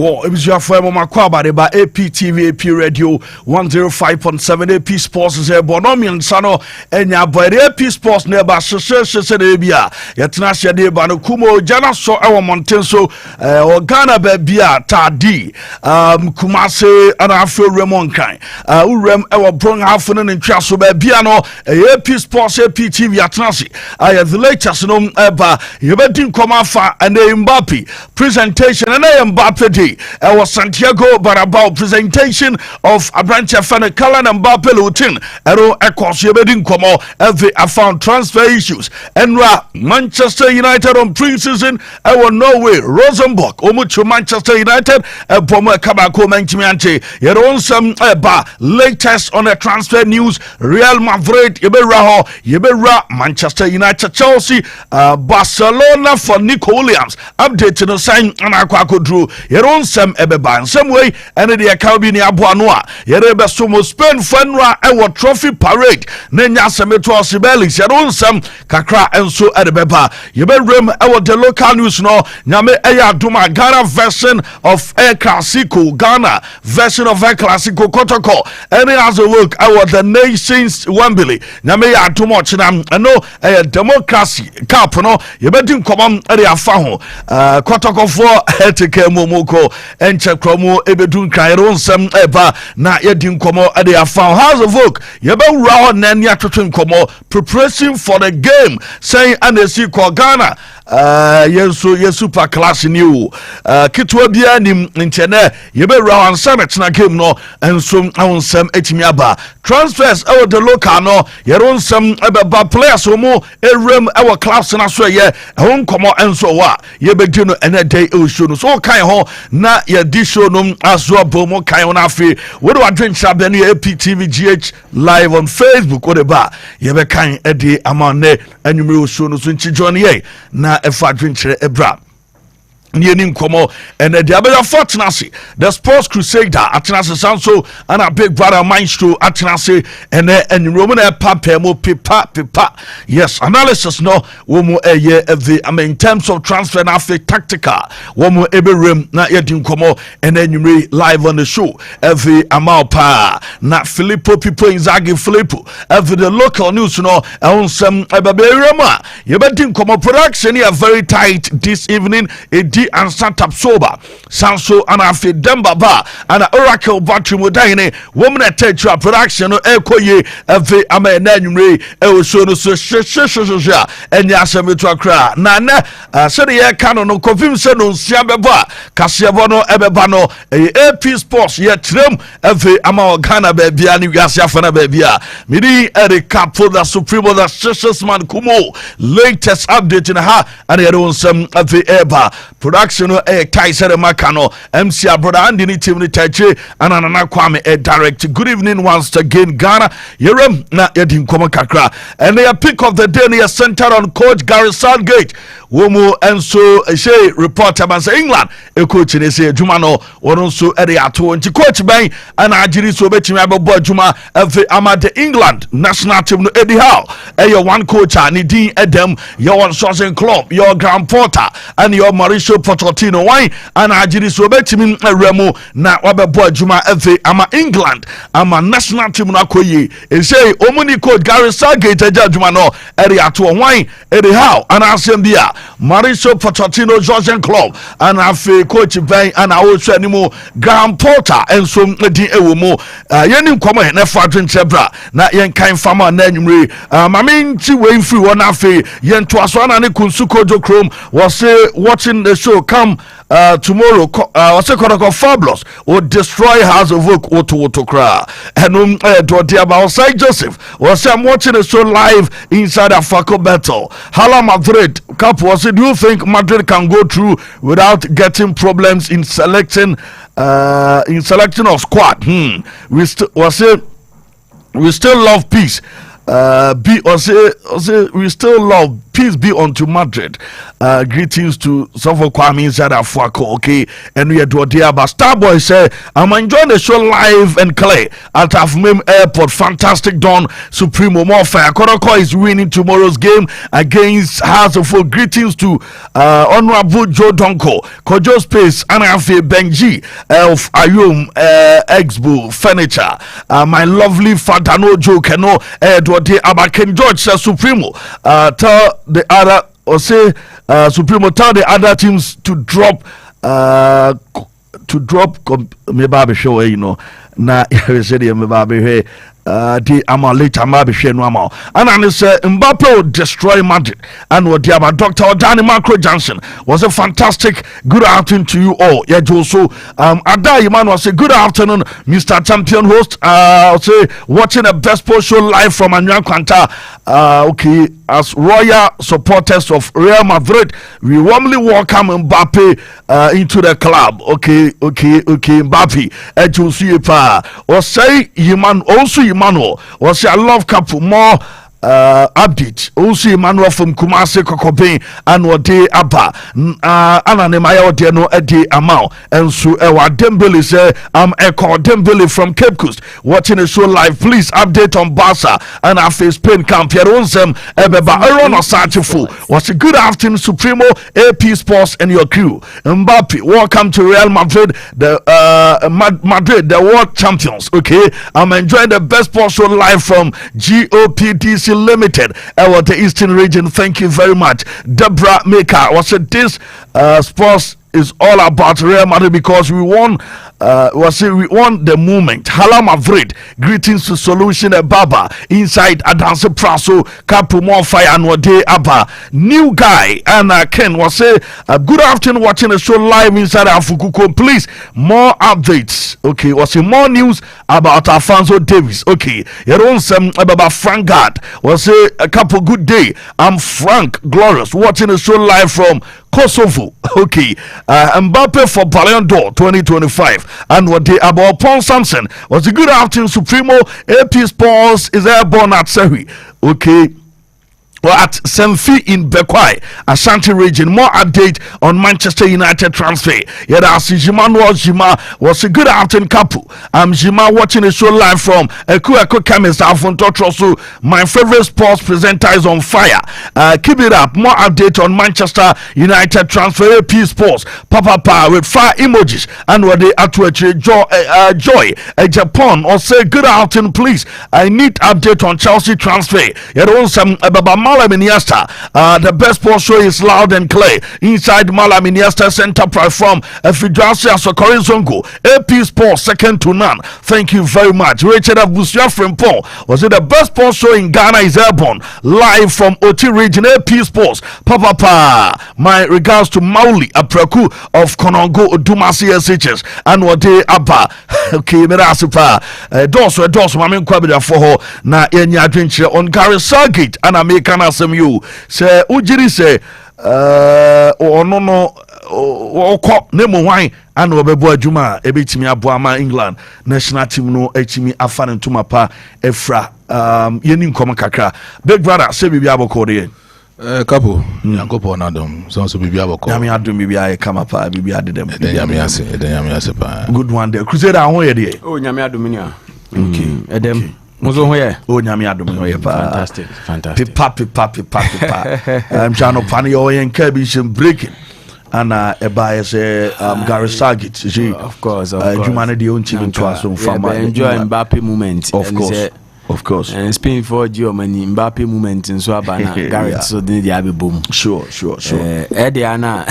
Well, it was your friend Makwaba by APTV, AP Radio 105.7 AP Sports is a Bonomian Sano and ya by the AP Sports nearby Sheshabia. Yatanasha de Banokumo, Jana so our Montenso, or Ghana Babia, Tadi, Kumase, and Afro Remonkai, Urem, our Brong Halfan and Chasso Babiano, AP Sports, APTV Yatanasi. I have the latest known Eba, Yubetin Komafa and the Mbappe presentation and Mbappe. Our Santiago Barabao presentation of Abrancha Fana Kalan and Mbappe Lutin, Ero Ekos Yebedin Komo, every I found transfer issues. Enra Manchester United on pre-season, our Norway, Rosenborg, Omuchu Manchester United, Pomo Kabako Mentimiante, Yeron some latest on the transfer news, Real Madrid, Yebera, Manchester United, Chelsea, Barcelona for Nico Williams, update no sign and Aquaco Drew, Yeron some ebeba some way and the account ni aboanoa yerebe somo Spain fanra ewo trophy parade nenya semeto osibeli yeron some kakra enso edebeba yeberem ewo the local news no nyame eya duma Ghana version of El Clasico Ghana version of El Clasico Kotoko any as a work ewo the nations Wembley nyame ya duma chinam no democracy Capo no yebedin komam ere afa ho Kotoko for etike momoko enche kromo ebedun kairo nsem eba na yedin komo ade afa house of work yebe wura na ni atwetwe komo preparation for the game saying anesi ko Ghana yesu super class new kitwa bia nim nchene yebe wura ansa na tena game no enso awonsem etimi aba transfers our the local no yeron nsem ebeba players omo erem our class na so ye hon komo enso wa yebe dino ene day e show no so kan ho na yedi show no aso bomo kan ho na afi we do adwen chabe no APTV GH live on Facebook o de ba yebe kan e de amane anwumre show no so nchi join ye na efa adwen chere ebra Nienin Komo and the Diabella Fortnassi, the Sports Crusader, Atanasi Sanso, and a big brother Maestro Atanasi, and Roman Papemo Pipa. Yes, analysis no, womo a year of the in terms of transfer and after tactical, womo Eberim, not yet in Komo, and then you live on the show, every Amalpa, not Philipo, people Inzaghi Philipo, every the local news, no, on some Eberema, you bet in Komo production, you are very tight this evening, and Santa Soba, Sanso and Afi Dembaba, and Oracle Battery Modine, woman at Tetra production, Ekoye, every Amenenry, Elsono, and Yasamitra Kra, Nana, Seria Canon, Convinson, Siababa, Casiavono, Ebebano, AP Sports, yet Trim, every Amagana Babiani, Yasiafana Babia, Midi, Eric Capo, the Supremo, the Session Kumo, latest update in her, and they don't some of the Eba. Production Kaiser Makano, MC brother Andy team Tache, and Anana Kwame direct. Good evening once again, Ghana. Yerem na Yedim Komakakra. And they pick of the day near center on Coach Gary Southgate. Womo and so a reporter man say England. A coach in say Jumano or also Ediato and Coach Bang and Ajiri so bet me about Juma of the England national team Eddie Howe. Your one coach and Nidin Edem, your one Sourcing Club, your Grand Porter, and your Mauricio Pochettino wine and Ajiri so bet me Remo na wabebo Juma FA ama England ama national team na koyi. E say Omuni coach Gary Southgate Jumano Ediato wine Eddie Howe and Asembia. Mauricio Pochettino Georgian Club and afi coach Ben and also animo Grand Porter and so di ewomo yenim komo na fadwen chebra na yen kan fama na nwumre mame nti we free one afi yen to aso na ne kunsuko jokrom was watching the show come tomorrow was fabulous or destroy house of work auto cry and do dia outside Joseph was I'm watching the show live inside a Faco battle Hala Madrid Capo was do you think Madrid can go through without getting problems in selecting of squad we still love peace be or say we still love. Peace be unto Madrid. Greetings to Sofo Kwame inside Afuako. Okay, and we are doing but Starboy say I'm enjoying the show live and clear at Afmim Airport. Fantastic dawn, Supremo more fire. Koroko is winning tomorrow's game against House of Folk. Greetings to Honorable Joe Donko, Kojo Space, Anafe Benji of Ayum Exbo Furniture. My lovely Fatano Joe Keno Edward Abaken George says Supremo. Tell the other or say Supremo tell the other teams to drop me baby show you know na said me baby the later maybe share no amount and I say Mbappe will destroy Madrid and what the about Dr. Danny Macro Johnson was a fantastic good afternoon to you all. Yeah, also Ada Iman was a good afternoon, Mr. Champion host. I'll say watching the best post show live from Anyan Quanta. Okay, as royal supporters of Real Madrid, we warmly welcome Mbappe into the club. Okay, Mbappe. Or say Iman also Emmanuel or say I love Capo more update also Emmanuel from Kumasi Kokobe and what day Abba Ananemaya de no a day amount and so Dembele say I'm Echo Dembele from Cape Coast watching the show live. Please update on Barca and our face Spain camp here on them Ebeba Aaron Osachifo was a good afternoon Supremo AP Sports and your crew. Mbappe, welcome to Real Madrid, the Madrid, the world champions. Okay, I'm enjoying the best sports show live from GOPDC Limited, the Eastern region. Thank you very much. Deborah Maker was said this sports is all about Real Madrid because we won. We won the moment. Hala Madrid. Greetings to Solution Baba inside Adanse Praso Capo more fire and Wade Abba. New guy and Ken was say good afternoon watching the show live inside Afukuko. Please more updates. Okay, was more news about Alfonso Davis. Okay, your own some about Frank Gard was say a couple good day. I'm Frank Glorious watching the show live from Kosovo. Okay, Mbappe for Ballon d'Or 2025 and what they about Paul Sampson was a good afternoon Supremo. AP Sports is airborne at Sehui. Okay, or at Semfi in Bekwai, Ashanti region. More update on Manchester United transfer. Yeah, that's Jima was a good afternoon Capo. I'm Jima watching the show live from Eko Chemist Alfonso. My favorite sports presenter is on fire. Keep it up. More update on Manchester United transfer. AP Sports. Papa with fire emojis and what they actually joy Japan or say good afternoon please. I need update on Chelsea transfer. Yeah, there was some Malaminiasta. The best sports show is loud and clear inside Malaminiasta Center from Fidrasia Sokorin Zongo. AP Sports second to none. Thank you very much. Richard Abusia from Paul was it the best sports show in Ghana is airborne live from Oti region. AP Sports. Papa. My regards to Mauli Apreku of Konongo Dumasi SHS and what they Abba. Okay, Merasupa. Doso Mamin Kwabida for her na Enya adventure on Gary Sargate and American SMU. Say Ujiri say no nemo wine and Obebo Juma ebitimi aboama England national team no echimi afane ntuma pa efra yeni nkoma kakra. Big brother say bibi aboko de Capo Nyankopo nadom so bibi aboko nyame adom bibi aye kama pa bibi adedem nyame ase pa good one there Crusader ahon ye de nyame adom ni a okay edem Mozo hoye nyame adom hoye pa fantastic pipa I'm trying to pan your enka bi breaking and eba say Gary Sargate of course Jumane de on team to us from enjoy Mbappe moment of course and Spain for Germany Mbappe moment in so abana Gareth so dey abi boom sure dey ana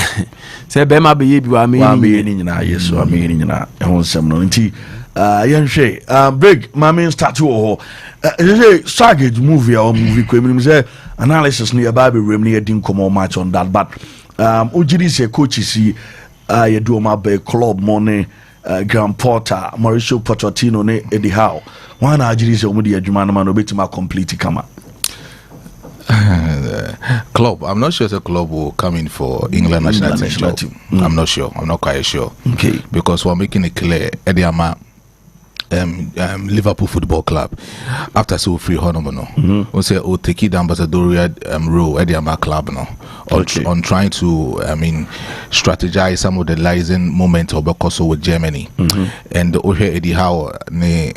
say be ma be ye bi wa me ni nyina yes wa me ni nyina e ho nsem no nti yenhwe break mama start wo say Sargate movie or movie kwemnim say analysis no eba be rem na yedin komo match on that but ujiri say coach si ye do ma be club money Graham Potter Mauricio Pochettino ne Eddie Howe one ujiri say omudi adwuma no ma no betima complete kama club. I'm not sure the club will come in for England national team. I'm not sure. I'm not quite sure. Okay. Because we're making it clear. Ediama Liverpool Football Club after so free honour we say o take it ambassadorial role at the club on trying to strategize some of the liaison moments of because with Germany and Eddie Howe ne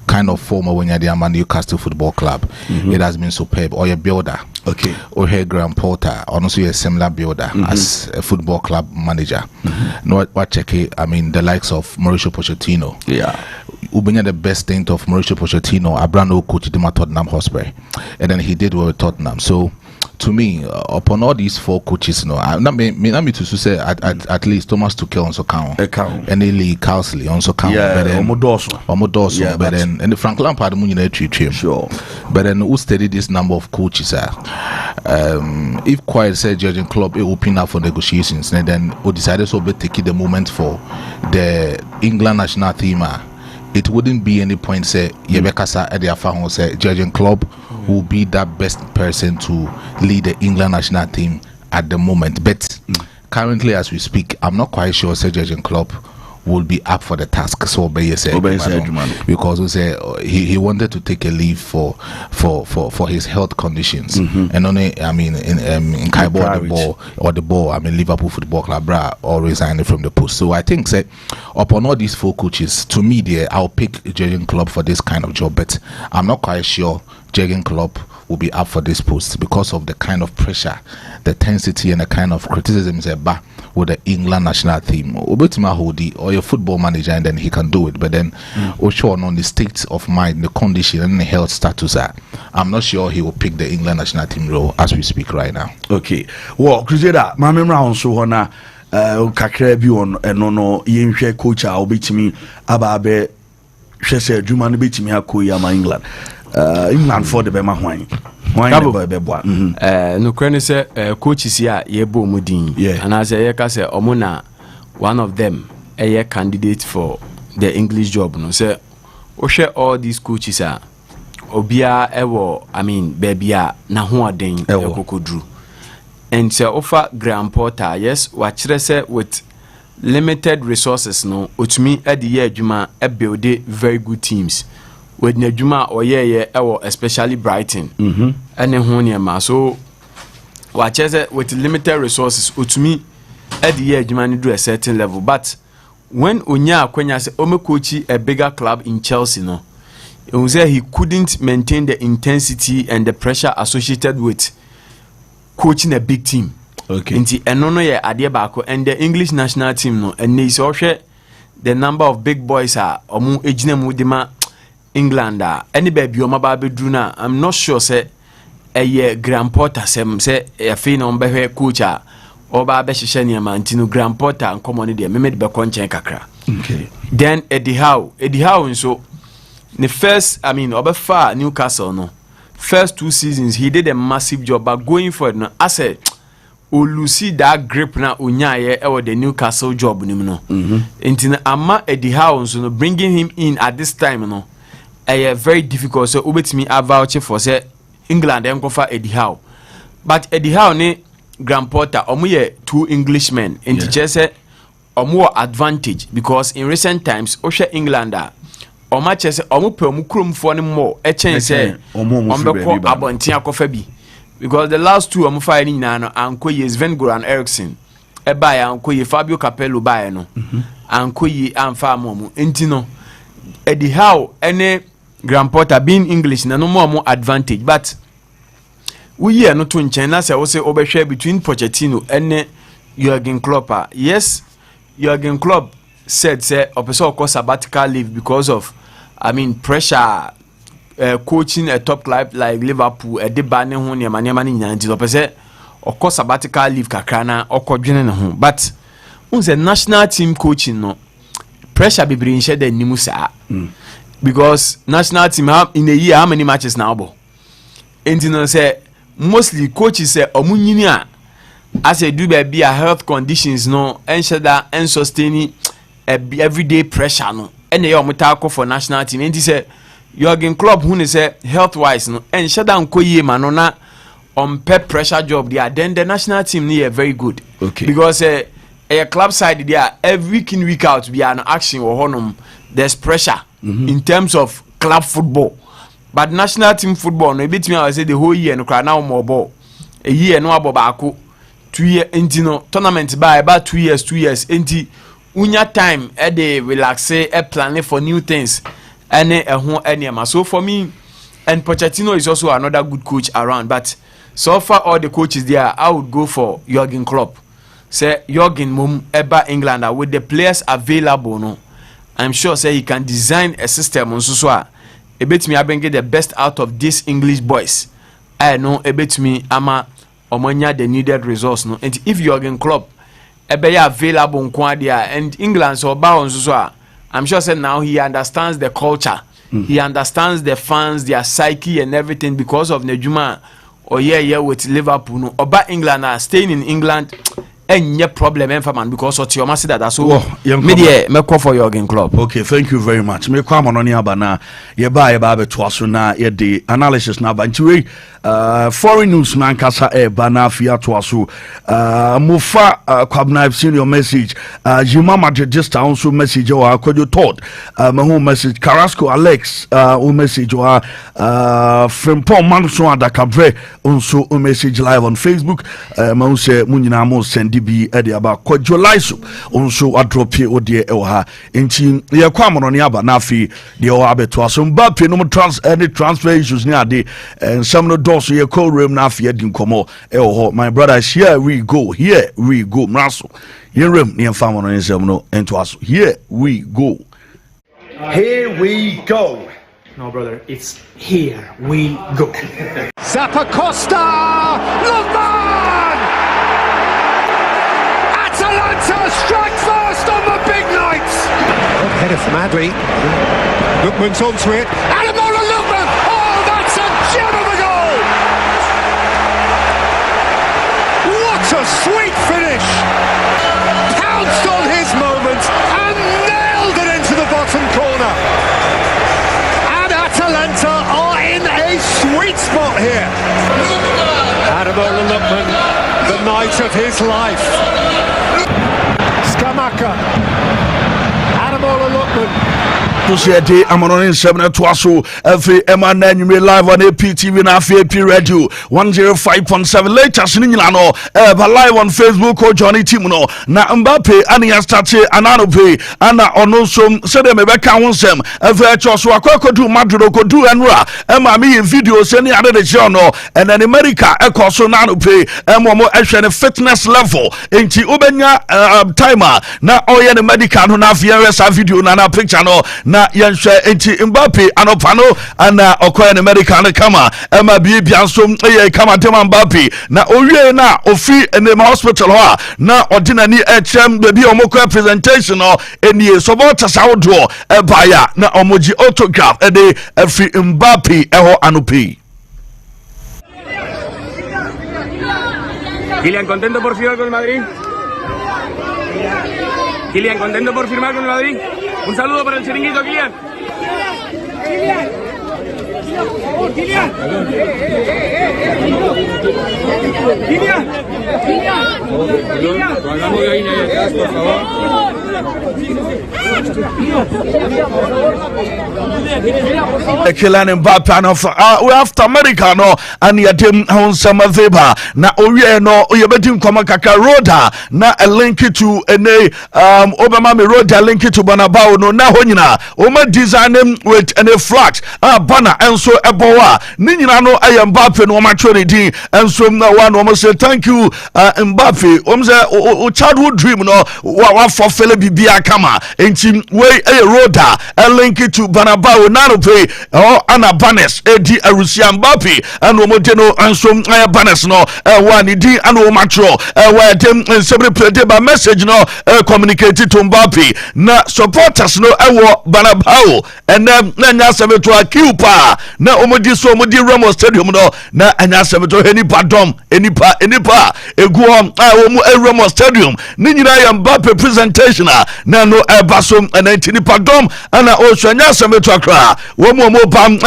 kind of former when you're the Newcastle Football Club it has been superb or a builder or Graham Porter also a similar builder as a football club manager what check the likes of Mauricio Pochettino Ubenya the best thing of Mauricio Pochettino, a brand new coach at Tottenham Hotspur, and then he did well with Tottenham. So, to me, upon all these 4 coaches, not me to say at least Thomas Tuchel also count, and Lee Carsley also count, but then Omodoso, but then and Frank Lampard, sure, but then who studied this number of coaches if quite said Jurgen Klopp it open up for negotiations, and then we decided to take the moment for the England national team. It wouldn't be any point say Yebekasa Ediafa say Jurgen Klopp will be that best person to lead the England national team at the moment. But currently, as we speak, I'm not quite sure say Jurgen Klopp will be up for the task. So because we say he wanted to take a leave for his health conditions, and only in Capo the ball Liverpool Football Club or resigning from the post. So I think say upon all these 4 coaches, to me I'll pick Jurgen Klopp for this kind of job, but I'm not quite sure Jurgen Klopp will be up for this post because of the kind of pressure, the intensity, and the kind of criticism with the England national team. Or your football manager, and then he can do it. But then, on the state of mind, the condition, and the health status, I'm not sure he will pick the England national team role as we speak right now. Okay. Well, Crusader, my memory on so on kakra bi on no yenhwe coach a obetimi ababe hwese adwuma no betimi akoyi ama England. England for the bema hwan no crane say coaches here ye bo mudin and as ye ka say omuna one of them a candidate for the English job no say o share all these coaches obia ewo baby na ho oden ekokodru and say offer Graham Porter yes wachire say with limited resources no otumi e de ye adwuma e build very good teams with Nejuma or especially Brighton and then so watch with limited resources to me at the year you do a certain level, but when Kwenya say coach a bigger club in Chelsea no it was he couldn't maintain the intensity and the pressure associated with coaching a big team. Inti enono adiebako and the English national team no and the number of big boys are omu ejine mudima England any baby Druna, I'm not sure say a year Grand Porter say a fin on be coach or babe shenia mantino Grand Porter and common idea made be conchen kakra. Okay. Then Eddie Howe and so the first Obefa Newcastle no first 2 seasons he did a massive job, but going forward no I said Lucy that grip na unyaye or the Newcastle job no intina ama Eddie Howe so no bringing him in at this time no very difficult. So ubetimi avouch for say England dem go for Eddie Howe, but Eddie Howe ne Graham Porter omo 2 Englishmen in the say omo advantage because in recent times oshe England omo chese omo pe omo kromfo ne more e chen say omo be ko abontia kofa bi because the last 2 omo fire ni na no ankoye Sven-Goran Eriksson e ba ya ankoye Fabio Capello ba no ankoye amfa amomo entino Eddie Howe ene Graham Porter being English na no more advantage, but we hear no to nchen na say we say obehwe between Pochettino and Jurgen Klopp. Yes, Jurgen Klopp said say opeso ko sabbatical leave because of pressure coaching a top club like Liverpool e de ba ne ho ne ma ni nyanti opese oko sabbatical leave kakra na okodwene ne ho, but unse national team coaching no pressure be bring share the nimu saa because national team in a year how many matches now bo and you know say mostly coaches say omunyini as a do be a health conditions no ensure that and sustaining everyday pressure no and they are for national team and he say Jurgen Klopp who say health wise no ensure that nkoye ma no na on pep pressure job there then the national team they are very good because a club side there every week out be an action or honum there's pressure in terms of club football. But national team football, no, beat me, I say the whole year, no cry now more ball. A year, no abobako. 2 year, enti no tournament by about 2 years, enti unya time, they relax, planning for new things, and so for me, and Pochettino is also another good coach around. But so far, all the coaches there, I would go for Jurgen Klopp. Say Jurgen Mum Eba England with the players available, no, I'm sure say he can design a system on so a bit me I bring get the best out of these English boys. I know a bit me ama omonya the needed resource no. And if Jurgen Klopp ebe ya available nkwadia and England so ba on so I'm sure say now he understands the culture. He understands the fans, their psyche and everything because of Nejuma or yeah with Liverpool no. Oba England are staying in England. Any problem man because what your master that so media me call for Jurgen Klopp. Okay, thank you very much. Me kwa mononi abana ye ba be toaso na ye the analysis na ba ntiwe foreign news na nkasa bana afia toaso mufa kwabna I've seen your message Juma Madridista also message or Kojo Todd my home message Carrasco Alex message or Frimpong Manso Adakabre also message live on Facebook ma say munyina mo send bi ede aba Kojo Laiso also adropie odie ha enti ye kwa mononi aba na afi de o abeto aso Mbappe no transfer issues ni ade and some no so ye call room na afi edi nkomo my brothers here we go mraso ye room ni mfa mononi nsem no ento aso here we go no brother, it's here we go. Zappa Costa, Lookman! Atalanta strike first on the big night. Header from Adley. Lookman's onto it. Ademola Lookman! Oh, that's a gem of a goal! What a sweet finish! Pounced on his moment and nailed it into the bottom corner. And Atalanta are in a sweet spot here. Ademola Lookman, the night of his life. Skamaka, Ademola Lookman. To say day I'm on 7 to aso every MN live on APTV na AP Radio 105.7 latest nyina no live on Facebook or Johnny Team no na Mbappe ani ya start anano pay ana ono so say dem be ka wonsem every church so akokodu Madrid okodu enra ma me video say ni ade de che no and in America ekoso na no pay mo ehwe ne fitness level enti obenya timer na oye ne medical no na afia video na picture no na yansha enti Mbappe anopano ana okoya ne America ne kama ema bia nso kama tema Mbappe na owie na ofi ne hospital ho na ordinary HM baby omoko presentation no enie supporters awodo baya na omoji autograph ede afi Mbappe eho anopi. Kylian, ¿contento por firmar con el Madrid? Kylian, ¿contento por firmar con el Madrid? Un saludo para el chiringuito, Kylian. Hablamos de ahí atrás, por favor. Kylian Mbappe no we after America no and yadem hon sama veba na owie no oyebedim koma kaka roda na a link to ene obama me roda link to Banabao no na honyina o ma design with ene flat banner enso ebowa ni nyina no aye Mbappe no ma twere din enso na one o say thank you Mbappe o say o childhood dream no wa for fele bibia kama enti we aye roda a link to Banabao na no pay ana banners edi Arusia Mbappe and omoje no enso banners no one di and o matro where dem several play by message no communicate to Mbappe na supporters no ewo Banabao and na nya seveto akiupa na omodi so omodi Ramos Stadium no na anya seveto enipa dom enipa eguo omu Ramos Stadium ni nyina ya Mbappe presentation na no baso na enipa dom ana o so anya seveto akra wo mo bam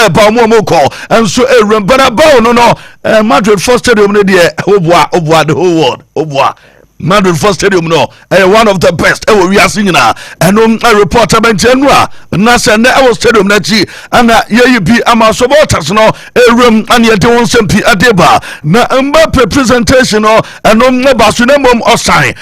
mo ko and so Banabao no Madrid first stadium no dey obwa the whole world obwa Madrid first stadium no one of the best we are seeing na and a reporter benjenwa na se na stadium na chi ana ye bi ama supporters no room and ye don sempi adeba na Mbappe presentation no and no ba so na mom osign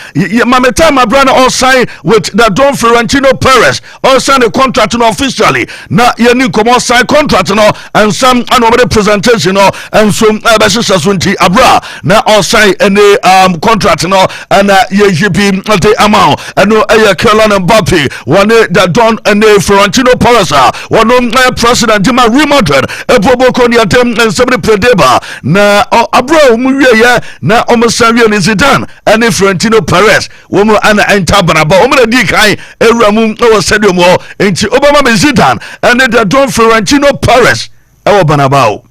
mameta my brother osign with the Don Florentino Perez sign the contract no officially na ye ni come sign contract no and some another presentation no and so be sesunti abra na osign any contract no and ye be the amount and no Kylian Mbappe one the Don and Florentino Perez one president Real Madrid eboboko ni atem nsebre predeba na abra umuwie ye na omosanwe ni Zidane and Florentino Perez wo mu ana entabana ba omo di kan ewuramu no stadium ho enti Obama be Zidane and the Don Florentino Perez ewo banabao.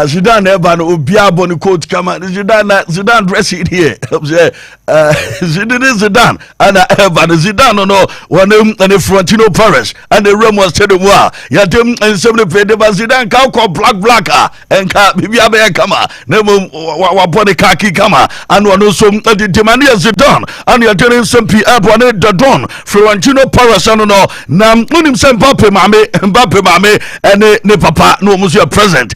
Zidane ever no obia boni coat kama Zidane dress it here Zidane and ever Zidane no one and Florentino Perez and the Remo stadium wa ya dem and seven play the Zidane ka ko black and ka bibia be kama na wa body khaki kama and one so the demand Zidane and ya dem sempi one the Don Florentino Perez no na unim sem Mbappe mame and ne papa no musu present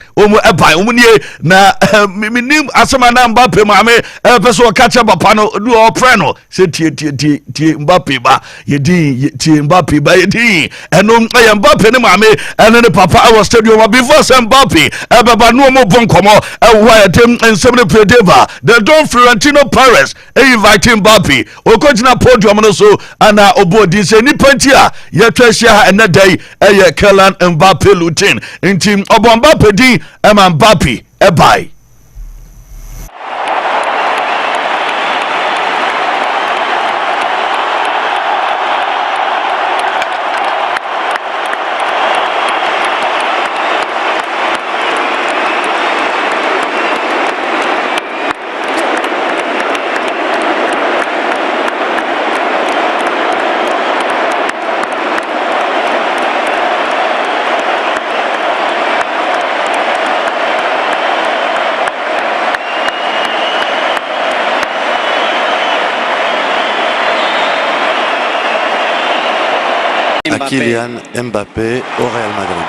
by umunye na minim asema na Mbappe mame peso kacha papa no do opreno se tie Mbappe ba yedi tie Mbappe ba yedi eno Mbappe ne mame ene ne papa our stadium before Mbappe baba no mo bonkomo why dem ensem ne predeva the Don Florentino Perez invite Mbappe okojina podium no so ana obodi se ni pantia ye twahia ene dai Kylian Mbappe lutin ntim obo Mbappe di Mbappe ebai. Kylian Mbappé au Real Madrid.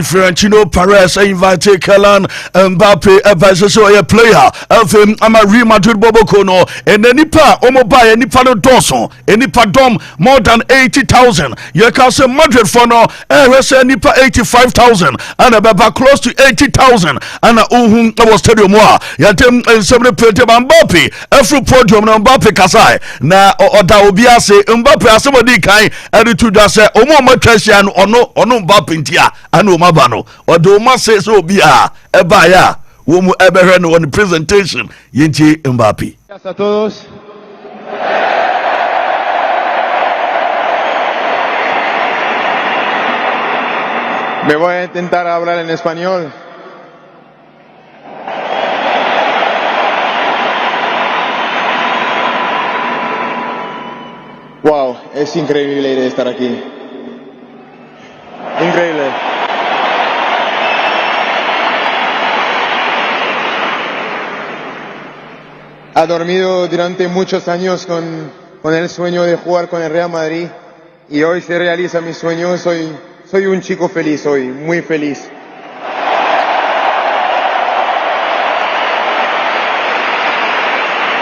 Florentino Perez invited Kylian Mbappe as a player of him. I'm a Real Madrid Boboko no and any pa omoba any pa no donson any pa dom more than 80,000. You can say Madrid for no any pa 85,000 and about close to 80,000 and was stadium wa yatem and seven plate Mbappe every podium no Mbappe kasai na oda obi ase Mbappe asomodi kan and to da say omo matwasia no ono Mbappe ntia anu mabano odo ma say so bia eba ya wo mu ebehwe no on presentation yenti Mbappe. Gracias a todos. Me voy a intentar hablar en español. Wow, es increíble estar aquí. Increíble. Ha dormido durante muchos años con el sueño de jugar con el Real Madrid y hoy se realiza mi sueño. Soy un chico feliz hoy, muy feliz.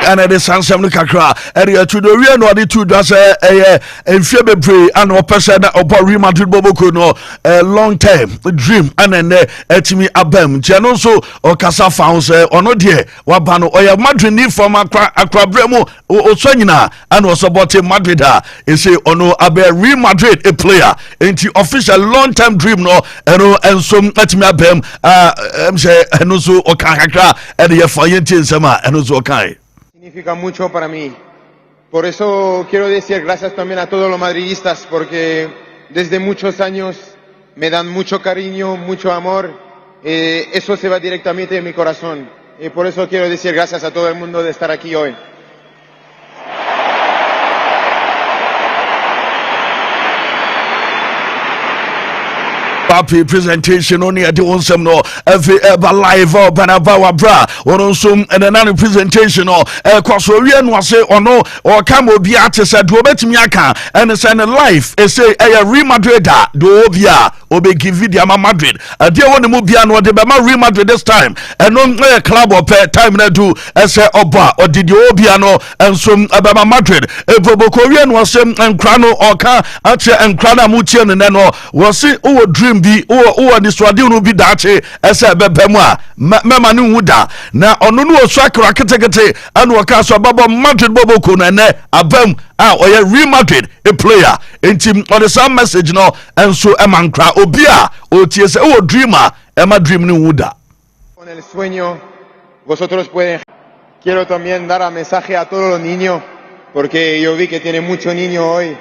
And the Sansam Kakra, area to the real no, the two does a February and a person about Real Madrid Boboko no a long time dream and then etimi abem. Janoso or Casa founds or no dear Wabano or Madrid need from Akrabremo or Sonina and was about Madrid. Is say ono abe Real Madrid a player into official long time dream no and some etimi abem and also or Kakra and the Fayenti Sama and also Kai. Significa mucho para mí. Por eso quiero decir gracias también a todos los madridistas porque desde muchos años me dan mucho cariño, mucho amor, eso se va directamente en mi corazón. Y por eso quiero decir gracias a todo el mundo de estar aquí hoy. Papi presentation only at the one some no every ever live or banava bra or some and another presentation or Kosovian was say or no or Camo Biate said Robert Miaka and it's an life say a Real Madrid do obia obe give video Madrid a dear one the Mubiano de Bama Real Madrid this time and no club or time na do as a oba or did you obiano and some Abama Madrid a Bobo Korean was and Crano or car and Crana Muchian and then was it dream bi o de swade no bi daache ese bebemu a mema ne huda na ono no osu akra ketekete anu oka so babo Madrid bobo ko na ne abam a oye Real Madrid a player enti on the same message no enso emankra obi a otie se o dreamer ema dream ne huda con el sueño vosotros pueden. Quiero también dar un mensaje a todos los niños porque yo vi que tiene mucho niño hoy.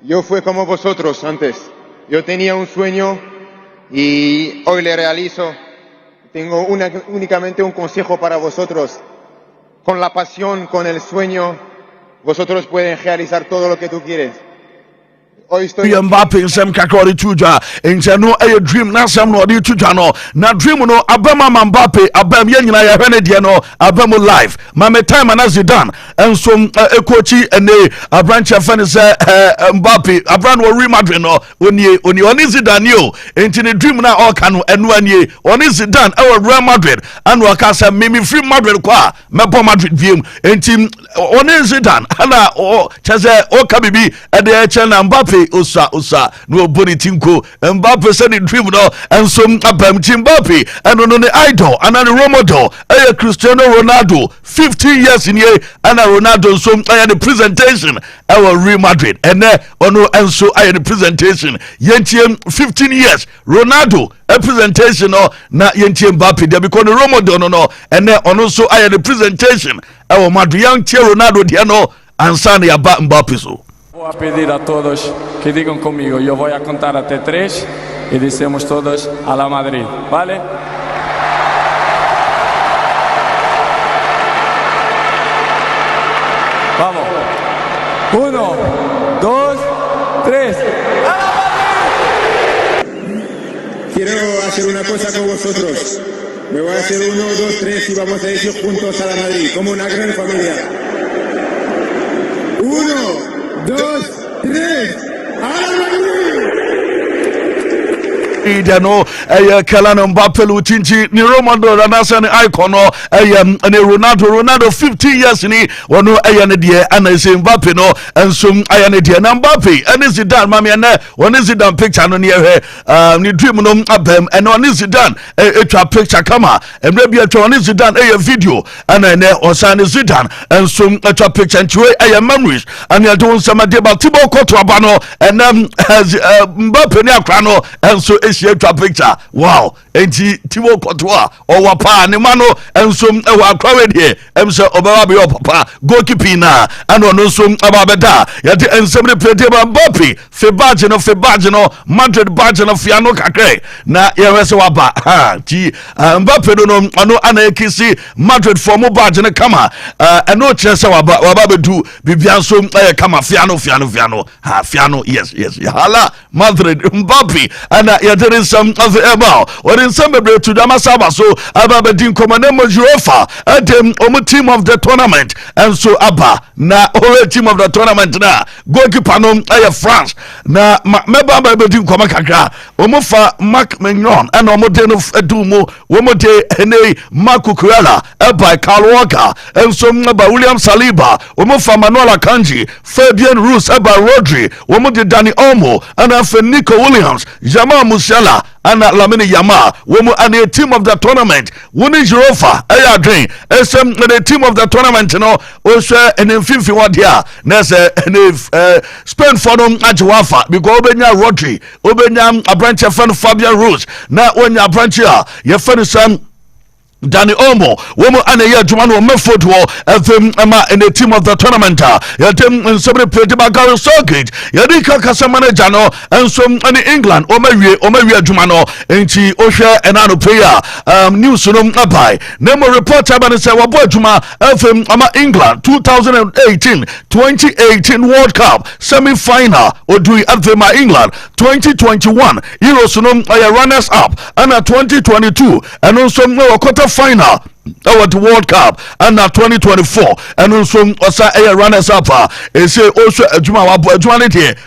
Yo fui como vosotros antes. Yo tenía un sueño y hoy le realizo. Tengo únicamente un consejo para vosotros. Con la pasión, con el sueño, vosotros pueden realizar todo lo que tú quieres. Hoy estoy Mbappe sem kakori tuja enche no a dream na sem no odi tuja no na dream no abama Mbappe abam ye nyina ya hwene de no abam life mame time na Zidane enso ekochi ene abranch fan say Mbappe abran wo Real Madrid no oni Zidane o enti ne dream na all kanu enu anie oni Zidane e Real Madrid anu aka say me free Madrid kwa mebo Madrid wiem enti oni Zidane ana o cheze o kabibi e de eche na Mbappe usa no body tinko Mbappe said the dream no and some abam Mbappe and on the idol and on the role model Cristiano Ronaldo 15 years in here and Ronaldo so the presentation our Real Madrid and ono and so the presentation yentiem 15 years Ronaldo a presentation no na yentiem Mbappe there because the role model no and ono so the presentation our Madrid young Ronaldo there no answer ya Mbappe so. Voy a pedir a todos que digan conmigo, yo voy a contar hasta 3 y decimos todos a la Madrid, ¿vale? Vamos. 1, 2, 3. ¡A la Madrid! Quiero hacer una cosa con vosotros. Me voy a hacer 1, 2, 3 y vamos a decir juntos a la Madrid, como una gran familia. 1, 2, 3, ¡a la Madrid! No, Kalana Mbappe Lutinchi, ni Romando, the national icon, and Ronaldo 50 years in it, or no, dear, and I say Mbappe, no, and some dear, and Mbappe, and is it done, Mammy, and one is it done picture on near her, ni dream on Abem, and one is it done, a picture come and maybe a one is it done, a video, and I know, or sign is it done, and some a picture and two memories, and you're doing some idea about Thibaut Courtois, and has Mbappe near Crano, and so is your picture. Wow, enti Thibaut Courtois or wapa ne mano enso e wa kware de emse obawa be your papa goalkeeper na and ono so ababeda yati ensem ne plate ba Mbappe fe badge no Madrid badge no fiano kakre na ye wese waba ha ti Mbappe no ono anakisi Madrid form badge ne kama eno chese waba bedu bibia so kama fiano ha fiano yes hala Madrid Mbappe ana there is some other about or in some to Damasaba so Abba Din Commandemo UEFA team of the tournament and so Abba na team of the tournament na goalkeeper no France na meba Din Comakaka omofa Mark Mignon and omode no edumo womode ene Marco Cucurella by Carl Walker and so William Saliba omofa Manuel Akanji Fabian Ruiz by Rodri womode Dani Olmo and Nico Williams Jamal Musiala and Lamine Yamal woman and a team of the tournament winning UEFA dream the team of the tournament also and in 51 year there's Spain for them Ajawafa because Obenya Rodri Obenya a branch of Fabian Ruiz now when you branch here your friend Danny Omo, woman and a year Jumano Mefootball, Emma in the team of the tournament. Yatim and somebody played the Bagaro Circuit, Yadika Casamanejano, and some in England, Omeria Jumano, and she Osha and Anu player, New Sunum Abai. Nemo report about say Wabo Juma, FM Ama England, 2018 World Cup semi-final, Odui Advema England, 2021 Euro Sunum runners up, and 2022, and also quarter final our World Cup and 2024 and also osa runners up say also adwuma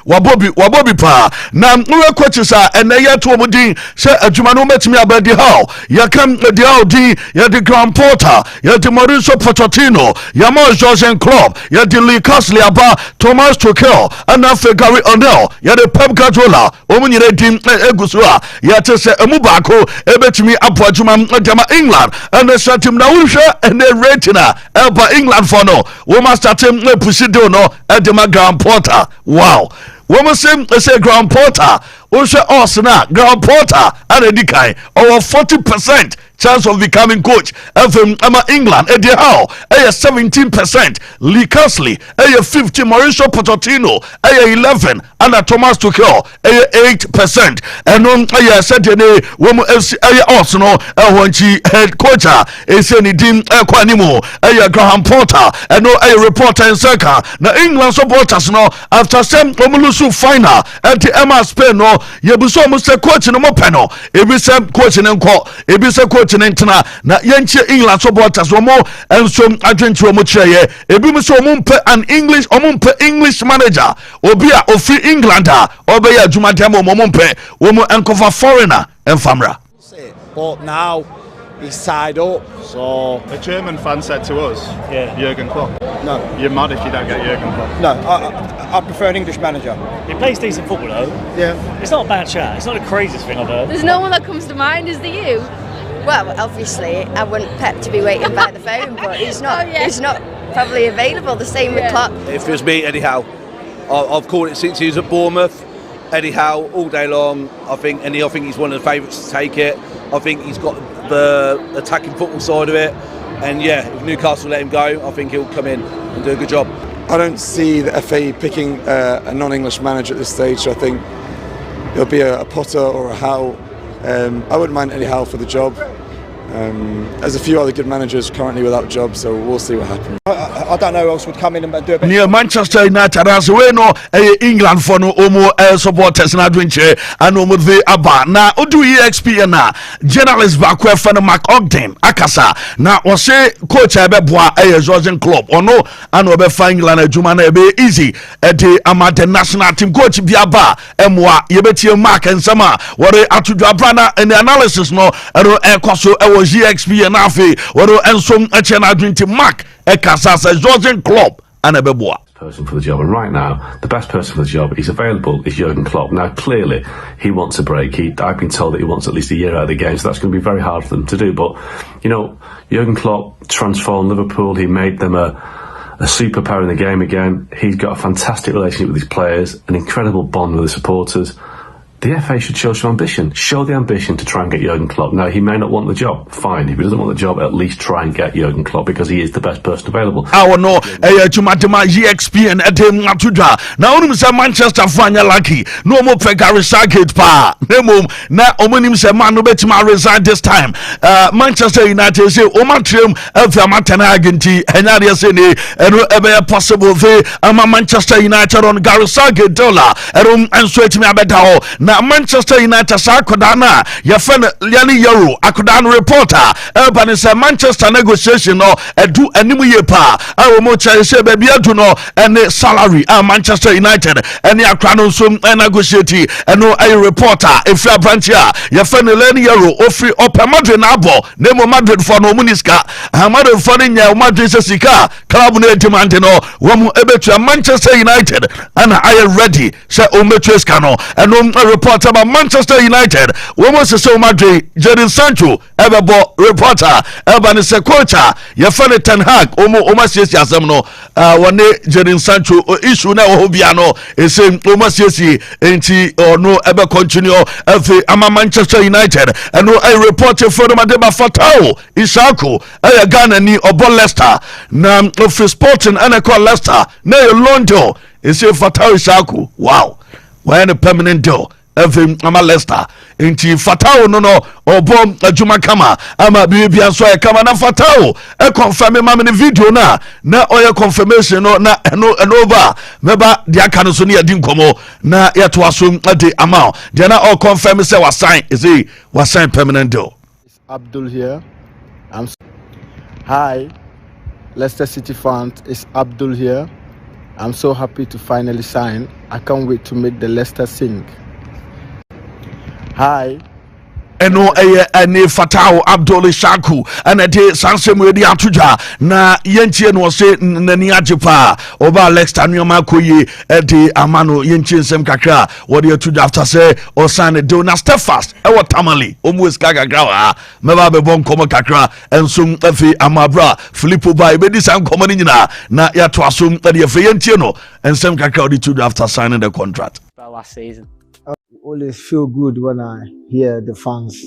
wabobi pa na we coaches and ya to omudin say adwuma no metimi abadi how ya kam the how di ya the Grand Porter ya the Mauricio Pochettino ya Mo Jurgen Klopp ya the Lucas Liaba Thomas Tuchel and Gary O'Neill ya the Pep Guardiola omunyire dim egusu ya te say emubako ebetimi apo adwuma jama England and the na wusha and the retina elba England for no woman start him push it down no at the Grand Porter. Wow, woman say Grand Porter wusha Arsenal Grand Porter and a decay over 40% chance of becoming coach FM England at the how 17% Lee Casley 50 Mauricio Pochettino 11 and Thomas Tuchel 8% and on said the woman FC Arsenal when she head coach is any team Kwanimo Graham Porter and no reporter in Saka na England supporters no after some Omulusu final at the Emma Spain no yebuso mo say coach no mo peno ebi say coach nko ebi say coach ntina na yenche England supporters wo mo enso adwenche wo mo cheye ebi mo say an English manager obi a ofi England obe ya adwuma dem mo mpe wo mo enkofa foreigner enfamra. But now he's tied up, so... A German fan said to us, Jurgen Klopp. No. You're mad if you don't get Jurgen Klopp. No, I prefer an English manager. He plays decent football though. Yeah. It's not a bad chat, it's not the craziest thing I've heard. There's no one that comes to mind, is there you? Well, obviously, I want Pep to be waiting by the phone, but he's not. He's not probably available, the same with Klopp. If it was me, Eddie Howe. I've called it since he was at Bournemouth. Eddie Howe all day long. I think he's one of the favourites to take it. I think he's got the attacking football side of it, and yeah, if Newcastle let him go, I think he'll come in and do a good job. I don't see the FA picking a non-English manager at this stage. I think it'll be a Potter or a Howe. I wouldn't mind Eddie Howe for the job. There's a few other good managers currently without jobs, so we'll see what happens. I don't know who else would come in and do a bit. Near Manchester United, as we know, England for no Omo supporters and adventure and Omo the Abba. Now, Odu EXP na journalist back where fan Mark Ogden Akasa. Now, was say coach Abeboa Jurgen Klopp or no, and Obefa England Jumana be easy at the Amate national team coach Biaba Mwa Yebeti Mark and Sama. What atu Brana and the analysis no, Ekoso GXP and Afi, and some Echenadrinti Mark, Ekasasa, Jurgen Klopp, and Abeboa. Person for the job, and right now, the best person for the job is available is Jurgen Klopp. Now, clearly, he wants a break. I've been told that he wants at least a year out of the game, so that's going to be very hard for them to do. But, you know, Jurgen Klopp transformed Liverpool. He made them a superpower in the game again. He's got a fantastic relationship with his players, an incredible bond with the supporters. The FA should show some ambition. Show the ambition to try and get Jurgen Klopp. Now, he may not want the job. Fine. If he doesn't want the job, at least try and get Jurgen Klopp because he is the best person available. I know, Chumatema GXP and Edim Natuja. Now, Manchester Fanya Lucky. No more Pegari Circuit Pa. No more. Now, Omonim say man no betima reside this time. Manchester United say Omatrium Elfamatana Agenti and Nadia Sene and ever possible they Manchester United on Gary Circuit dollar and sweat me about na Manchester United sakodana ya fen yani euro akodana reporter elbani say Manchester negotiation no edu animu ye pa awo mo cha say baby adu no ene salary Manchester United ene akra no so negotiate eno ay reporter efra branchia ya fen leni euro ofri opa Madrid na abo nemo Madrid for no muniska Madrid for nya Madrid sika club no demand no wo mo ebetua Manchester United and I ready say o metueska no eno report about Manchester United. Woman say Madrid, Jadon Sancho, Ebebo reporter, Ebani se coacher, Yafane Ten Hag, Oma Siesi Asemno, one Jadon Sancho issue na Obiano, same Oma Siesi, enti or no ever continue ama Manchester United, and no I reported for the Madeba Fatao, Ishaku, Aya Ghana ni Obo Leicester, na of Sporting and I call Leicester, na Londo, is a Fatao Ishaku, wow, why a permanent deal. Ama Leicester inti Fatao no obom adwuma kama ama bibia nso e kama na Fatao e confirm ma me video na oye confirmation no na eno over meba dia ka no so ne yadi nkomo na yeto aso ade ama dia na all confirm say was sign permanent deal. Abdul here. Hi Leicester City fans, it's Abdul here. I'm so happy to finally sign. I can't wait to make the Leicester sing. Hi. Eno ene Fatao Abdul Shaku and ade sansem we di atuja na yentie no se nani ajepa oba Leicester nyoma koyi ede amano yentie nsem kakra wo de atuja after say o sign do na step fast e wo tamale omu eska kakra wa meba be bon komo kakra ensum afi amabra Philipo ba be di san komo ni nyina na ya to asum ede afi yentie no ensem kakra o de atuja after signing the contract last season. Always feel good when I hear the fans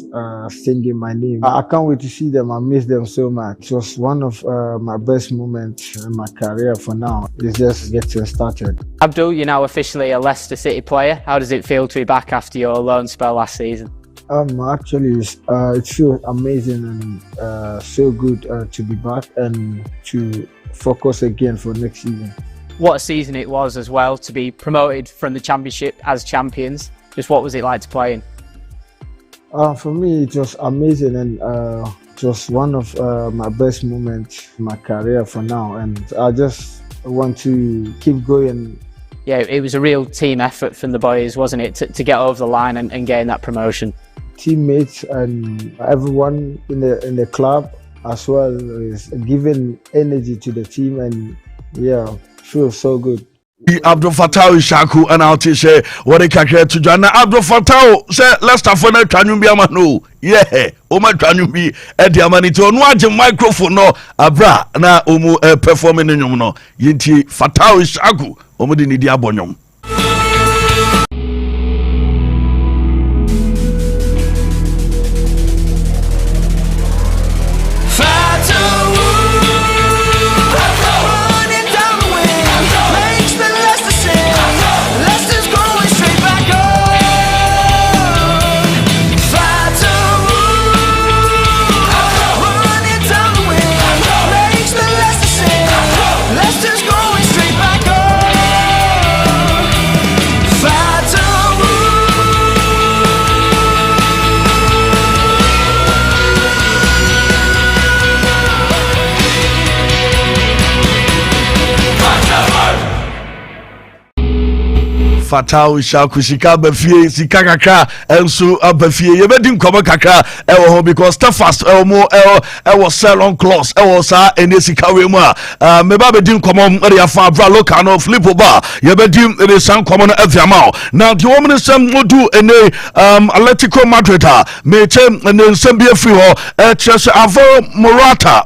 singing my name. I can't wait to see them. I miss them so much. It was one of my best moments in my career for now. It's just getting started. Abdul, you're now officially a Leicester City player. How does it feel to be back after your loan spell last season? Actually, it feels amazing and so good to be back and to focus again for next season. What a season it was as well, to be promoted from the Championship as champions. Just what was it like to play in? For me, it was amazing and it was one of my best moments in my career for now. And I just want to keep going. Yeah, it was a real team effort from the boys, wasn't it, to get over the line and gain that promotion? Teammates and everyone in the club as well is giving energy to the team, and yeah, feels so good. Abdul Fatao Shaku and I'll say what they can to Jana Abdul Fatao say let's start for the Tanumbi no yeah Oma Tanumbi at the Amanito no watch microphone no abra na umu performing in no yinti Fatao Shaku omudi ni dia bonyom. Fatao Shaku sika bafie sika kakra enso abafie ye bedim komo kakra ewo ho because step fast ewo sell on clause ewo sa ene sika we mu a me ba bedim komo ere afa bra local no Philipo ba ye bedim ere san komo no afiama now the woman sem odu ene Atletico Madrid me chem ene nsem bi afri ho chese Alvaro Morata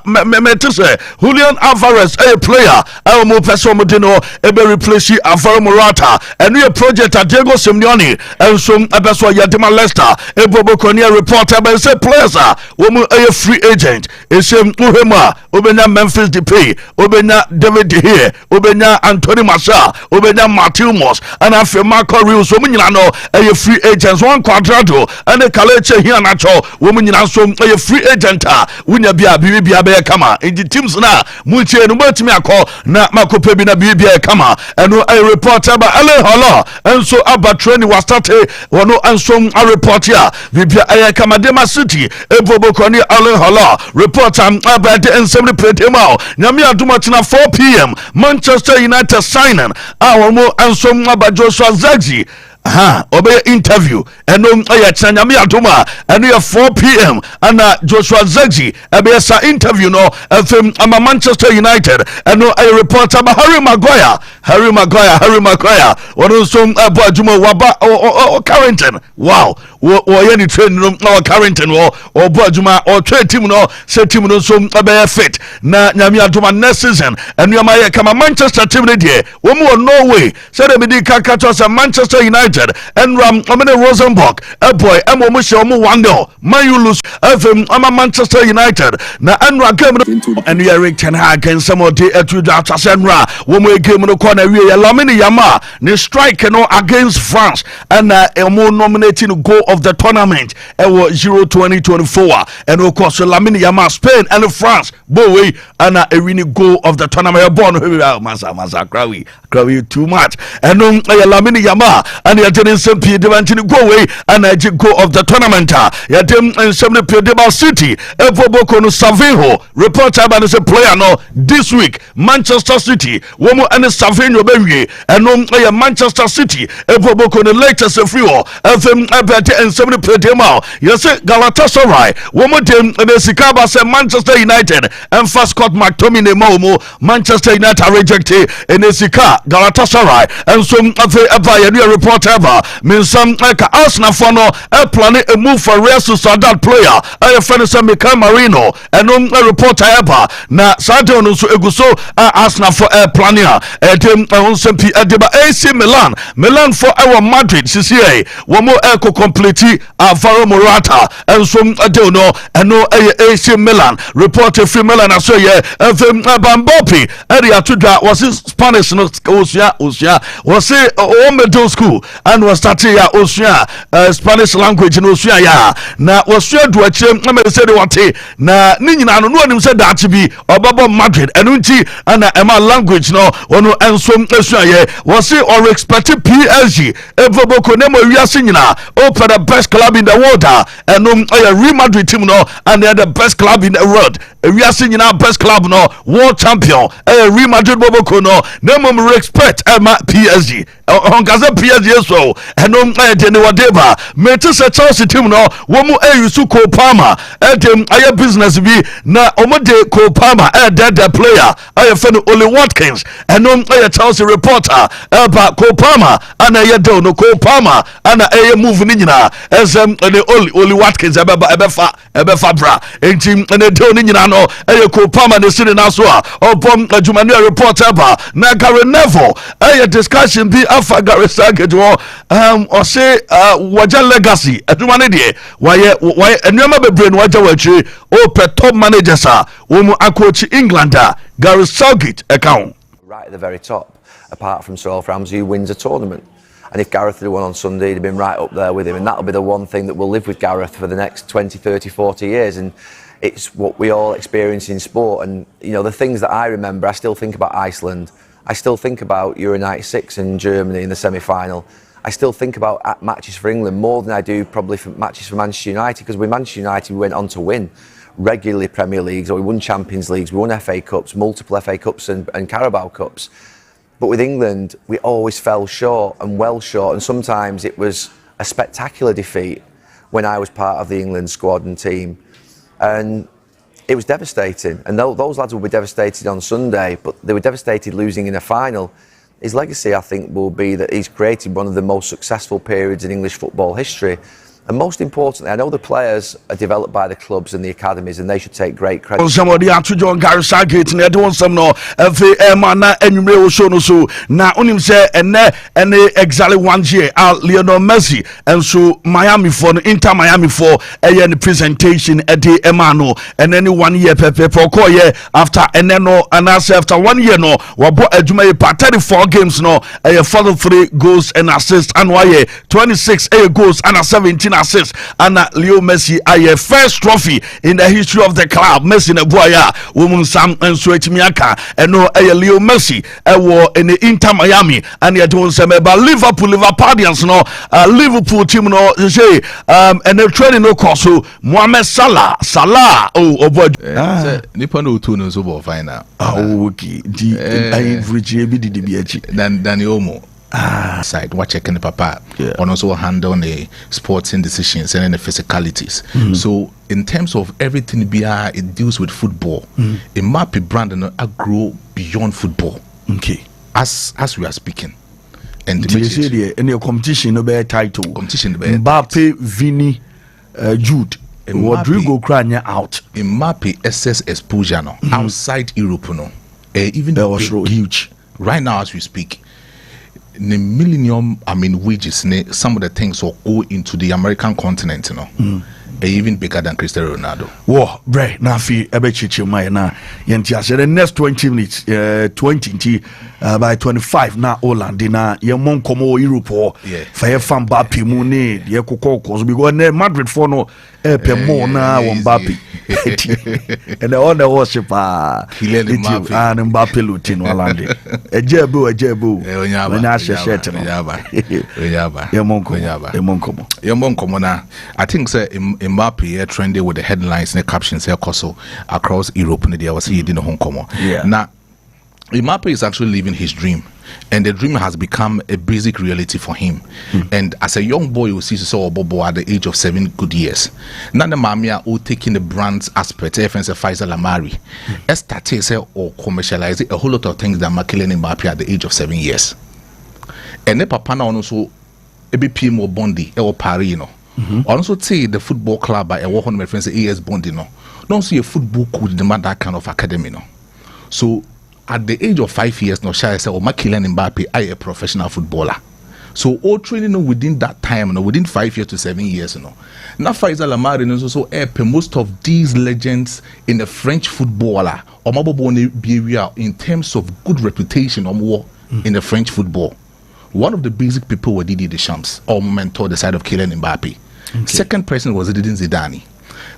me tese Julian Alvarez a player ewo mo person mo de no ebe replace Alvaro Morata and we a project at Diego Simeone and some abeso Yadima Leicester a Bobo Konya reporter but say players woman a free agent is Uhema Obenya Memphis Depay Obenya David De Gea Obenya Anthony Martial Obenya Matthew Moss and after Marco Reus woman no a free agents one Quadrado and a Kaleche here nacho woman some a free agent winya bia be kama in the teams na multi no me call na makope bi na bia kama and a reporter by Alain Hala and so Abba training was started wano and some a report here bibia aya Kamadema City Ebobo Koni Alain Hala report Abba and 70 Pedema Nyami Adumatina 4 p.m. Manchester United signing our more and some Abba Joshua Zagzi obey interview and Chanyami Atuma and 4 p.m. and Joshua Zegzi sa interview no FM Manchester United and no a reporter about Harry Maguire one some Juma Waba or Carrington. Wow, any train no Carrington or Bojuma or trade team no set team no some fit na Nyami Atuma next season and Yamaya kama Manchester team there one more Norway said they be Kakatos Manchester United and Ram Amene Rosenborg boy emo mushomu wando man you lose FM Manchester United na Enra game and we are Ten Hag and some of the Etuda Tasenra one more game no corner we Lamine Yama ne strike no against France and emo nominating goal of the tournament ewo 2024 and of course Lamine Yama Spain and France boy and a winning goal of the tournament born masa Krawi too much and Lamine Yama and you didn't simply devanting go away and I did go of the tournament ya dem and some the City Evoboko no Savinho reporter by the player no this week Manchester City womo and Savinho bewie and Manchester City Evoboko no latest free FM abete and some the mal yes Galatasaray womo dem the Sikaba say Manchester United and first court McTominay Momo Manchester United rejected and Sika Galatasaray and some a reporter means some like Arsenal for no plan a move for Real Sociedad player I friend some Mikel Marino and a reporter ever na Sadio no so eguso Arsenal for planning dem on some deba AC Milan for our Madrid CCA one more echo complete Alvaro Morata and some no and no AC Milan reporter from Milan I saw Bambopi area to that was Spanish no was middle school and was starting Spanish language in Osia na was sure to achieve say they want na ninyina no no say that to be Obaba Madrid and unti and Emma language no one and so was say or expected PSG Evoboko nemo wiase nyina open the best club in the world and Real Madrid team no and they're the best club in the world wiase nyina best club no world champion Real Madrid Boboko no nemo respect Emma PSG on Gaza PSG so and de whatever Manchester Chelsea team no womu yusu Cole Palmer dem aye business bi na omode Cole Palmer the player aye fan Oli Watkins and Chelsea reporter about Cole Palmer and aye do no Cole Palmer and aye move ni nyina esem Oli Watkins ebefa bra entim and do ni nyina no aye Cole Palmer ne sini na so obom adwumani reporter ba na Gary Neville aye discussion bi afa Gary Saget or say waja legacy adwumani de why enwema bebre no waja wachi o top managers wo coach England Gary Southgate account right at the very top apart from Sir Alf Ramsey who wins a tournament. And if Gareth had won on Sunday, he'd have been right up there with him. And that'll be the one thing that will live with Gareth for the next 20, 30, 40 years. And it's what we all experience in sport. And, you know, the things that I remember, I still think about Iceland. I still think about Euro 96 in Germany in the semi-final. I still think about matches for England more than I do probably for matches for Manchester United. Because with Manchester United, we went on to win regularly Premier Leagues, or we won Champions Leagues, we won FA Cups, multiple FA Cups and Carabao Cups. But with England, we always fell short and well short. And sometimes it was a spectacular defeat when I was part of the England squad and team. And it was devastating. And those lads will be devastated on Sunday, but they were devastated losing in a final. His legacy, I think, will be that he's created one of the most successful periods in English football history. And most importantly, I know the players are developed by the clubs and the academies, and they should take great credit. Somebody to John Gary Southgate, and I don't some no na enumere show no so na onim say and exactly 1 year Lionel Messi and so Miami for Inter Miami for the presentation at the Emano and then 1 year pepe for year after and then no and after 1 year no wabo adwuma pa 34 games no 43 goals and assists and 26 goals and 17 assists and Leo Messi a first trophy in the history of the club. Messi na boya woman Sam and Swetimiaka and no Leo Messi war in the Inter Miami and yet don't say about Liverpoolians no Liverpool team no say and they're training no course Mohamed Salah boy nipa no two no so bo final okay di average bi di bi achi Dani Olmo side, what checking the papa, and also handle the sporting decisions and the physicalities. So in terms of everything, it deals with football. It might be brand and grow beyond football. Okay, as we are speaking. And the competition no better title. Mbappe, Vini, Jude. Rodrigo Kranya out. Mbappe excess exposure no outside Europe no. Even that was huge. Right now as we speak, the millennium wages some of the things will go into the American continent even bigger than Cristiano Ronaldo. Whoa, bre, na fi ebechichi mai na yenti the next 20 minutes 20 by 25 na Holland na ye mon komo Europe fa ye fan Mbappe mu ne ye kokoko because ne Madrid for no pe mo na Mbappe and all the worship Kylian Mbappe and Mbappe lutin Holland ejebu na sheshet no ye mon komo na I think say Mbappe trending with the headlines and the captions also across Europe and there was he didn't Hong Kong. Now Mbappe is actually living his dream, and the dream has become a basic reality for him. And as a young boy who sees so Bobo at the age of 7 good years, Nana Mamia who taking the brand's aspect, FNC Faisal Lamari, started or commercialize a whole lot of things that Kylian Mbappe at the age of 7 years. And the papa now also a BPM or Bondi or Parino. Also say the football club by a 100 friends AS Bondi no. Don't see a football could demand that kind of academy no. So at the age of 5 years, no, Shai said, "Oh, Kylian Mbappe, I a professional footballer." So all training within that time, within 5 years to 7 years, Now Faisal Lamari is also most of these legends in the French footballer or behavior in terms of good reputation or more in the French football. One of the basic people were Didier Deschamps, or mentor the side of Kylian Mbappe. Second person was Zinedine Zidane.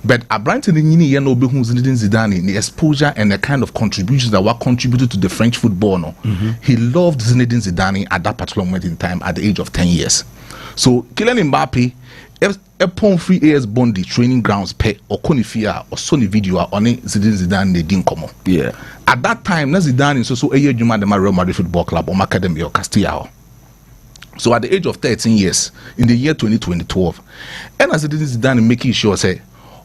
But Abranton Zinedine Zidane, the exposure and the kind of contributions that were contributed to the French football, he loved Zinedine Zidane at that particular moment in time at the age of 10 years. So Kylian Mbappe, upon free AS Bondi training grounds pay or Conifia or Sony video on Zinedine Zidane they didn't come. At that time, Zidane is also a year Real Madrid Football Club or Academy or Castilla. So at the age of 13 years, in the year 2012, and as it is done making sure say,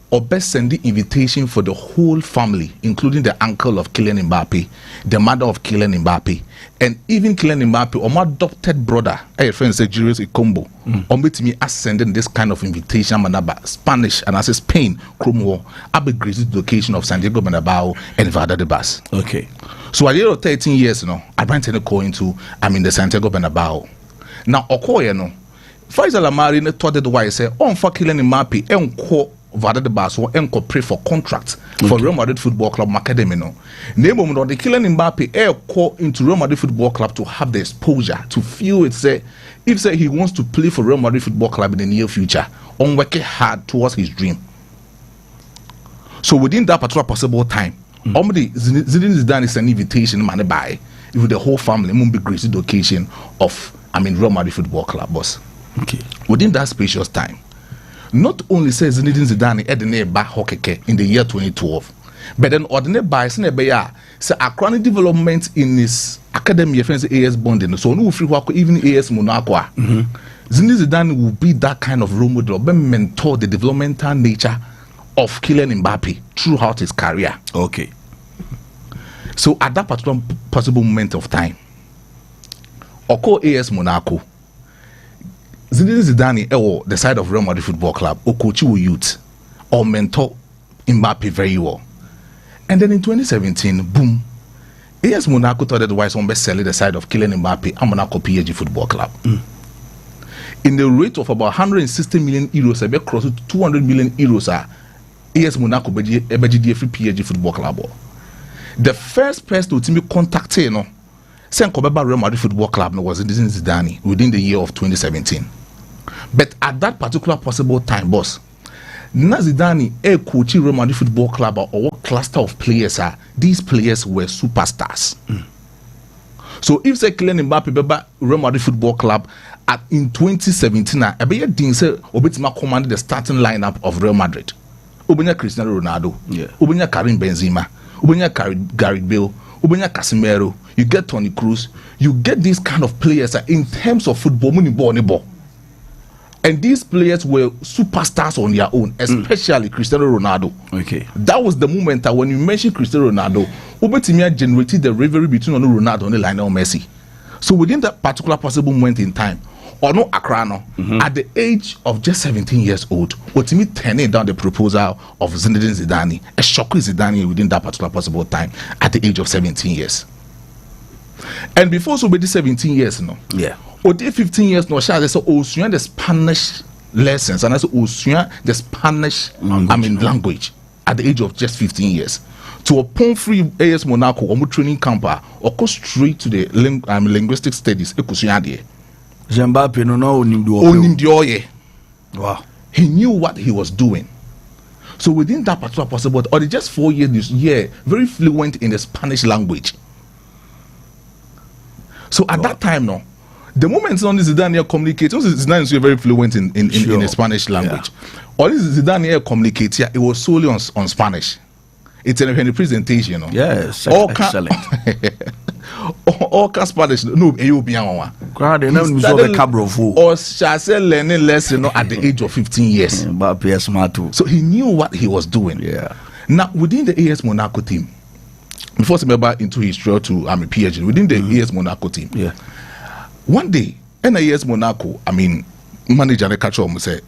or best send the invitation for the whole family, including the uncle of Kylian Mbappe, the mother of Kylian Mbappe, and even Kylian Mbappe, or my adopted brother, a friend said Julius Ikombo, or meet me as sending this kind of invitation, Manaba, Spanish, and as Spain, Cromo, Abe Gracie location of Santiago Bernabeu and Vada de Bas. Okay. So at the age of 13 years, I went to go into, the Santiago Bernabeu. Now, Okoye no, Faisal Lamari ne thought that why say on for Kylian Mbappe enko Vada de Bas or enko pray for contract for Real Madrid Football Club Academy no. Name of the Kylian Mbappe enko into Real Madrid Football Club to have the exposure to feel it say if say he wants to play for Real Madrid Football Club in the near future, on working hard towards his dream. So within that particular possible time, Zinedine Zidane is an invitation man by with the whole family be grace the occasion of Real Madrid Football Club boss. Okay. Within that spacious time, not only says Zinedine Zidane at the neighbor hockey in the year 2012, but then ordinary by Senebeya say a chronic development in his academy offense AS Bonding. So no free work even AS Monaco. Zinedine Zidane will be that kind of role model, but mentor the developmental nature of Kylian Mbappe throughout his career. Okay. So at that particular possible moment of time, Oko AS Monaco, Zinedine Zidane, the side of Real Madrid Football Club, or coach youth, or mentor Mbappe very well. And then in 2017, boom, AS Monaco thought that the wise one best selling the side of Kylian Mbappe and Monaco PSG Football Club. In the rate of about 160 million euros, about close to 200 million euros, AS Monaco BG free PSG Football Club. The first person to me contacted, Real Madrid Football Club was Zinedine Zidane within the year of 2017. But at that particular possible time, boss, Zidane coach Real Madrid Football Club or what cluster of players are, these players were superstars. So if say Kylian Mbappe Real Madrid Football Club in 2017, I be didn't say Obitima commanded the starting lineup of Real Madrid. Obinya Cristiano Ronaldo, Obinya Karim Benzema, Obinya Gareth Bale, Ubenya Casemiro, you get Toni Kroos, you get these kind of players in terms of football, ball. And these players were superstars on their own, especially Cristiano Ronaldo. Okay. That was the moment that when you mentioned Cristiano Ronaldo, Ubetimia generated the rivalry between Ronaldo and Lionel Messi. So within that particular possible moment in time, Ono Akrano, at the age of just 17 years old, Otimi turning down the proposal of Zinedine Zidane, a shocking Zidane within that particular possible time at the age of 17 years. And before so be 17 years, yeah. Or 15 years, no, so Osuan the Spanish lessons, and also Osuan the Spanish language at the age of just 15 years. To a point free AS Monaco, or training camp, or go straight to the linguistic studies. Zimbabwe Wow. He knew what he was doing. So within that particular possibility, or just 4 years this year, very fluent in the Spanish language. So at that time, no. The moment on Zidane communicates, Zidane is very fluent in the Spanish language. All this Zidane communicates, it was solely on Spanish. It's in the presentation, Yes, excellent. All Spanish, no, European. Or shall say learning lesson at the age of 15 years. So he knew what he was doing. Yeah. Now within the AS Monaco team, before he member into history to PhD within the AS Monaco team. Yeah. One day, AS Monaco, manager the catch up say,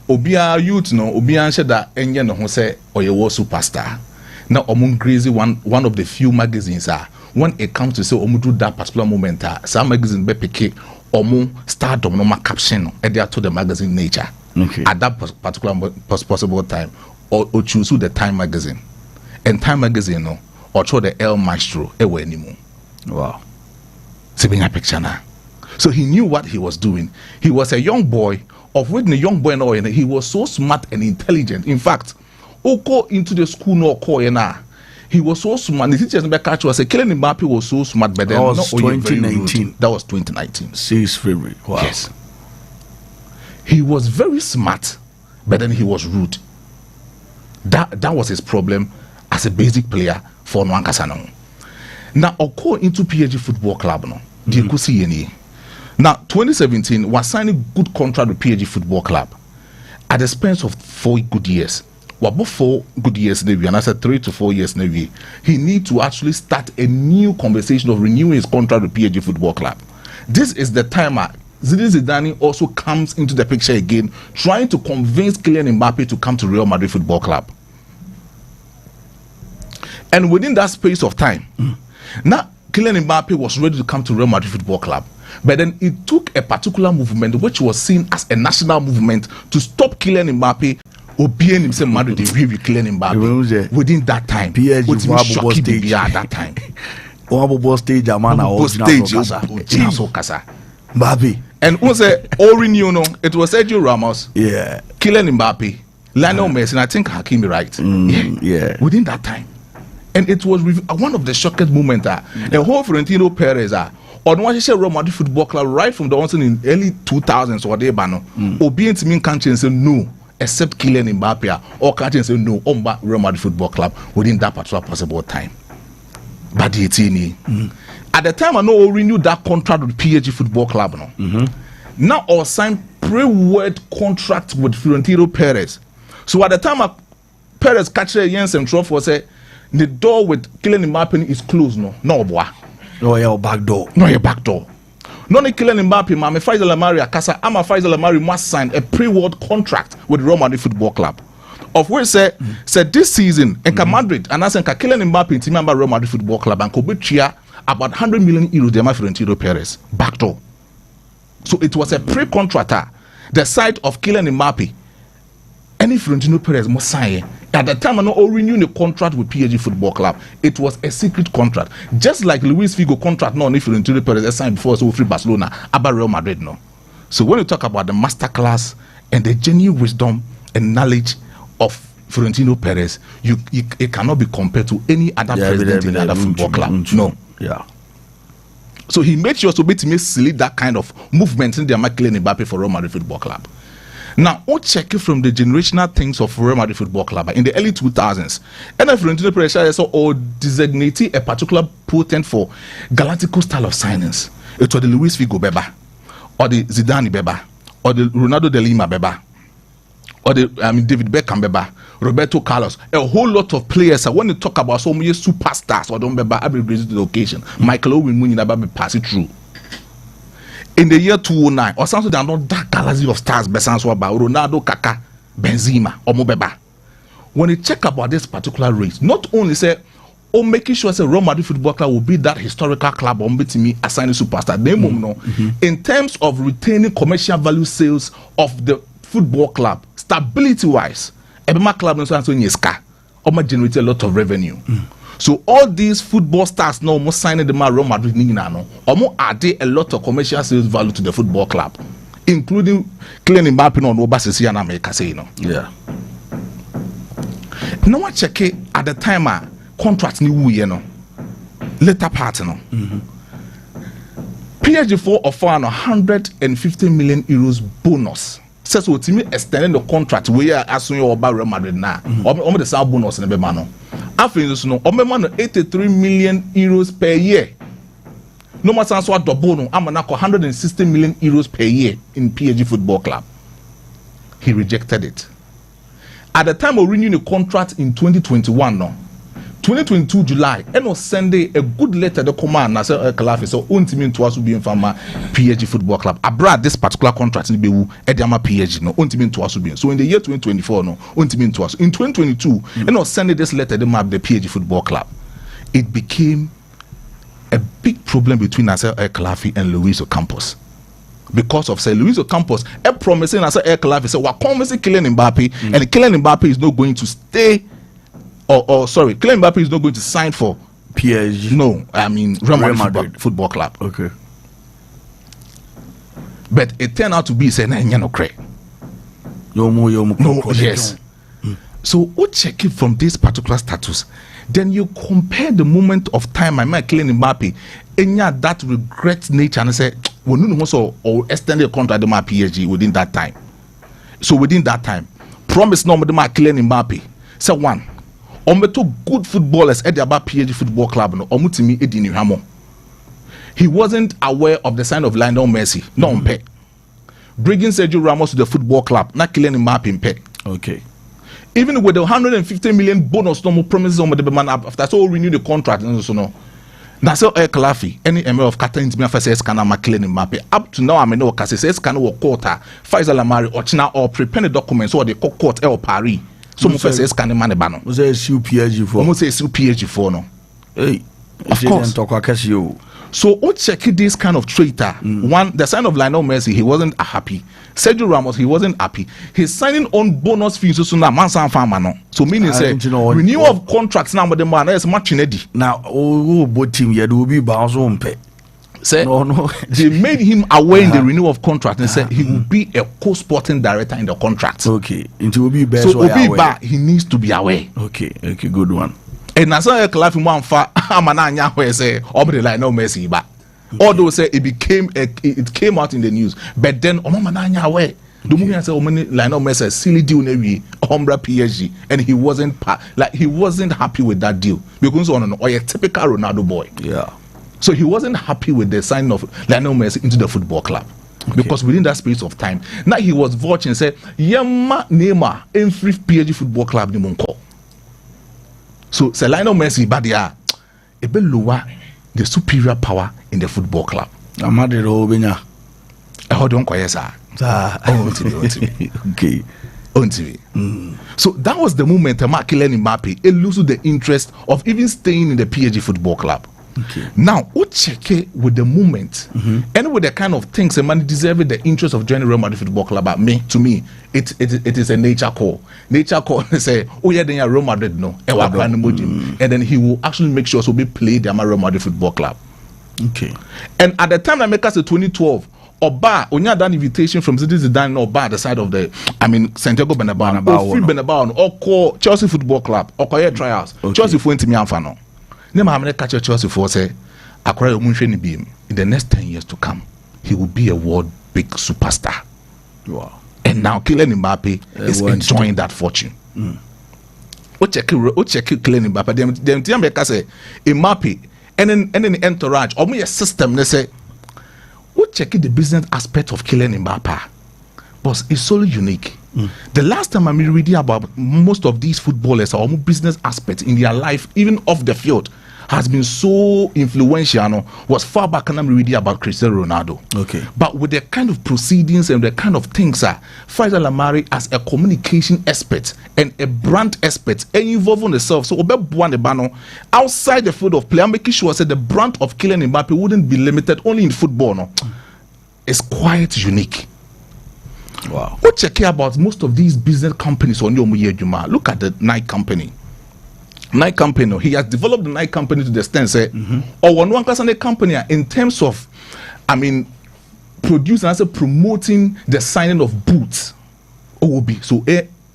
Obia youth no, Obia said that Enya no say or you was superstar. Now among crazy one of the few magazines when it comes to say do that particular moment, some magazine be pick stardom no caption and they are to the magazine nature. Okay. At that particular possible time, or choose the Time magazine. And Time magazine no, or show the El Maestro anymore. Wow. Seeing a picture now. So he knew what he was doing. He was a young boy, of which the young boy no, he was so smart and intelligent. In fact, Oko into the school no call he was so smart. The teachers in catch was say Kylian Mbappe was so smart, but then that was 2019. That was 2019. 6th February. Wow. Yes. He was very smart, but then he was rude. That was his problem as a basic player for Nwankasa. Now Oko into PSG Football Club no. Now 2017 was signing good contract with PSG Football Club at the expense of 4 good years. About 4 good years maybe, and I said 3 to 4 years maybe. He need to actually start a new conversation of renewing his contract with PSG Football Club. This is the time Zinedine Zidane also comes into the picture again, trying to convince Kylian Mbappe to come to Real Madrid Football Club. And within that space of time, now Kylian Mbappe was ready to come to Real Madrid Football Club. But then it took a particular movement which was seen as a national movement to stop Kylian Mbappe or being himself Madrid with Kylian Mbappe. Within that time, PSG stage at that time. Stage Mbappe. And was a all it was Sergio Ramos, Kylian Mbappe, Lionel Messi, and I think Hakimi, right? Yeah. Within that time. And it was one of the shocking moments. The whole Florentino Perez on what you Real Madrid Football Club right from the ones in early 2000s or they ban or being to mean country and say no, except Kylian Mbappe or country and say no on Real Madrid Football Club within that particular possible time. But the at the time I know we renewed that contract with PSG Football Club now or signed pre-word contract with Florentino Perez. So at the time Perez catch a Jensen trophy say the door with Kylian Mbappe is closed no boy. No, your back door. No, your back door. No, Kylian Mbappe, I'm a Faisal Amari Akasa. I'm a Faisal Amari must sign a pre-world contract with Real Madrid Football Club. Of which said this season, in Madrid, and I said Kylian Mbappe in team member Real Madrid Football Club and could cheer about 100 million euros. They might Florentino Perez back door. So it was a pre-contract. The side of Kylian Mbappe. Any Florentino Perez must sign. At the time, I know renewing a contract with PSG Football Club. It was a secret contract, just like Luis Figo contract. No, if Florentino Perez signed before, so free Barcelona, about Real Madrid. No. So when you talk about the masterclass and the genuine wisdom and knowledge of Florentino Perez, it cannot be compared to any other president in another football club. No. Yeah. So he made sure to make silly that kind of movement in the Kylian Mbappe for Real Madrid Football Club. Now, we check it from the generational things of Real Madrid Football Club in the early 2000s. And if Florentino Perez or designated a particular potent for Galactical style of signings, it was the Luis Figo Beba, or the Zidane Beba, or the Ronaldo de Lima Beba, or the David Beckham Beba, Roberto Carlos, a whole lot of players. When you talk about so many superstars, or don't Beba, I will raise the occasion. Michael Owen Munyi pass it through. In the year 2009, or something that are not that galaxy of stars, Besanço about Ronaldo, Kaká, Benzema, or Mobeba. When you check about this particular race, not only say, making sure say Real Madrid Football Club will be that historical club on me assigning superstar. In terms of retaining commercial value sales of the football club, stability wise, Ebema club generate a lot of revenue. So all these football stars now almost signing the Real Madrid almost add a lot of commercial sales value to the football club, including Kylian Mbappé on Obasisi and America say Yeah. Now I check it at the time contract ni wu later part PSG 4 offer 150 million euros bonus. Says what to me extending the contract we are asking you about Real Madrid now. The same bonus in the man. After this, no, 83 million euros per year. No matter what double, I'm 160 million euros per year in PSG Football Club. He rejected it. At the time of renewing the contract in 2021, no, 2022 July, and was sending a good letter to command as a Kalafi, so ultimately to us will be in Fama PSG Football Club. Abroad this particular contract in Bewu, Ediama PSG, no, ultimately to us will be. So in the year 2024, no, ultimately to us. In 2022, and was sending this letter to map the PSG Football Club. It became a big problem between Nasser El-Khelaïfi and Luis Ocampos. Because of say Luis Ocampos, promising Nasser El-Khelaïfi, say we're promising Kylian Mbappé, and Kylian Mbappé is not going to stay. Sorry, Kylian Mbappé is not going to sign for PSG. No, I mean Real Madrid Football Club. Okay. But it turned out to be say no cray. No, yes. So what check it from this particular status? Then you compare the moment of time I met Kylian Mbappé, and that regret nature and say we no also or extend the contract to my PSG within that time. So within that time, promise no the Kylian Mbappé. Say one. Ometo good footballers at the about PSG Football Club no omutimi edini hamo. He wasn't aware of the sign of Lionel Messi. No umpe. Bringing Sergio Ramos to the football club, not Kylian Mbappé impe. Okay. Even with the 150 million bonus, no more promises on the man after so renew the contract and so no. Nasser El-Khelaïfi, any ML of Qatar into me for says can Kylian Mbappé. Up to now, I mean no says can work quarter, Faisal Amari or China or prepare the documents or the court El Paris. So mo first is can man bano. Mo say PSG for. Mo say PSG for no. Hey, of course. So what check this kind of traitor? One, the sign of Lionel Messi, he wasn't happy. Sergio Ramos, he wasn't happy. He's signing on bonus fees so now man san farmer no. So meaning say renewal of contracts now with the man is much ready. Now both team ya do be bounce on pay. Say no. They made him aware in the renewal of contract and said he will be a co-sporting director in the contract. Okay. Into Obi best so Obi ba he needs to be aware. Okay, good one. And Nasser El-Khelaïfi one fa amananya where say obey like no Messi ba. Although say it came out in the news, but then omananya aware. The movie say omani like no Messi silly deal nevi Ombra PSG and he wasn't happy with that deal because on a typical Ronaldo boy. Yeah. So he wasn't happy with the signing of Lionel Messi into the football club. Okay. Because within that space of time, now he was watching and said, Yama Neymar in free PSG Football Club ni monko. So Lionel Messi badia ebe lower the superior power in the football club. Amade ro benya. Hold on kwayesa. Okay. On TV. So that was the moment Kylian Mbappé loses the interest of even staying in the PSG Football Club. Okay. Now, what check it with the movement and with the kind of things a man deserving the interest of joining Real Madrid Football Club. To me, it is a nature call. Nature call say, oh yeah, then you're Real Madrid no, and then he will actually make sure so be played the Real Madrid Football Club. Okay. And at the time I make us 2012. Oba, Onya done invitation from Zidane Oba at the side of Santiago Bernabeu, free Bernabeu, or call Chelsea Football Club, or call trials. Chelsea for me amfano. Nema hamne catch Chelsea for say, Akora Omunsheni beam. In the next 10 years to come, he will be a world big superstar. Wow. And now Kylian Mbappe is enjoying that fortune. O check Kylian Mbappe. Them make say Mbappe and then the entourage. Or me a system. They say, o check the business aspect of Kylian Mbappe, but it's so unique. The last time I reading about most of these footballers or business aspects in their life, even off the field, has been so influential, was far back when I'm reading about Cristiano Ronaldo. Okay. But with the kind of proceedings and the kind of things, Faisal Lamari as a communication expert and a brand expert and involving themselves. So outside the field of play, I'm making sure that the brand of Kylian Mbappe wouldn't be limited only in football. No, it's quite unique. Wow. What check about most of these business companies on your look at the Nike company. Nike company, he has developed the Nike company to the extent say, or one class on the company in terms of, producing and promoting the signing of boots. OB, so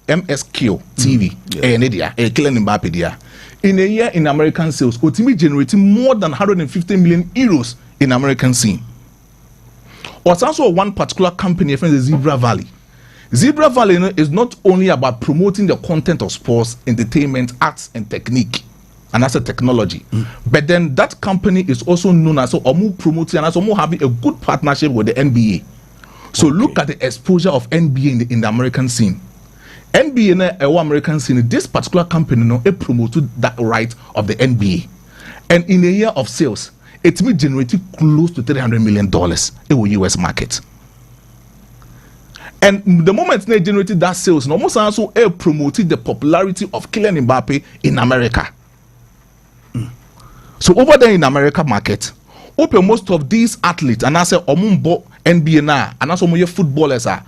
MSQ TV, Kylian Mbappe there. In a year in American sales, ultimately generating more than 150 million euros in American scene. Or also one particular company, the Zebra Valley. Zebra Valley is not only about promoting the content of sports, entertainment, arts, and technique, and that's a technology. But then that company is also known as promoting and also having a good partnership with the NBA. So look at the exposure of NBA in the American scene. NBA in the American scene, this particular company promoted that right of the NBA. And in a year of sales, it will generate close to $300 million in the US market. And the moment they generated that sales, almost also promoted the popularity of Kylian Mbappe in America. So over there in America market, most of these athletes, and I say omumbo NBA na, and also more footballers are,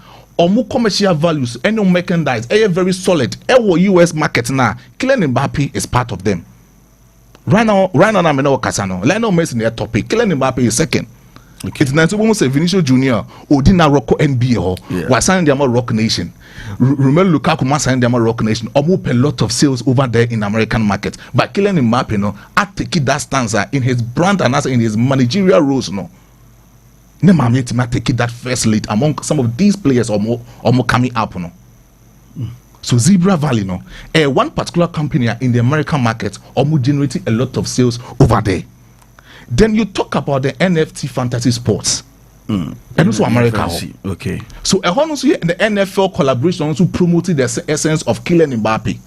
commercial values, any merchandise, very solid. US market now, Kylian Mbappe is part of them. Right now, I'm in our Casano. Lionel Messi in their topic. Kylian Mbappe is second. Okay. It's nice to say Vinicius Junior or didn't rock NBA was signing them Rock Nation. Remember Lukaku signing them Rock Nation. Almost a lot of sales over there in American market. But Kylian Mbappe, I take that stance in his brand and also in his managerial roles. Never take that first lead among some of these players or more coming up. So Zebra Valley, one particular company in the American market almost generating a lot of sales over there. Then you talk about the NFT fantasy sports. And also America. Okay. So also the NFL collaboration also promoted the essence of Kylian Mbappe.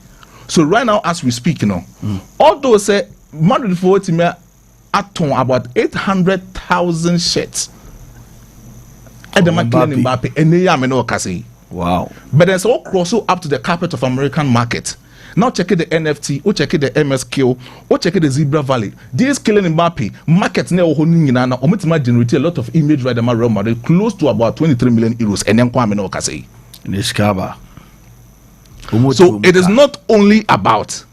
So right now as we speak, although say Madrid for team at about 800,000 shirts at the Kylian Mbappe and they are wow. But there's all also up to the carpet of American market. Now check the NFT, or check the MSQ, or check the Zebra Valley. This Kylian Mbappe market now generate a lot of image right now Real Madrid close to about 23 million euros. And then Kwame no Kase. So it is not only about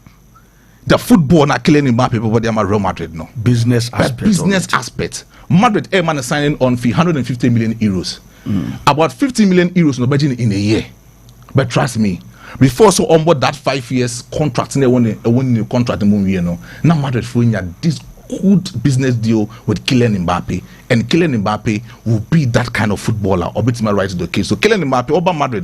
the football na Kylian Mbappe but they are Real Madrid no. Business aspect. Business aspect. Madrid man is signing on fee 150 million euros. About 50 million euros no budget in a year. But trust me, before so on board that 5 years contract, they won a contract now Madrid for this good business deal with Kylian Mbappe, and Kylian Mbappe will be that kind of footballer or bit my right to the case. So Kylian Mbappe over Madrid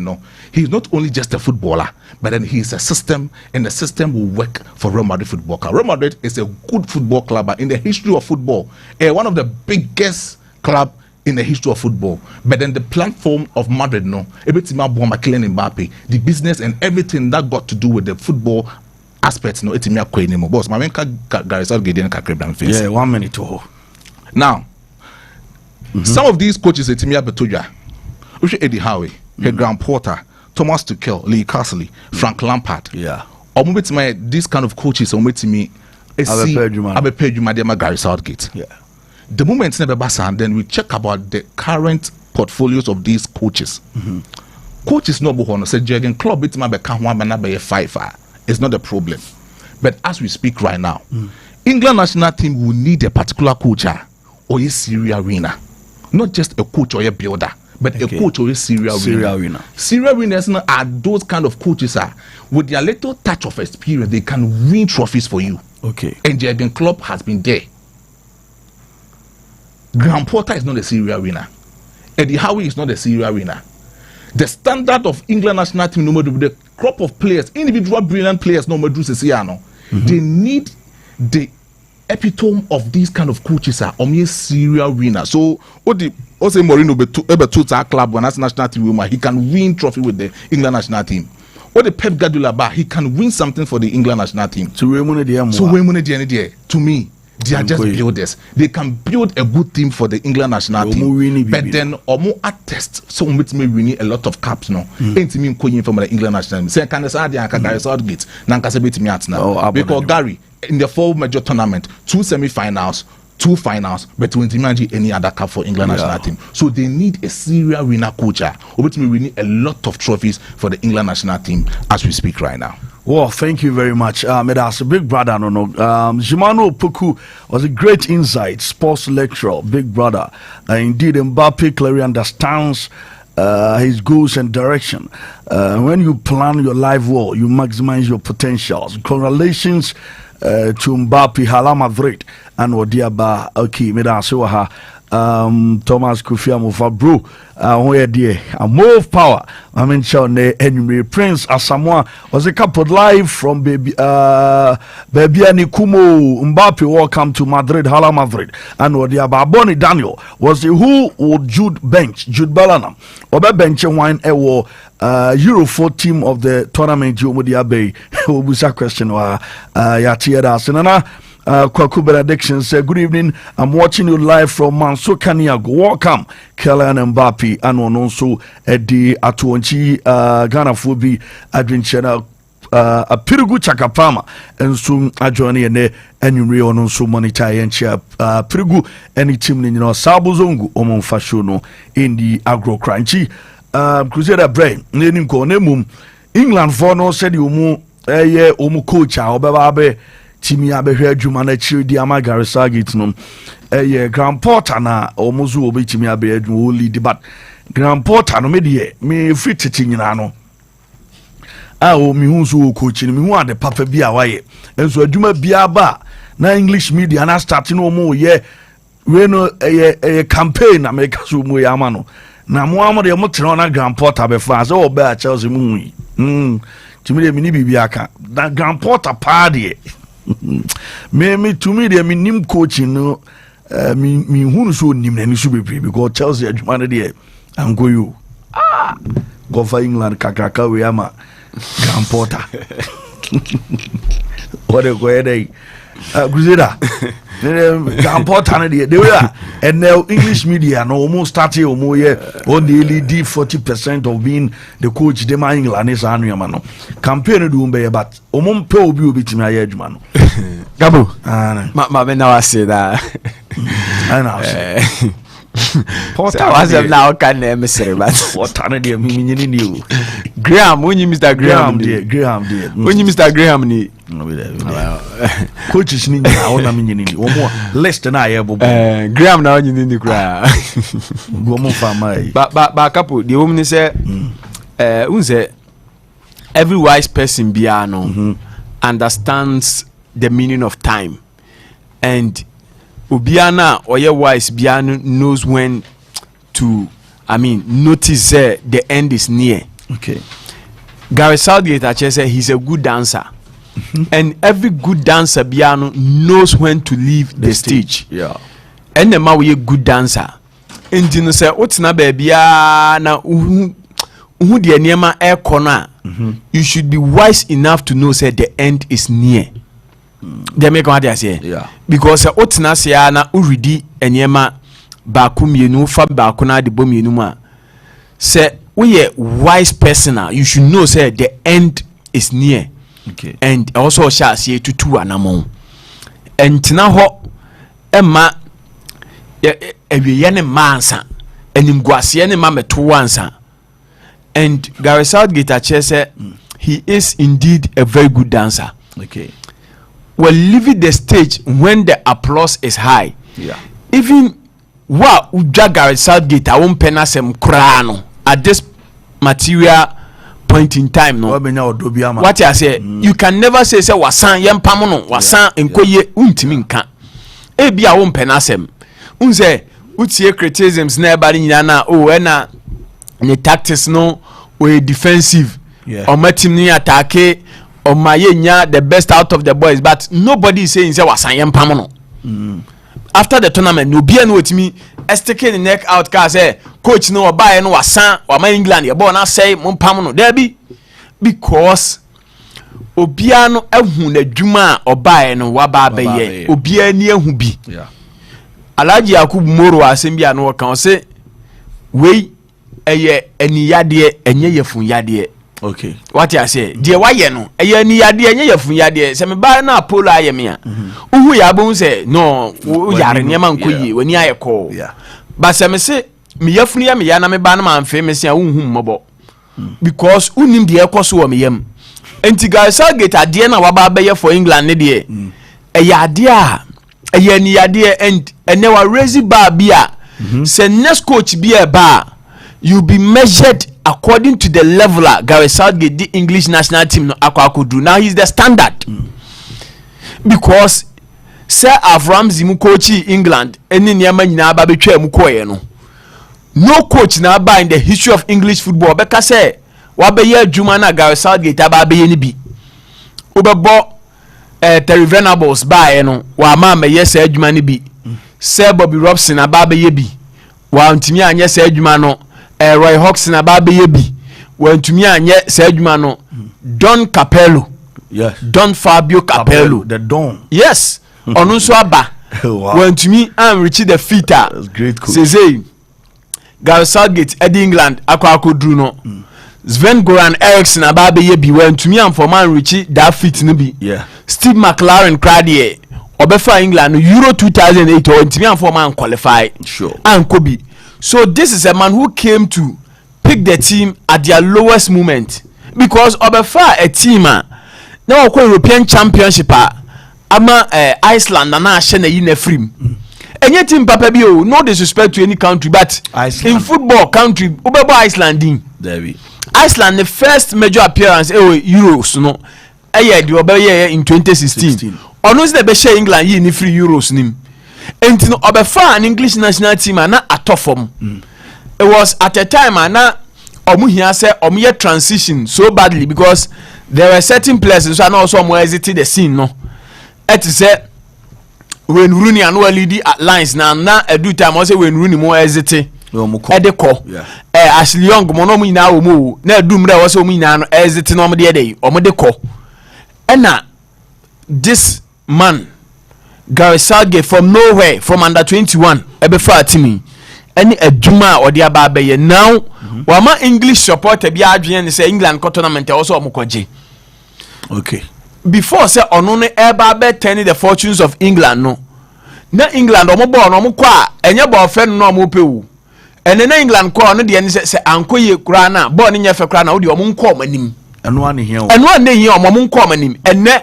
he's not only just a footballer, but then he's a system, and the system will work for Real Madrid Football Club. Real Madrid is a good football club in the history of football, one of the biggest club in the history of football. But then the platform of Madrid everything about Kylian Mbappe, the business and everything that got to do with the football aspects it's me akwa anymore. Boss my Garisal Gideon Kakrebran face. Yeah, 1 minute to now. Some of these coaches it's me Betoja, Eddie Howe, Graham Porter, Thomas Tuchel, Lee Castle, Frank Lampard. Yeah. Or these kind of coaches to me Abe Pedro Gary Southgate. Yeah. The moment never and then we check about the current portfolios of these coaches. Coaches no bohono said Jurgen Klopp it's my be 5. It's not a problem. But as we speak right now, England national team will need a particular coach or a serial winner. Not just a coach or a builder, but a coach or a serial winner. Serial winners are those kind of coaches with their little touch of experience, they can win trophies for you. Okay. And Jurgen Klopp has been there. Graham Porter is not a serial winner. Eddie Howe is not a serial winner. The standard of England national team, no matter the crop of players, individual brilliant players, no matter they need the epitome of these kind of coaches are serial winner. So Jose Mourinho be to club when national team he can win trophy with the England national team. What the Pep Guardiola he can win something for the England national team. To me, they are just builders. They can build a good team for the England national team. But then omo attest so with me winning a lot of caps no. Ain't me going from the England national team. Say can say Gary Southgate na nka say bet me at now. Because Gary in the 4 major tournament, 2 semi-finals, 2 finals, but to imagine any other cup for England national team. So they need a serial winner coach. We need a lot of trophies for the England national team as we speak right now. Well, thank you very much. As a big brother, Jimano Opoku was a great insight, sports lecturer, big brother. Indeed, Mbappe clearly understands his goals and direction. When you plan your life well, you maximize your potentials. Congratulations to Mbappe, Hala Madrid, and Wadiaba. Okay, Thomas Kofi Amofa bro, where dear, a move power. I mean, Henry Prince Asamoah was a couple live from baby Nikumo Mbappe. Welcome to Madrid, Hala Madrid, and Wadiaba. Bonnie Daniel was who would Jude Bellingham, or bench wine Euro 4 team of the tournament. Jomodia Bay, Obusa question Yatia Senana. Kwaku Benediction said, good evening. I'm watching you live from Manso Kaniago. Welcome, Kylian Mbappe, and also Eddie Atuonchi, Ghana Fobi, Adventure, a Pirugu Chakapama, and soon Adjoani and Enumri on so monetary and chair Pirugu, any team in Sabuzongu, Omon Fashono, in the agro crunchy. Crusader Brain, Lenin Konemum, England for no said you mu, coach, Obabe. Timi abehwe adwuma na chiri di ama Gary Southgate no Grand Porter na omuzu obi timi abehwe adwuma lead but Grand Porter no me free titi nyina no o mi hu so coach ni mi hu ade papa bi a waye enso adwuma bia ba na English media na start no mo ye we no campaign na make so mo ya ama no na mo amode mo tere na Grand Porter be fa so oba a Chelsea mu timi de mi ni bibia ka na Grand Porter pa de me to me there me nim coaching no me hunu so nim na ni so bebre because Chelsea adwuma no there am go you go for England kakaka we ama Grand Porter what a go day Crusader Grand Porter no there they were and now English media no almost started on the LED 40% of being the coach dem England is anuama no campaign do be but omon pe obi timi aye adwuma no Capo ma be now say that I know Porter was now can emissary but Porter no dey me nyini ni Graham when you Mr. Graham when you Mr. Graham ni coaches ni na wona me nyini ni omo list na aye bobo Graham na nyini ni kra go mo fa mai ba Capo the woman say unse every wise person bia no understands the meaning of time and Obiana or your wise Biano knows when to notice the end is near. Okay. Gary Southgate actually said he's a good dancer. And every good dancer Biano knows when to leave the stage. Yeah. And the man we a good dancer. And you know say what's na baby na who the niema air corner. You should be wise enough to know say the end is near. They make what they say. Yeah. Because otina se na uridi enyema baku mienu fa baku na de bom mienu ma. Say we a wise person you should know say the end is near. Okay. And also shall say tutu anamon. And tina ho emma ewiye ne mansa enimguase ne ma meto wansa. And Gary Southgate actually said he is indeed a very good dancer. Okay. Well, leaving the stage when the applause is high. Yeah. Even what Gary Southgate I won't pen us crano at this material point in time. No. What I say, you can never say wasan yam pamono wasan enkoye untiminka. Ebi I won't pen us unse utie criticisms never nyana oh ena the tactics no we defensive. Yeah. My team ni attack. My the best out of the boys, but nobody is saying say was pamono. After the tournament, no be with me. Sticking the neck out cause say coach no buy no wasan or my England your boy na say mon pamono. There be because obiano ehun na dwuma obae no waba beye obia ni ehun bi. Yeah. Alhaji Yakub Moro asem bia no kan say we eye eniyade enye yefun yade. Okay. What I say? Dear why no? Eye ni yade enye yefun yade. Se me ba na Apollo ayeme a. Uhu ya bon say no yare nyama nkoyi wani aye call. Yeah. But se me say me yefun ya me ya na me ba na man fe me say unhu mmobo. Because unim de ekoso wo me yam. Enti guys Southgate ade na waba beye for England ne de. Eye ade a eye ni yade and ene wa raise bar bia. Se next coach bia ba you be measured according to the leveler Gareth Southgate the English national team no akwakodu. Now he's the standard. Because Sir Ramsey mu coach England eni niam nyina ba betwa mu koye no. No coach na ba in the history of English football beka say wa be ye adwuma na Gareth Southgate aba be ye ni bi. Obebo Terry Venables ba no wa ma me ye say adwuma ni bi. Sir Bobby Robson aba be ye bi. Wa ntimi anye say adwuma no Roy Hodgson aba be ye bi. Wa ntimi anye say adwuma no Don Capello. Yes. Don Fabio Capello. The Don. Yes. Onu so aba. Wow. When to me I'm Richie the Fitter. That's great coach. Say Gareth Southgate Eddie England akwakodru no. Sven Goran Eriksson aba be ye bi when to me am for man Richie that fit no bi. Yeah. Steve McLaren crowd obefa England Euro 2008 or to me am for man qualify. Sure. And Kobe. So this is a man who came to pick the team at their lowest moment because obefa a team now European Championship ama Iceland na ahye na yi na free enye team papa bi o no disrespect to any country but Iceland. In football country ubebo Iceland din David Iceland the first major appearance Euros no de obeye in 2016 ono se be share England yi ni free Euros nim enti no obefa an English national team na atofom it was at a time na omu hia say omu ye transition so badly because there were certain players so na also omu exit the scene no it say when Rooney and lead at lines na edu time I say when Rooney mo exit edeko Ashley Young mo no mu nyina wo mu na edu mre wo say mu nyina no exit no mo de dey o mo de ko na this man Gareth Southgate from nowhere from under 21 ebefa team any adwuma or dia ba be now wa ma English supporter bi adwen say England tournament also omokoje. Okay. Before say ono ne eba be turning the fortunes of England no na England omo ball no omo kwa enye ball fe no omo pewu ene na England kwa no de ne say ankoye kura na ball ne nyefe kura na wo de omo nko omanim eno ane hia omo nko omanim ene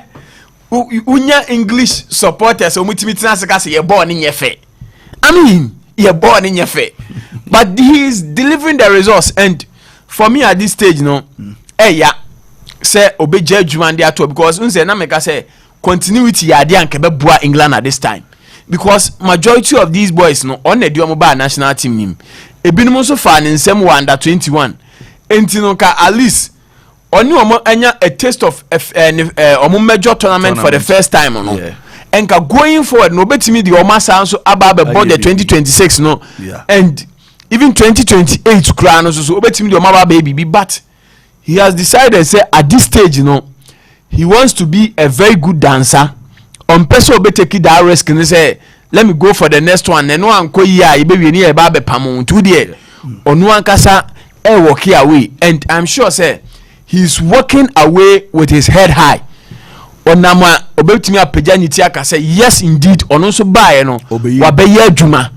unya English supporters omo timitina seka say ye ball ne nyefe I mean ye ball ne nyefe but he is delivering the results and for me at this stage no yeah say obeje adwuma de ato because unse na meka say continuity ya de anke be bua England at this time because majority of these boys no on the omo ba national team nim ebinum so fa ne nsem under 21 enti no ka at least oni omo anya a taste of omo major tournament for the first time no yeah. And going forward no betimi the omo san so aba be board the 2026 no yeah. And even 2028 kra no so betimi the omo ba baby but he has decided say at this stage he wants to be a very good dancer on person obe take that risk and say let me go for the next one no anko yi a be we ni e ba be pam to there onu ankasa walk away and I'm sure say he's walking away with his head high onama obetimi apagya niti aka say yes indeed onu so bae no wa be ye adwuma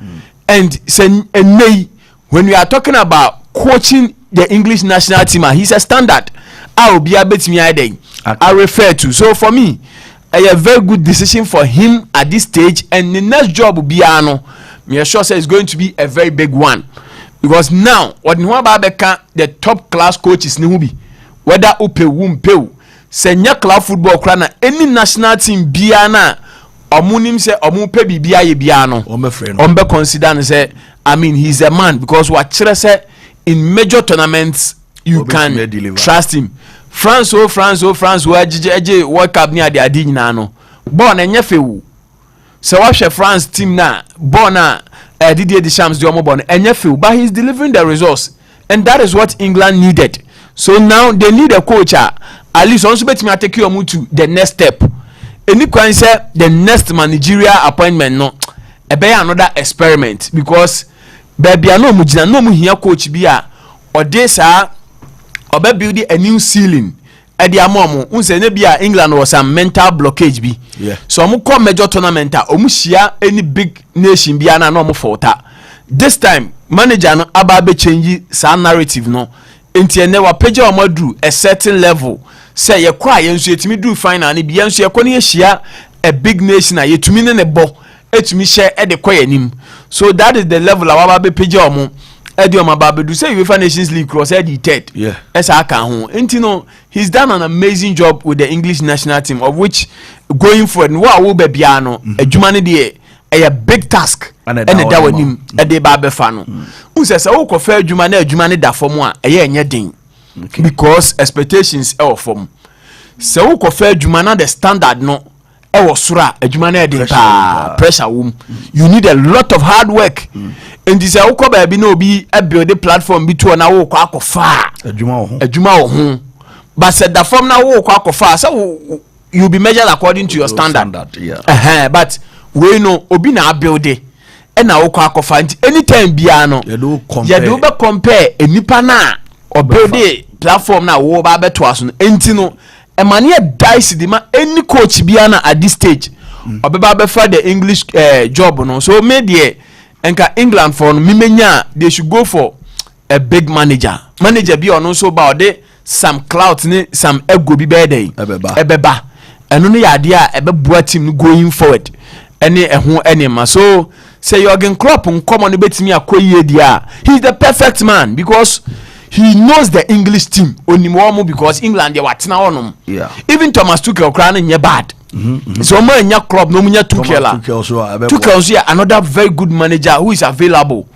and say enei when we are talking about coaching the English national team he's a standard I refer to. So for me a very good decision for him at this stage and the next job will be me sure say it's going to be a very big one because now what the top class coaches ni be whether upe wumpe senya club football krana any national team biana omunim say omupe bibia ye biano ombe consider say I mean he's a man because what chere say in major tournaments you can trust him. France who AJ World Cup near the adi nyina no born enye fewu so wahwe France team na born na Didier Deschamps de omo born enye fewu, but he's delivering the results, and that is what England needed. So now they need a coach at least also betimi take you to the next step. Any can say the next managerial appointment no e be another experiment, because baby no mu gina no mu hia coach bi a odesa obe build a new ceiling e dia momo unse ne bia England was some mental blockage bi. Yeah. So omo come major tournament a omo shia any big nation bia na no omo falter. This time manager no aba be change sa narrative no enti ene wa page omo do a certain level say ye kwa ye nso etimi do final ne bia nso ye ko ne ye shia a big nation a yetumi ne bo etumi share e de kwa yanim. So that is the level aba be page omo Edioma Babedu say UEFA Nations League cross Eddie Ted. Yeah. No, he's done an amazing job with the English national team, of which going forward, what will be piano, a Jumani a big task, and a dawanim, a de Babefano. Who says, oh, confer Jumani da for moi, a year nyading. Because expectations are from. So, confer Jumana the standard no. Sura a pressure womb. You need a lot of hard work. And this is no be a build platform between our walk far. A juma but said the form now walk far, so you'll be measured according to your standard. Yeah. But we know Obina build it. And now walk find anytime piano. You do compare a nipana or build it platform now war to us. Entino. A mania dice the man any coach biana at this stage or be for the English job no. So maybe enka England for mimenya they should go for a big manager be on also about some clout ni some ego bi bede ebeba eno ne yade a ebeboa team going forward ene eho enema. So say Jurgen Klopp nkomo ne betimi akoyie dia, he's the perfect man because he knows the English team onimomo, because England they watna onum. Yeah. Even Thomas Tuchel crown nye bad. So man nya club no munya Tuchel so another very good manager who is available.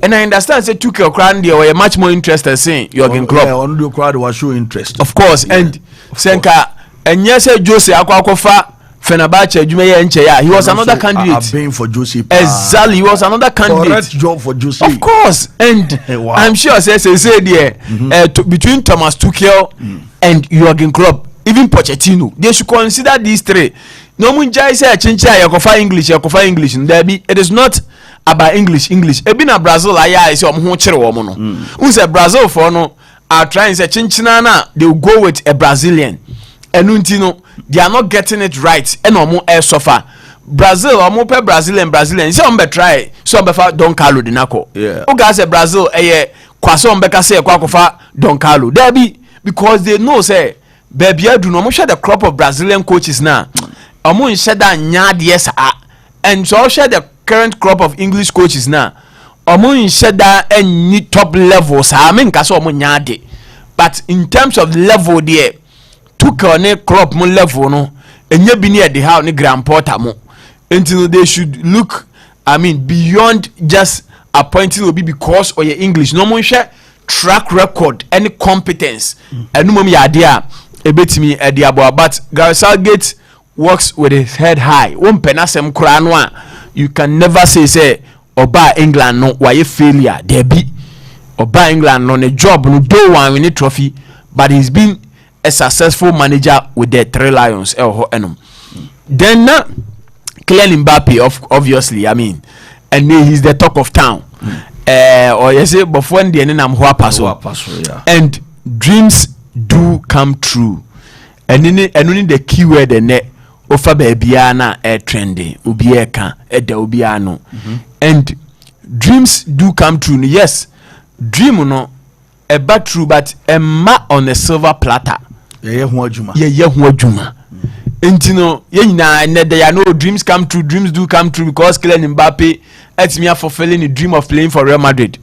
And I understand say Tuchel crown they were much more interested saying Jurgen Klopp. Yeah, on the crowd was show interest. Of course, yeah. And Senka and yes Jose akwakofa Fenerbahce he was another candidate. Been for Jose. Exactly, he was another candidate. Correct job for Jose. Of course, and wow. I'm sure say there between Thomas Tuchel and Jurgen Klopp, even Pochettino, they should consider these three. No munjai say chincha yakofa English. It is not about English. Ebi na Brazil aya say omho kire wo mo no. Unse Brazil for no are trying say chinchina na they will go with a Brazilian. Enuntino they are not getting it right and omo air suffer. Brazil omo pe Brazilian say on be try so on be fa Don Carlo dinako. Yeah. O guys say Brazil kwaso on be ka say kwakofa Don Carlo. There be because they know say baby adu no mo share the crop of Brazilian coaches now. Omo share that nya de yes and so share the current crop of English coaches now. Omo share that any top levels. I mean ka so omo nya de. But in terms of level there Tuchel ne Klopp mo level no enye bi near the how ne Graham Potter mo until they should look beyond just appointing obi because or your English no mo share track record any competence enu mom ya de a ebetimi e de abo. But Gareth Southgate works with his head high. Won penasem kura no a you can never say oba England no why failure there be oba England no ne job no do one win trophy, but he's been a successful manager with the Three Lions. Then Kylian Mbappe, obviously, and he's the talk of town. Or you say before the end I'm and dreams do come true. And only the keyword and offer babyana trending ubieka ubiano. And dreams do come true. Yes, dream no but true, but ma on a silver platter. Yeah, Juma. And you know, there are no dreams come true. Dreams do come true because Kylian Mbappe it's me fulfilling the dream of playing for Real Madrid.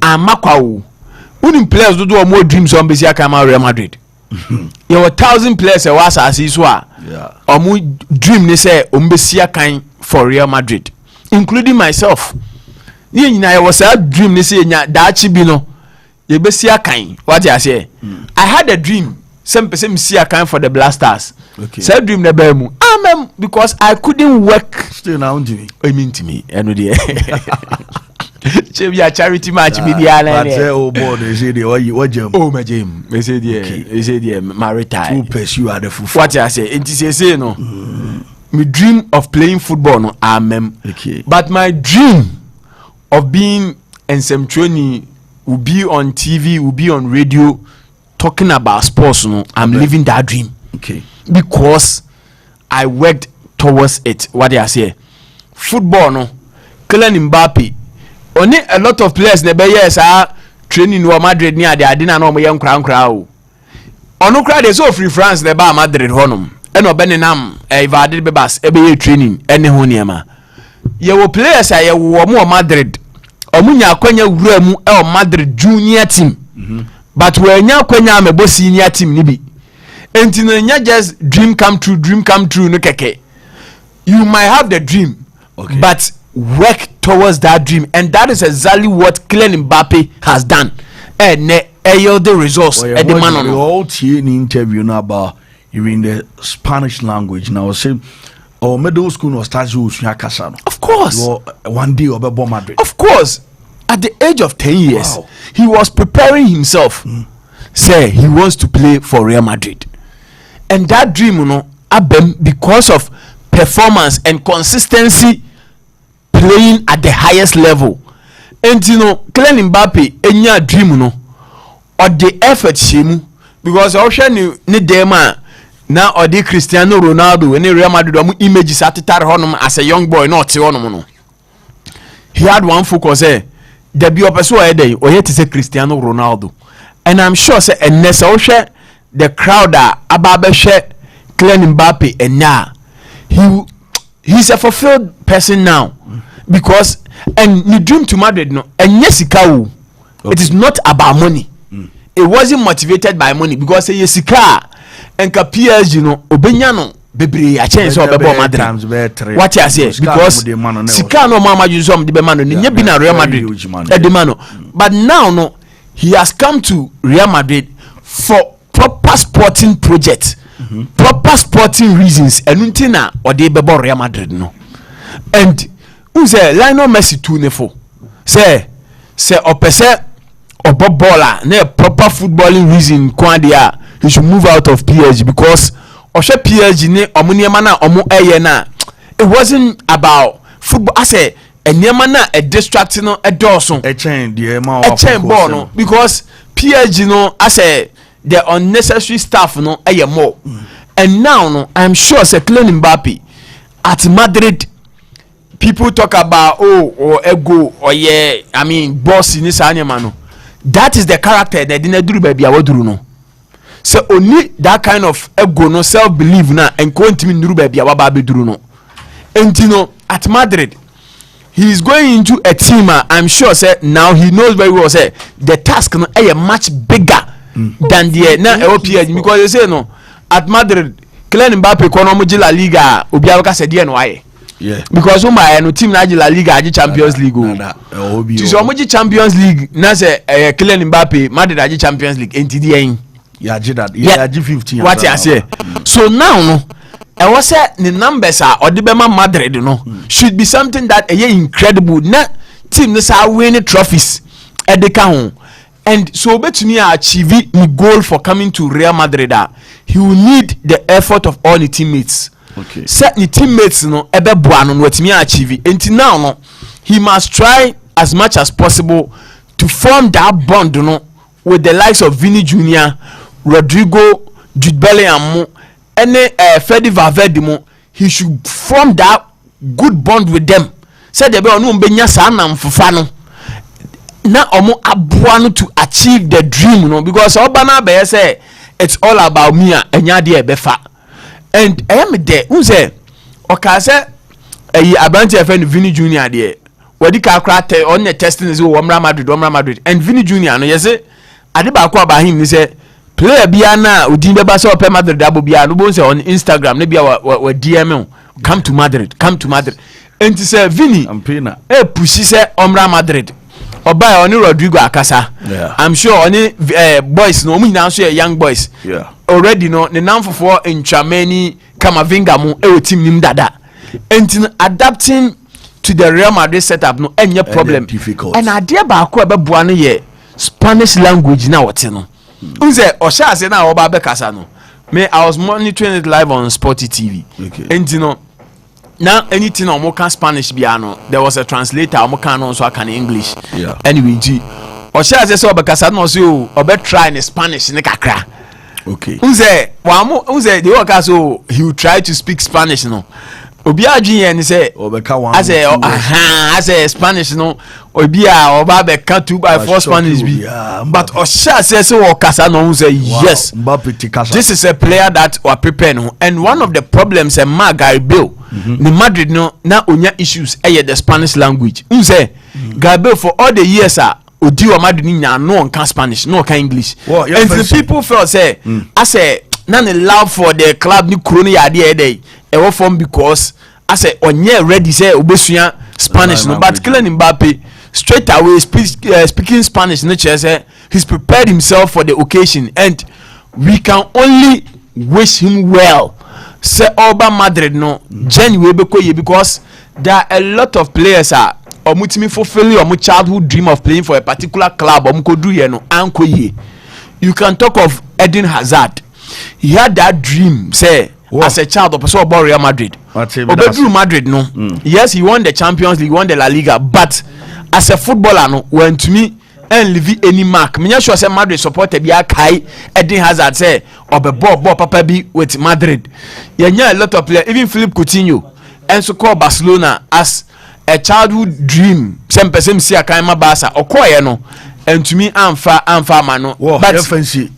And Makau, wouldn't players do more dreams on Besia Kama Real Madrid? There were 1,000 players who was as Iswa. Yeah. Or more dream they say Umbesia kind for Real Madrid, including myself. I was a dream they say Dachibino. ye be see akan what you say I had a dream some person see akan for the Blasters say dream na be mu because I couldn't work still now to me eno de Chebia charity match be there na oh boy they say they what jam oh my jam they say there maritime to pursue at the full what you say it is say no me dream of playing football no but my dream of being Nsemtweni will be on TV, will be on radio talking about sports no I'm living that dream because I worked towards it. What they say football no Kylian Mbappe only a lot of players ne be yes are training in Madrid near the adina no mo yen kra o ono kra dey so free France ne ba Madrid honum e no Benenam evade be bas e be training ene ho niema ye wo players aye wo mo Madrid omunya akwanya wura mu e o Madrid junior team but we nya akwanya amebo senior team ni bi enti no nya just dream come true no keke you might have the dream but work towards that dream and that is exactly what Kylian Mbappe has done and yield the results at the man on all in interview now about even the Spanish language now say middle school was of course one day over Madrid of course at the age of 10 years he was preparing himself say he wants to play for Real Madrid and that dream you know because of performance and consistency playing at the highest level and you know Kylian Mbappe enya dream no or the effort shemu because also ni dem na or the Cristiano Ronaldo when Real Madrid am image satitare honum as a young boy not honum no he had one focus there be opeso dey or yet say Cristiano Ronaldo and I'm sure say enesa ohwe the crowd ababe hwe Kylian Mbappe enya he's a fulfilled person now because and the dream to Madrid no and yes it is not about money it wasn't motivated by money because say yesika and ka PSG no obenya no bebre a chance obebo Madrid what you say because sika no mama use some the be man no nya bi na Real Madrid e man but now no he has come to Real Madrid for proper sporting project proper sporting reasons enunti na ode bebo Real Madrid no and say Lionel Messi too nefo say opese obo baller na proper footballing reason kwa dia he should move out of PSG because oshe PSG ne omuniema na omu eye na it wasn't about football I say eniema na a distract no e doso e chain ball no because PSG no I say the unnecessary stuff no eye more and now no I'm sure say Kylian Mbappe at Madrid people talk about or ego or I mean boss in this animal. That is the character that didn't do baby awaduru no. So only that kind of ego no self belief na and continue do baby awababe duru no. And you know at Madrid he is going into a team I'm sure say now he knows very well say the task no is much bigger than the na PSG because they say no at Madrid Kylian Mbappe kono mo La Liga obi abaka say dey no why. Yeah. Because no team na La Liga aji Champions League so omoji Champions League na say Kylian Mbappe Madrid aji Champions League entity yen aji that aji 15 what you say so now no I was say the numbers are or the Bema Madrid no should be something that incredible na team this are winning trophies at the count and so bet me achieve the goal for coming to Real Madrid he will need the effort of all the teammates. Set the teammates no ebe buano no wetimi achieve until now no he must try as much as possible to form that bond no with the likes of Vini Jr., Rodrigo, Jude Bellingham and Fede Valverde mo he should form that good bond with them said the be onu mbenya sa na mfufa no na omo abuano to achieve the dream no because obana be say it's all about me enya de ebefa and I am there who say okay say abanti friend Vini Jr. there wadi ka krate on the testing is Real Madrid and Vini Jr. no yes ade ba ko aba him ni say player bia na odin beba say ope Madrid abo bia no bon say on Instagram ne bia wa DM come to Madrid and to say Vini push say Real Madrid Oba oni Rodrigo akasa. Yeah. I'm sure oni boys no mu nyina so young boys. Yeah. Already no the nam for in Chamani Kamavinga mu e team nim dada. And adapting to the Real Madrid setup no any problem. Difficult. And idea ba ko be boa no ye Spanish language na wote no. Unze osha ase na oba be kasa no. Me I was monitoring it live on Sporty TV. Okay. And you know now anything on can Spanish biano there was a translator on can also can English. Yeah. Anyway, G osha ase so be kasa no so obe try in Spanish ne kakra. Okay. Unze the work so he will try to speak Spanish no. Obi adwin ni say as a Spanish no obi a oba be can 2x4 Spanish be but osha say so kasa no say yes this is a player that we prepare no and one of the problems and Garibel the Madrid no na onya issues the Spanish language unse Garibel for all the years odi o Madrid ni nya no can Spanish no can English and the people felt say as a na the love for the club ni kroni ya dey e form because I say onye ready say obesua Spanish no but Kylian Mbappe straight away speaking Spanish no say he's prepared himself for the occasion and we can only wish him well say Oba Madrid no genuine because there are a lot of players omutimi fulfill your childhood dream of playing for a particular club omkodu ye no anko ye. You can talk of Eden Hazard. He had that dream say as a child of about Real Madrid. Obedu Madrid no. Yes, he won the Champions League, won the La Liga, but as a footballer no went to me and leave any mark. Me sure say Madrid supported bi akai Eden Hazard say ball papa bi with Madrid. Yeah, a lot of players, even Philipo Coutinho and so called Barcelona as a childhood dream. Some person see akai ma Barca okoye no. And to me, I'm far man. But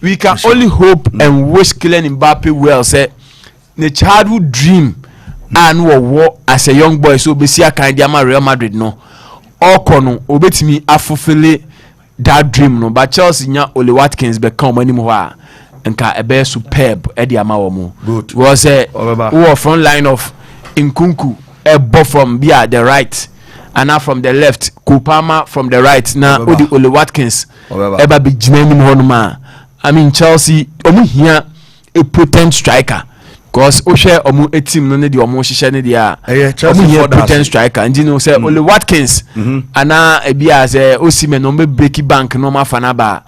we can only hope and wish Kylian Mbappe well. Say the childhood dream and war as a young boy. So be see a kind of Real Madrid no. All kono obeti me a fulfill that dream no. But Chelsea nya Oli Watkins become anymore. And ka ebe superb Eddie Amawomo. Good. Was a front line of Nkunku ebo from Bia the right. And now from the left, Kupama from the right. Now Oli Watkins. Eba be Jimenez Honuma. I mean Chelsea. Omu here a potent striker. Cause Oshe omu a team no need omu shisha ne dia. Omu here potent striker. And you know say Oli Watkins. And now ebi as Osimhen no me breaky bank no ma fanaba.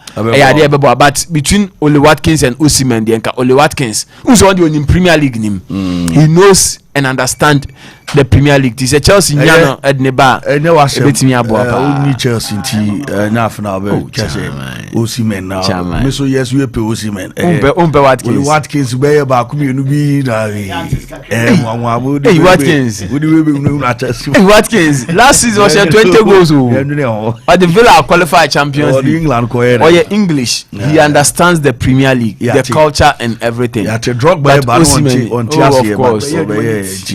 But between Oli Watkins and Osimhen, the enka Oli Watkins, who's on the Premier League nim. He knows and understand the Premier League. This is Chelsea nyano edneba ebetimi aboa only Chelsea nti na be Chelsea Osimhen now me so yes we pay Osimhen Watkins be ba ku mienu bi na Watkins last season was 20 goals at the Villa qualified Champions League England English he understands the Premier League the culture and everything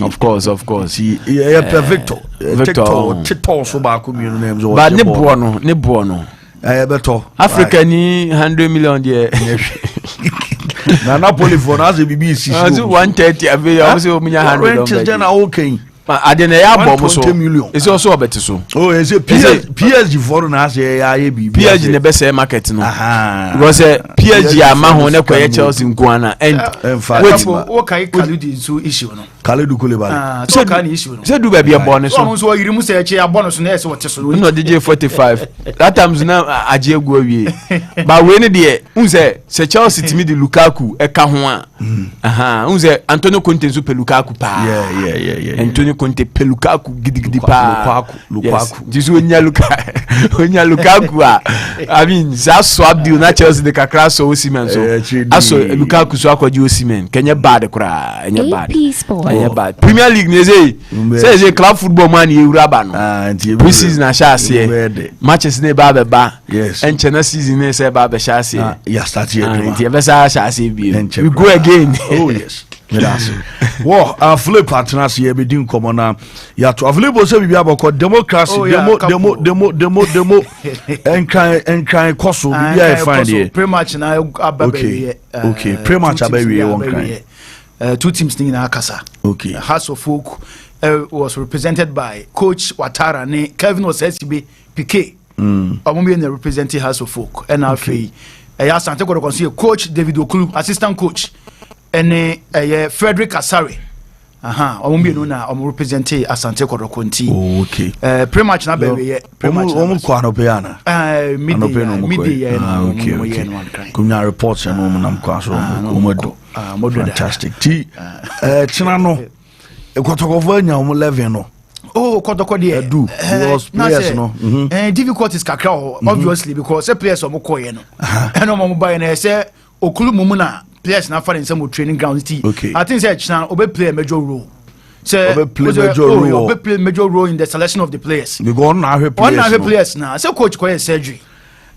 of course Victor so ba ku mienu names but ne bono beto Africa ni 100 million there na Napoli for as BBC 130 ave also munya 100 then okay adena ya bomb so it's also about so is it PSG for na say ya PSG ne be say market no because PSG ama ho ne koye Chelsea nkuana and what kai Kaludi so issue no Kalidou Koulibaly so kan issue no say do ba bia bonus so yiri mu say eche abonus so na ese wote so no DJ 45 that times na aje egu awie but we ne de unse Chelsea timi de Lukaku e ka ho a unse Antonio Conte so pe Lukaku pa yeah Antonio Conte pe Lukaku gidigidi pa Lukaku this onya Lukaku I mean that swap deal na Chelsea de kakra so Osimhen so aso Lukaku so akwaji Osimhen kenye bad kra enye bad Premier League ne say club football man ye uraba no pre-season na sha ase matches ne ba and China season ne say ba sha ase ya start here the best sha ase bi we go again oh yes Philipo atnas here be din komo na ya to Philipo say bibia bako democracy demo enkan koso bibia e find here pre-match na ababe okay pre-match ababe one kind two teams in Akasa. Okay. House of Folk was represented by Coach Ouattara ne Kevin was SCB Piqué Omo be representing House of Folk and afi Asante Kotoko coach David Okulu assistant coach and Frederick Asare omo be no na omo representing Asante Kotoko nti okay pre-match na be we pre-match omo kwa no be ana midday okay kunya reports and omo nam kwa so omo do fantastic ti china no Kotoko vanya omo 11 no Kotoko there do was players no difficulties kakra obviously because players omo koye no and omo buy na say Okulu mumu na players na for some training ground ti I think say China obe play a major role say obe play major role in the selection of the players because na players na say coach koye surgery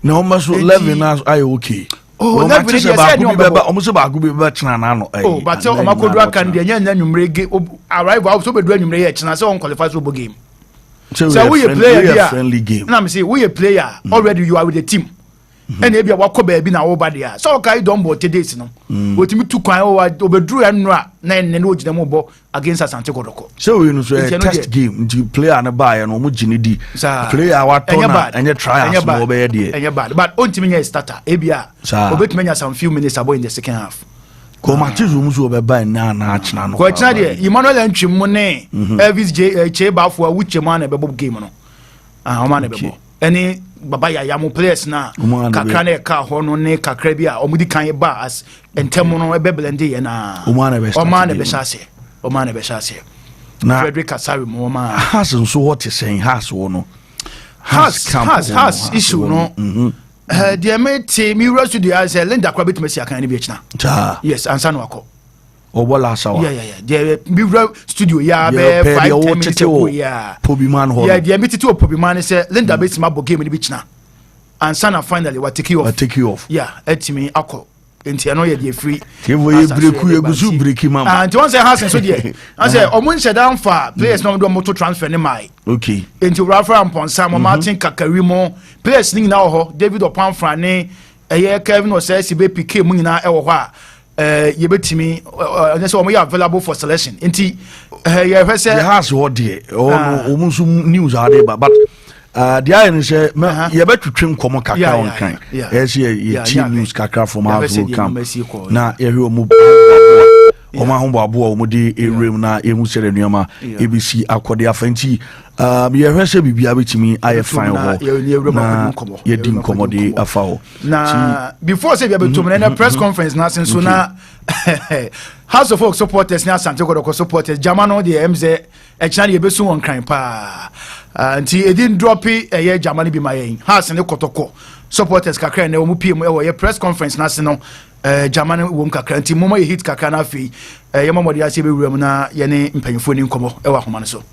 na almost 11 as I okay never say almost ba go be China na no but omakodua kan de nya nwumrege arrive out so be do nwumre ye China say on qualify for game so we a friendly game na me say we a player already you are with the team and ebia wakọ ba bi na wo ba dia so kai don bo days no wotimi tu kwan obeduru enra na enne no ogina mo bo against Asante Kotoko so we no so test game the player na ba ya no mo gini di player wa to na enye trials no be there enye bad but ontimi nya starter ebia obetimi nya some few minutes about in the second half ko matizu mu so be ba na achina no ko achina de Emmanuel Antwim ne Elvis Che Bafo wuche ma na be bo game no o ma na be bo any baba ya mo players na kakra na ka ho no ne kakra bi a omudi kan ba as entemo no be blend ye na o ma na be shase na Frederick Asare mo ma has so what is saying has wo no has issue no the mate mi rush to the as Linda kwa betimesi akan ni bi china yes ansa no akọ Obola sawa the big studio be 5-10 minutes ago Pobiman ho the meeting to Pobiman say Linda base ma bo game ni bi china and sana finally what take you off etimi akọ enti no ye the free kevo ye breku egusu breki mama and one say has so there I say omo nche down for players no do moto transfer ni mai okay enti Rafa Amponsa mo Martin Kakarimo players ni na ho David Opanfra ne Kevin Osesi be PK mu nyina e wo ho a yebetimi so omo ya available for selection nti ye hwe say has what there omo so news are there but the iron say ye betwetwem komo kakra on kan yes ye team news kakra from house will come na ye hwe omo Oma humbo abo omudi erem na emu sere nuama ABC akode afanti ye hwese bibia betimi aye fine ho na ye dim komode afa ho na before say bia betum na press conference na senso na House of Folk supporters na Asante Kotoko supporters Jamano de MZ e chana ye besu won kan pa anti e din drop ye Jamani bi mayen House ne Kotoko supporters kakra na omu pm e ye press conference na se no Jamani wom kakra nti momo ye hit kakra na afi ye momo de ase be wuram na ye ne mpanyfo ni nkomo e wa homa no so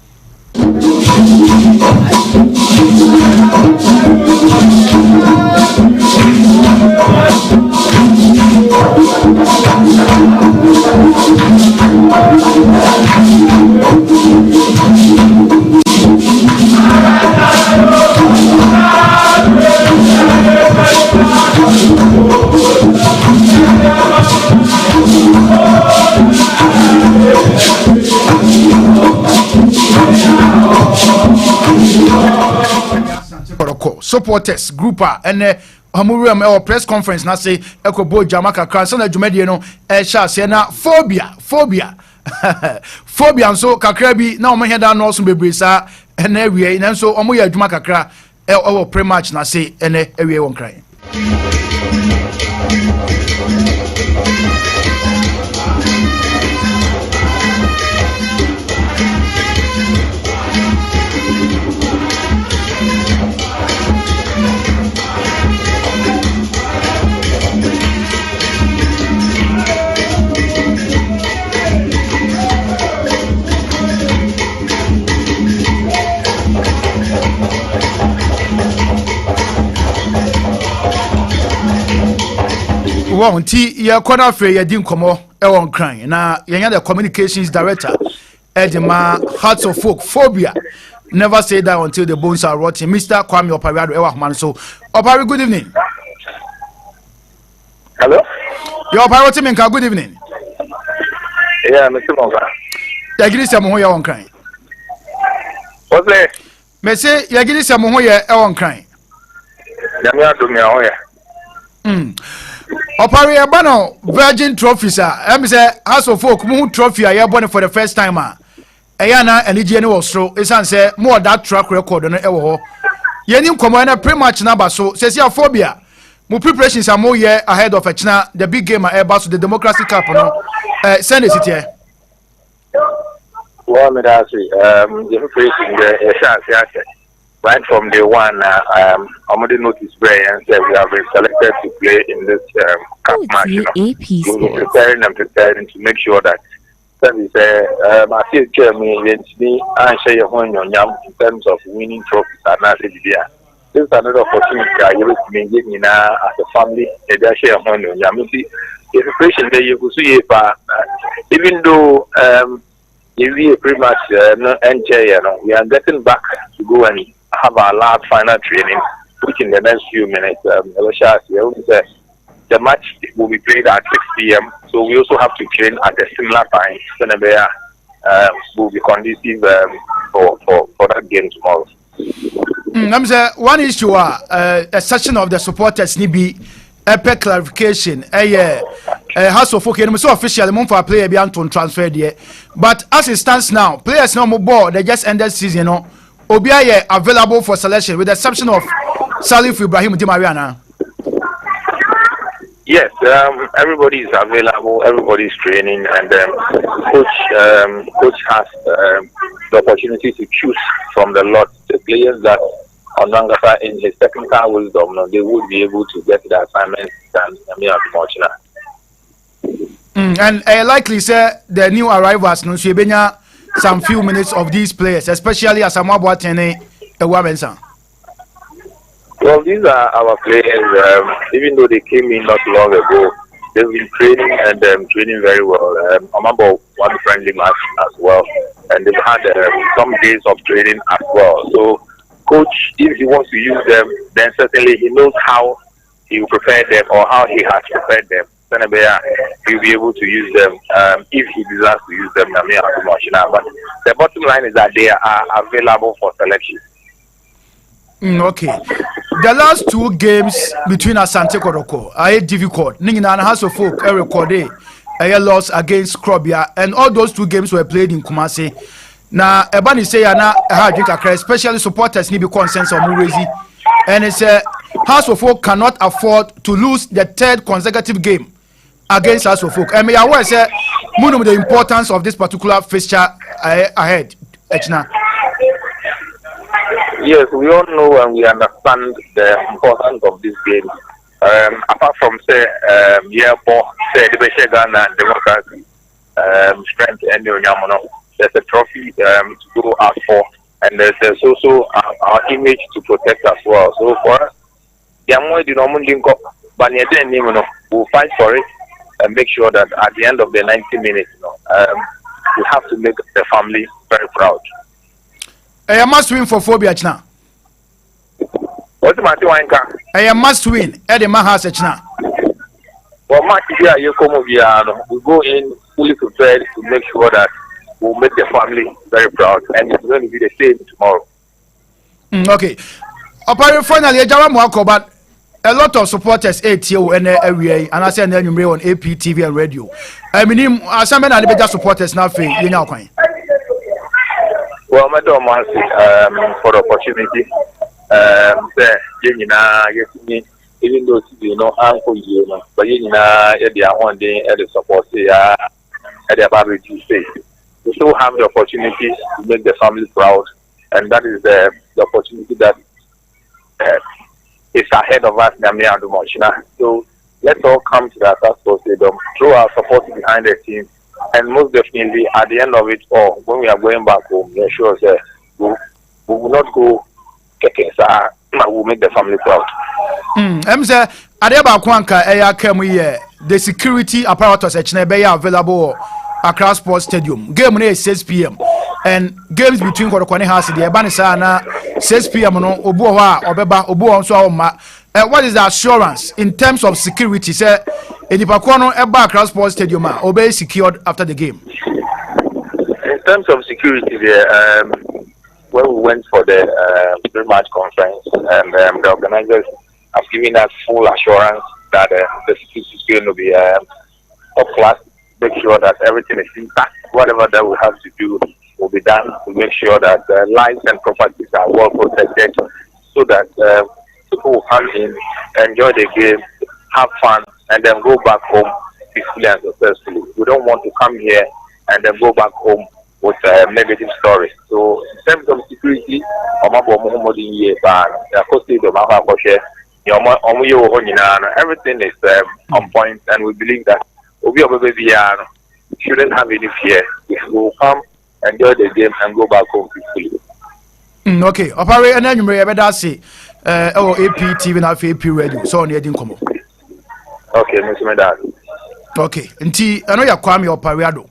supporters group and Hamurum or press conference na say ekobo Jamaica Cross na dwumade no e sha se na phobia so kakra bi na omo heda no so bebresa na awie na so omo ya adwuma kakra e pre-match na say ene awie won kran Well, ye corner free ye din komo e won kran na ye the communications director Edema Hearts of Folk phobia never say that until the bones are rotting. Mr. Kwame Opariado e wa man so Opari, good evening. Hello? Your Opari Minka, good evening. Yeah, Mr. Moga. Ya gidi se mo ho ye won kran. What's that? Me say ya gidi se mo ho ye e won kran. Jamia Dumia. Opari Abano Virgin Trophies. I'm say House of Folk who trophy I have for the first time. Ayana and EGN was so. It's say more that track record on ewo. Yenim commander pretty much number so says your phobia. My preparations are more year ahead of China, the big game at Airbus to the Democracy Cup. Send it here. Well, the preparation the right from day one, already noticed and said we have been selected to play in this cup match. We'll be preparing to make sure that we say, I see Jeremy, I share your home in terms of winning trophies and not this is another opportunity I use to be giving as a family. They share home in the preparation there you could see even though we pretty much we are getting back to go and have our last final training, which in the next few minutes, the match will be played at 6 p.m. So we also have to train at a similar time. Senegal will be conducive for that game tomorrow. One issue, a section of the supporters need be epic clarification. House of Folk, so officially, for a player beyond to transfer there. But as it stands now, players no more ball. They just ended season. Obiaye available for selection with the exception of Salif Ibrahim Di Mariana. Yes, everybody is available. Everybody is training, and coach has the opportunity to choose from the lot the players that on Nangasa in his technical wisdom, they would be able to get the assignment than me at Mochina. And likely say the new arrivals no Shebenya some few minutes of these players, especially as Amabo Atene Ewamensa. Well, these are our players. Even though they came in not long ago, they've been training and training very well. Amabo one friendly match as well, and they've had some days of training as well. So, coach, if he wants to use them, then certainly he knows how he will prepare them or how he has prepared them. He'll be able to use them if he desires to use them. But the bottom line is that they are available for selection. Okay. The last two games between Asante Kodoko are difficult. Ningina House of Folk recorded a loss against Krobia, and all those two games were played in Kumasi. Now, Ebani say na especially supporters need to be consensus on Murezi, and it's House of Folk cannot afford to lose the third consecutive game against House of Folk. I mean, I want to say, the importance of this particular fixture ahead, Echna. Yes, we all know and we understand the importance of this game. Apart from say, the Beshegana Democracy, strength and there's a trophy to go out for, and there's also our image to protect as well. So for us, we'll fight for it and make sure that at the end of the 90 minutes, we have to make the family very proud. I must win for Phobia now. What's the matter, Wanka? I must win. Eddie Mahas now. Well, match here, we go in fully prepared to make sure that we'll make the family very proud, and it's going to be the same tomorrow. Okay. Apparently, finally, but a lot of supporters ATO and area, and I say on APTV and radio. I mean, some men are the better supporters now. Well, Madam for the opportunity. Even though uncle but they are one day at the support at the barbecue stage. We still have the opportunity to make the family proud, and that is the opportunity that is ahead of us. So let's all come to that stadium, throw our support behind the team, and most definitely at the end of it all, when we are going back home, we ensure that we will not go kicking, sir. We'll make the family proud. The security apparatus available across Sports Stadium. Game is 6 p.m. and games between Korokwane House the Ebanisana 6 p.m. What is the assurance in terms of security? Say in the across Sports Stadium obey secured after the game. In terms of security, when we went for the pre-match conference, and the organizers have given us full assurance that the security is going to be top class. Make sure that everything is intact. Whatever that we have to do will be done to make sure that lives and properties are well protected, so that people will come in, enjoy the game, have fun, and then go back home peacefully and successfully. We don't want to come here and then go back home with negative stories. So in terms of security, everything is on point, and we believe that shouldn't have any fear. We will come, enjoy the game, and go back home peacefully. Okay, opare and then you may ever say AP TV na AP radio so on yedin komo. Okay, Mr. Medal. Okay, nti I know you Kwame Opariado,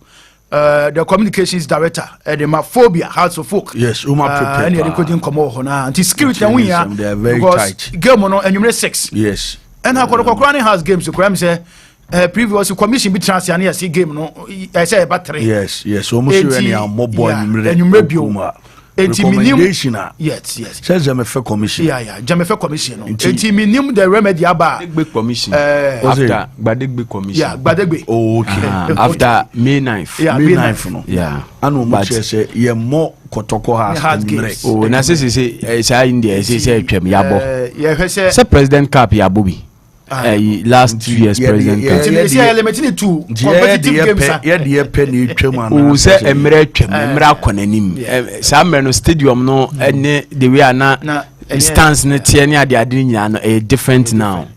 the communications director at the Maphobia House of Folk. Yes, prepare. And you couldn't come over now. Nti security and we are very tight. Game on and you 6. Yes. And how Kwame has games so Kwame say previous commission be transfer and see game no I say about 3. Yes, almost any mobile and you review. Recommendation. Yes. Says Jamefe Commission. Yeah. Jamefe Commission. Enti minimum the remedy aba. Big commission. After Badegbe commission. Yeah, Badegbe. Oh, okay. After May 9th. Yeah, May 9th. No. Yeah. Anu much say ye more Kotoko has games. Oh, na say India say twem yabo. Yeah, say President Cap yabobi. Last 2 years president limited to competitive games. Oh, say emre twem emra konanim. Some no stadium no any the way na stands na tie ne ade nyina no a different now.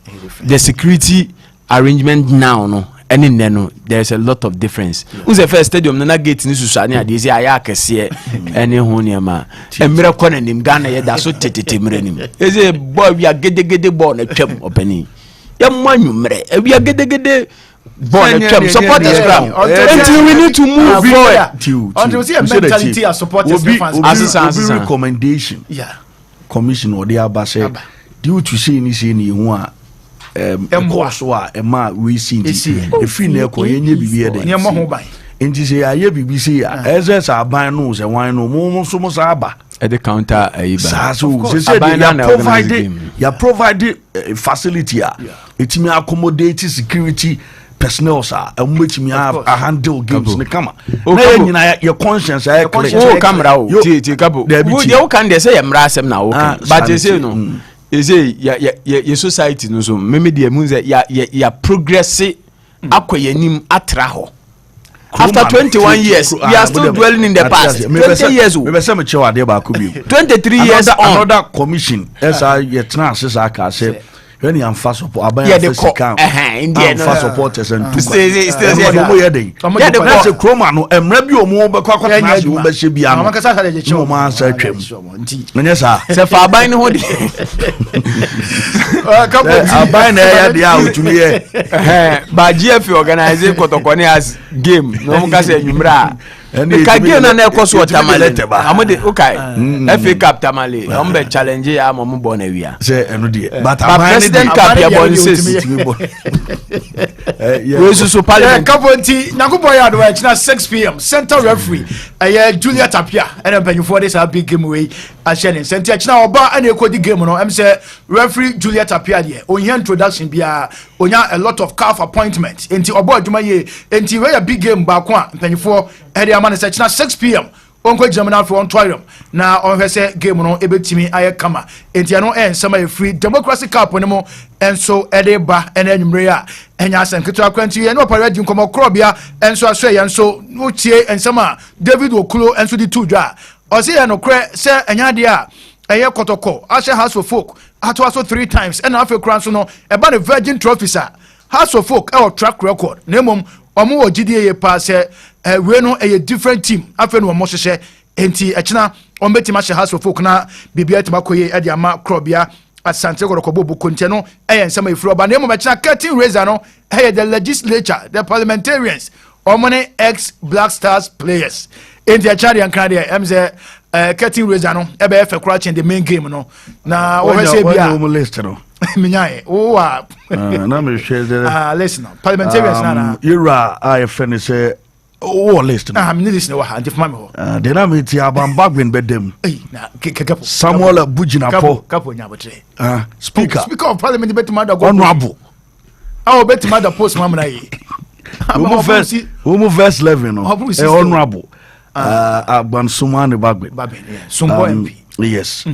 The security arrangement now no any no there's a lot of difference. Who's the first stadium na gate ni susu ane ade say aya akese any ho ne ma emre konanim Ghana ye da so tetete emre nim. Is a boy we are gede ball na twem opani. Yamanumre, we are gede born supporters ground. Until we need to move forward. Until we see a mentality as supporters as recommendation. Yeah. Commission or the abase due to say ni who are so ma we see if na ko yenye bibie de. Nyemo ho ban. Enti say aye BBC SS aban no se wan no mo so mo sa aba. At the counter, you provide facility. It may accommodate security personnel, sir, and which me have a handle games in the camera. Your conscience, camera. You can say I'm rasem now, but you say no. You say your society no so. Maybe the moons ya progressive akwayenim atraho. After 21 years, we are still dwelling in the past. 20 years old. 23 years on. Another commission. As I say, when you fast support, fast supporters and that's a chroma no emrebi omo be kwa na so be she bia no man say twem nya sa se fa aban ho de aban na ya dia otumi ye ba GF organize kotokoni as game no mo ka say nwumra ka game na ekoso tamale amode okay FA Cup tamale am be challenge ya mo bo na wia say eno de but President Cup ya bon says we so parliament Capo nti nakoboy adwa china 6 p.m. Center referee Julia Tapia and ben for this big game way ashene center china oba and ekodi game no am say referee Julia Tapia there onya introduction bia onya a lot of calf appointment nti oba adwuma ye nti we a big game ba ko a ben for area man say china 6 p.m. Onko German for on trial na on hwese game no ebetimi aye kama enti no ensama e free democracy cup no mo enso edeba ena nwumre a enya asenketo akwanti ye no parade nkomo krobia enso aso ye enso utie ensama David Okulo enso di tudwa o se ye no kre se enya de a eye kotoko ashe House of Folk ato aso 3 times ena afi kran so no eba the Virgin Trophies a House of Folk e track record nemom omo ogidie ye pa se we no a different team afi no mo hwehwe enti echina on betima hye House of Folk na bibia timakoye e de ama krobia asante gorokobo bukonte no ensama ifuro ba nemo echina curtain raiser no the legislature the parliamentarians omone ex Black Stars players enti echari ankade emze curtain raiser no ebe efe crouch in the main game no na o hwese bia minyae o na me hwese listen parliamentarians na ira I finish Oh, list. I'm listening to her. Then I'm at Bagwin bedem. Samuel Bujinapo. Speaker of Parliament, bet mother honorable. I'll bet mother post mamma. Who verse 11 honorable. Ban Sumani Bagwin. Yes.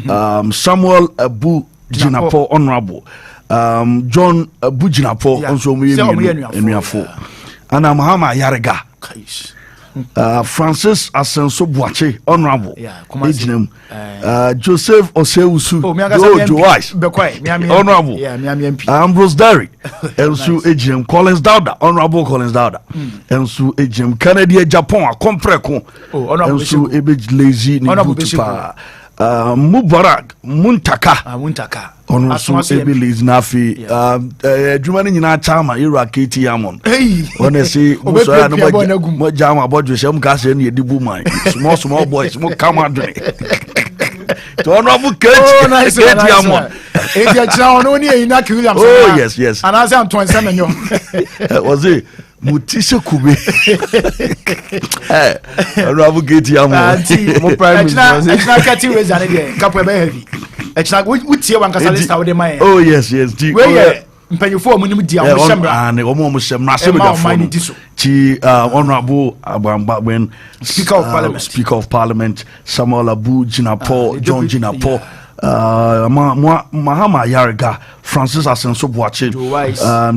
Samuel Bujinapo honorable. John Bujinapo also me and I'm Hama Yarega. Francis Asenso Boache honorable. Joseph Oseusu Joyce honorable. Ambrose Derry Elsu Ejim Collins Dowda honorable Collins Dowda Elsu Ejim Canada Japan Compreko Elsu Ebej Lazy Nibutupa Mubarak Muntaka ono so ebiliz na fi adwuma ni nyina chama ira keti yamon ono se muso ya no mo jama bodwo shem ka se ne edibu man small boys mo come adwene to ono bu keti keti yamon edia chira ono ni ina ki Williams oh yes and as am 27 yo was it mutise kube ono bu keti yamon mo prime minister na kati we zane de Capo be heavy we tie wan kasa list with my oh yes we mpanyufo mu nim dia mo shemra and omo shemra se be da phone ti honorable Abamba when speaker of parliament Samuel Abu Jinapo John Jinapo Mahama Yarega Francis Asenso Boache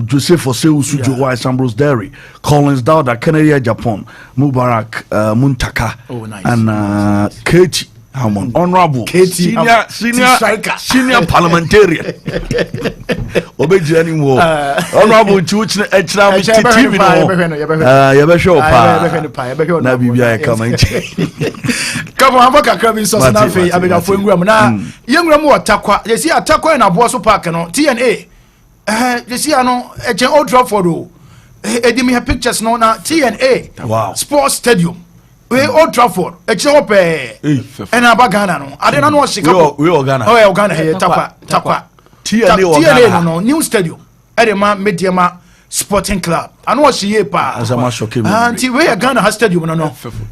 Joseph Oseusu Joyce Ambrose Derry Collins Dowda Kennedy Japan Mubarak Muntaka and Kate Hamon, honorable, senior parliamentarian. Obey anymore. Honorable Chuch Echram TV. Yabasho, Nabia coming. Come on, I'm coming. So, I'm going to young Ramu Atakwa. You see, Atakwa and Abuaso Park, TNA. You see, I know, a old drop for you. Edimi have pictures no na TNA. Wow. Sports Stadium. We Old Trafford. Echope. And Abagana no. I don't know what Chicago. We all Ghana. Oh, Ghana here. Takwa. TNA no. New stadium. Edema Mediama Sporting Club. I know what she here pa. As I'm shocking. Until we Ghana has stadium no.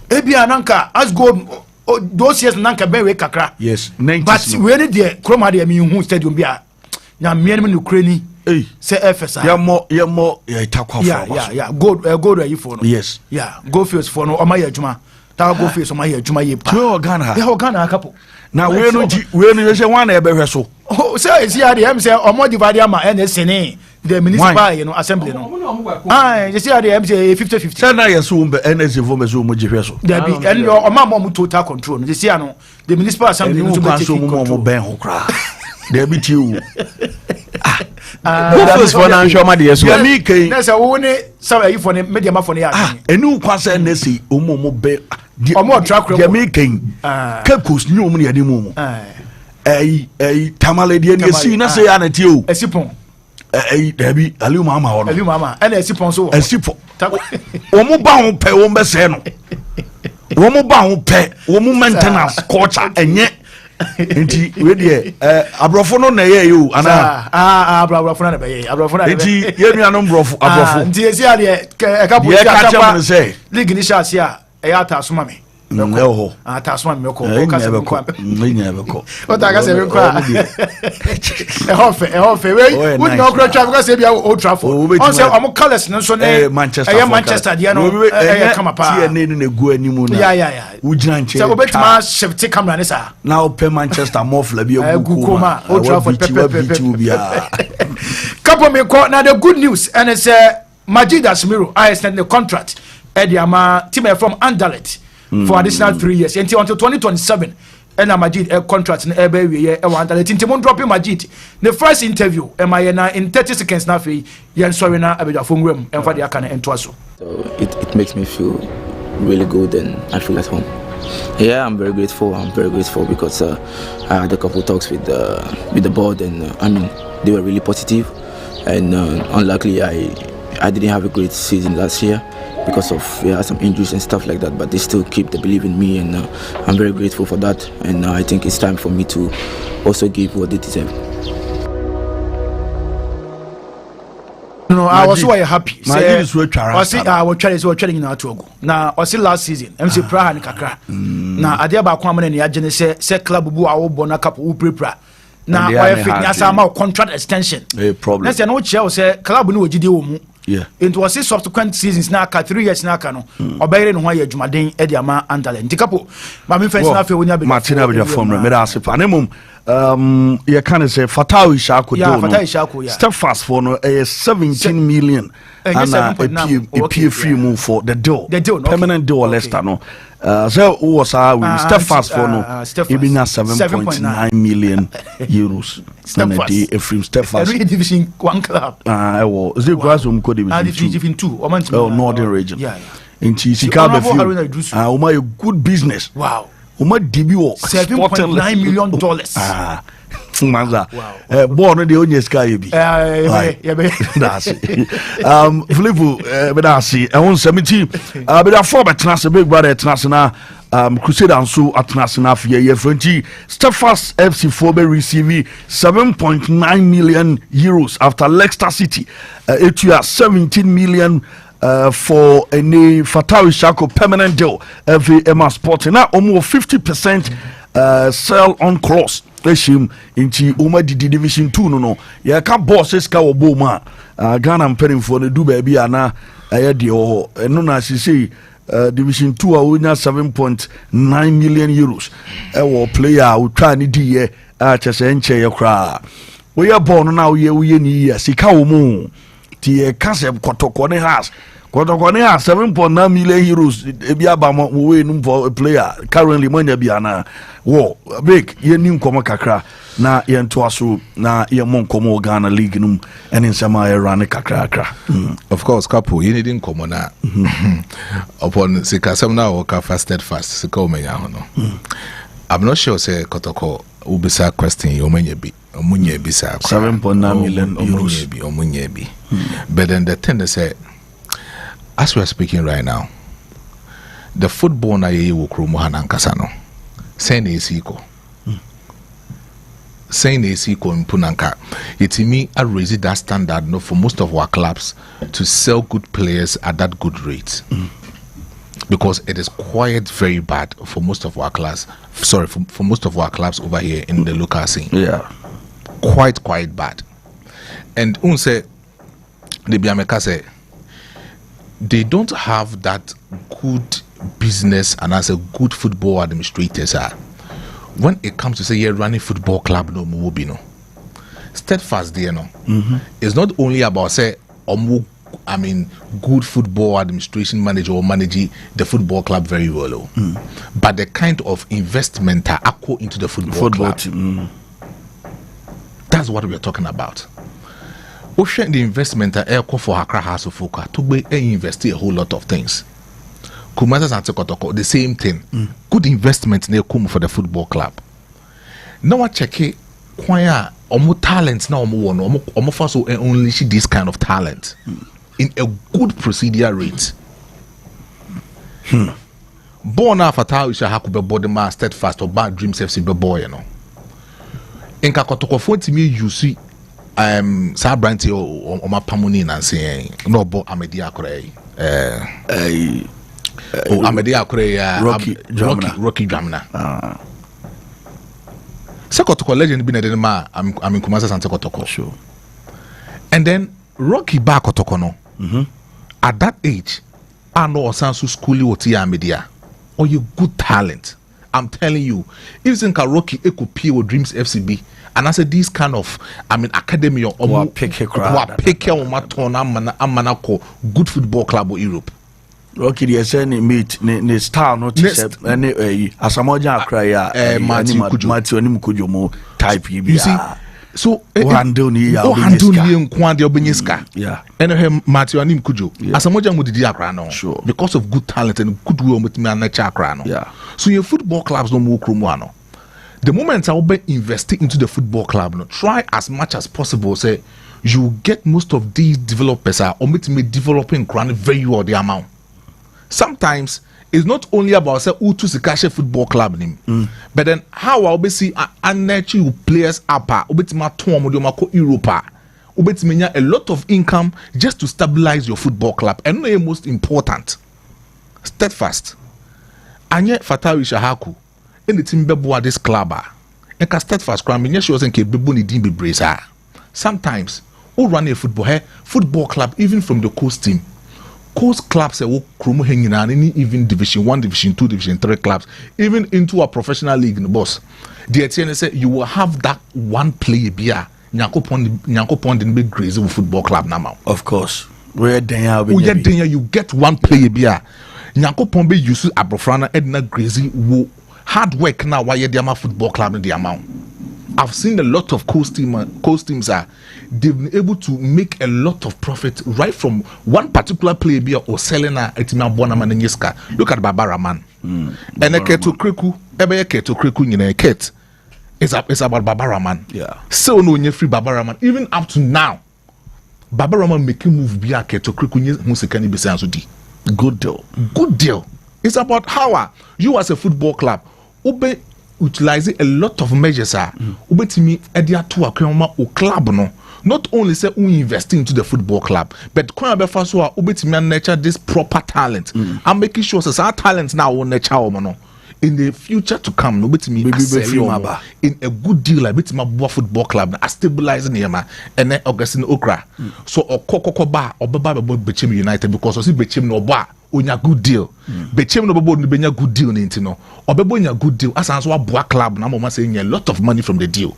Ebi ananka as go those years nanka be we kakra. Yes. But we need the Chroma de mi hu stadium bia. Na me no Ukraine. Say FSI. Yeah more Takwa. Yeah. Go you for no. Yes. Yeah. Go first for no. Omaya Juma. Go face on my Juma ye pa. We Ghana. They Ghana Capo. Now we no say one ebe so. Oh, say is here the say omo divide am NSN the municipal assembly no. You see the say 50-50. Say na yeso umbe NSC vo mezo mo jehwe so. There be and your omo total control. You see no the municipal assembly no be taking control. Ben ho kra. There be tiu. First financial money as well. There's a only some for the media for the enu kwasa NSC omo be omo track record making Capos new money adimu tamale de NSC na say anati o esipon there be Aliu Mama and esipon so esipon omo ba ho pe o mbese no omo ba ho pe omo maintenance culture enye enti we dey abrofo no na ye you ana abrofo na be ye abrofo na enti ye nua abrofo enti esi ade e ka bo ya ka chama say league ni sha sia e ya ta soma me ho ta soma me ko ka se ko o ta ka se me ko e hofe we no cross traffic because e bia Old Trafford on say omo colors no so ne Manchester dia no e kama pa TNA ni gu animu na ya ugina nche say obetima shift camera ne sa na o pe Manchester mofla bia gu kuma Old Trafford bia Capo me ko na the good news and it's Majid Asmiro I extend the contract Ediama team from Anderlecht for additional 3 years until 2027 and Majid a contract in ebe we e wan Anderlecht until mon drop Majid the first interview am I na in 30 seconds na fe yen sorry na abeja fonwem en fa de aka na ento aso. It makes me feel really good and I feel at home. Yeah, I'm very grateful because I had a couple talks with the board and I mean they were really positive and unluckily I didn't have a great season last year because of some injuries and stuff like that, but they still keep the belief in me and I'm very grateful for that and I think it's time for me to also give what they deserve. no, I was so happy. Say, I see, I was trying in our Togo. Now, I see last season, MC Praha and Kakra. Now, I did about Kwame and Yajane say club who are bona Capo who prepare. Now, I think some contract extension. A problem. Let's say no Chelsea club no GD. Yeah. It was a subsequent seasons now, 3 years now. Or by no way, Jumadin, Ediama, and Talent. Capo, my friends, I feel when you Martina with your form, Medasi Panimum. You can say Fatao Ishaku. Yeah, Fatao Ishaku. Step fast for no 17 million. And a free move for the deal. The deal, permanent deal, Leicester. No. So was our step fast for no. Even 7.9 million euros. Step fast. A free step fast. Every division one club. I was the grassroom could division 2. Oh, northern region. Yeah. In Chicago, a good business. Wow. Uma debut $7.9 million. Manza. Born the only sky be. That's it. Philipo, Bedasi, I want 17. But I former Trans big brother Transna, Crusader and so at Transna for year 20. Steadfast FC 4 receiving 7.9 million euros after Leicester City. It was 17 million. For any Fatao Shako permanent deal every APSPORTS now almost 50% sell on cross him into Uma Didi Division 2 no ya ka bosses ka oboma Ghana mpering for the do baby ana ayedi o no na say Division 2 a wonya 7.9 million euros e player wo try ni di ye a chese enche ye kra we ya born na we ni ye sika wo mu ti kasem kotokone has 7.9 million euros ebi abama we num for a player currently manya bi ana wo big ye nim komo kakra na ye nto aso na ye mon komo Ghana league num eni nsema ye run kakra. Of course Capo you need komo na upon sikasem na wo ka fasted fast sika o menya ho no. I'm not sure say kotoko ubisa question you menya bi omunye bisa 7.9 million euros omunye bi. But then the thing is say as we are speaking right now, the football na ye wo kromo hanankasa no say na esiko mpunanka yetimi a raise that standard no for most of our clubs to sell good players at that good rate. Because it is quite very bad for most of our clubs. Sorry, for most of our clubs over here in the local scene. Yeah, quite bad. And unse the Biameka say they don't have that good business and as a good football administrators are. When it comes to say you're running football club no mubi no. Steadfast there no. It's not only about say good football administration manager or managing the football club very well. But the kind of investment that acco into the football club. Team. That's what we're talking about. Ocean the investment that Elko for Accra House of Foka to be invest a whole lot of things. Kumasa and Tekotoko, the same thing. Good investment near Kum for the football club. Now I check it choir omo talents now omo first unleash this kind of talent in a good procedure rate. Born after Fatao Isha Hakube body man steadfast or bad dreams FC be boy you know. In Kakotoko 40 me you see Sabranti or Mapamuni and saying no bo Amedia Kore Amedia Kore Rocky Jamna. Sekotoko legend been a ma I'm in Kumasa Santa Kotoko. Sure. And then Rocky back Kotoko at that age I know Sansu School Otia Media or you good talent. I'm telling you, if in Rocky Eko or Dreams FCB and I said this kind of academy or pick manako good football club of Europe. Rocky the SN meet ne star no t-shirt any asamoja akra Matthew Animkujo mo type you see so handle ni ya nkwande obenyeska yeah and him Matthew Animkujo asamoja mo didi akra no sure because of good talent and good will metimi anacha akra no yeah so your football clubs no mo kromo ano the moment I will be investing into the football club no try as much as possible say you get most of these developers are metimi developing ground very well the amount. Sometimes it's not only about say who to Sikashe football club name, but then how I'll be see an natural players up, Obitima Tom Europa, ubetimi a lot of income just to stabilize your football club. And the most important, steadfast. Anye Fatawi Shahaku, anything beboa this club. Eka steadfast crime, yes, she wasn't capable ni dimbi bracer. Sometimes, who run a football club, even from the coast team. Coast clubs are krumu hanging on any even Division 1, Division 2, Division 3 clubs, even into a professional league in the boss. The ATN say you will have that one player beer. Nyanko Pond in big crazy football club now. Of course. Where you get one player beer. Nyanko Pond be used to Abrofrana Edna Crazy wo hard work now why you the football club in the amount. I've seen a lot of coast teams they've been able to make a lot of profit right from one particular player beer or selling a etima bonama nyeska. Look at Babaraman. And a keto kriku, ebe keto kriku nyine ket. It's about Babaraman. Yeah. So no nye free Babaraman. Even up to now, Babaraman making move beer keto kriku nye musikani bisanso di. Good deal. Good deal. It's about how you as a football club ube utilizing a lot of measures ubetimi edia to akwema o club no not only say we invest into the football club but kwa be fa so ubetimi nurture this proper talent and making sure say our talents now will nurture omo no in the future to come no betimi in a good deal like betimi abo football club na stabilizing yema and then Augustine Okra so okokoko ba obeba be Bechem United because osi Bechem no ba onya good deal Bechem no bebo no benya good deal nti no obebo nya good deal as answer aboa club na mama say a lot of money from the deal.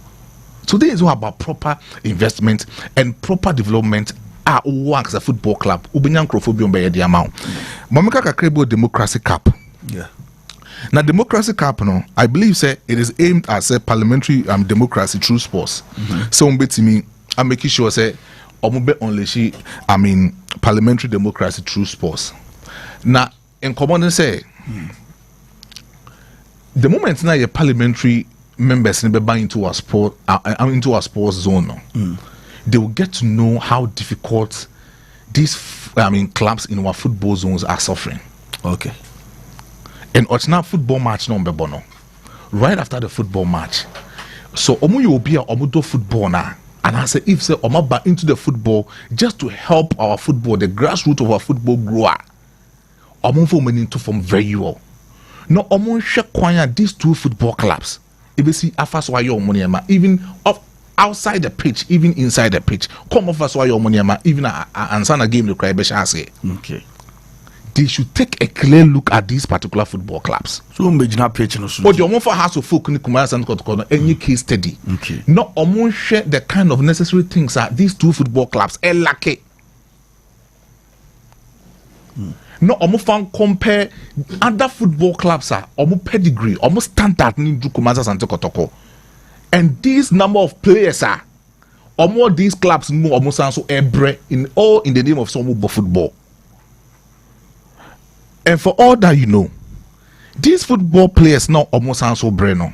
So this is all about proper investment and proper development works a football club ubenya nkrofobia mbe the amount momika kakrebo democracy cup. Yeah. Now, democracy cup, no, I believe say it is aimed at a parliamentary democracy through sports. So, to me, I'm making sure say only parliamentary democracy through sports. Now, in common say, the moment now your parliamentary members into a sport, into a sports zone, no, they will get to know how difficult these clubs in our football zones are suffering. Okay. And it's not football match number bono. Right after the football match. So omu you will be a omudo football now. And I say if say omaba into the football just to help our football, the grassroots of our football grower. Omu for many to form very well. No omu shekwanya these two football clubs. If you see afas why your money even up outside the pitch, even inside the pitch. Come off us why your money even ansana game the cry say. Okay. They should take a clear look at these particular football clubs. So not pitching us. But the Omo for House of Folk any case study. Okay. No Omo share the kind of necessary things that these two football clubs are lacking. No Omo fan compare other football clubs are Omo pedigree, Omo standard ni Kumasa Sante Kotoko. And this number of players are Omo these clubs no Omo sanso ebre in all in the name of some football. And for all that you know, these football players now almost answer Breno.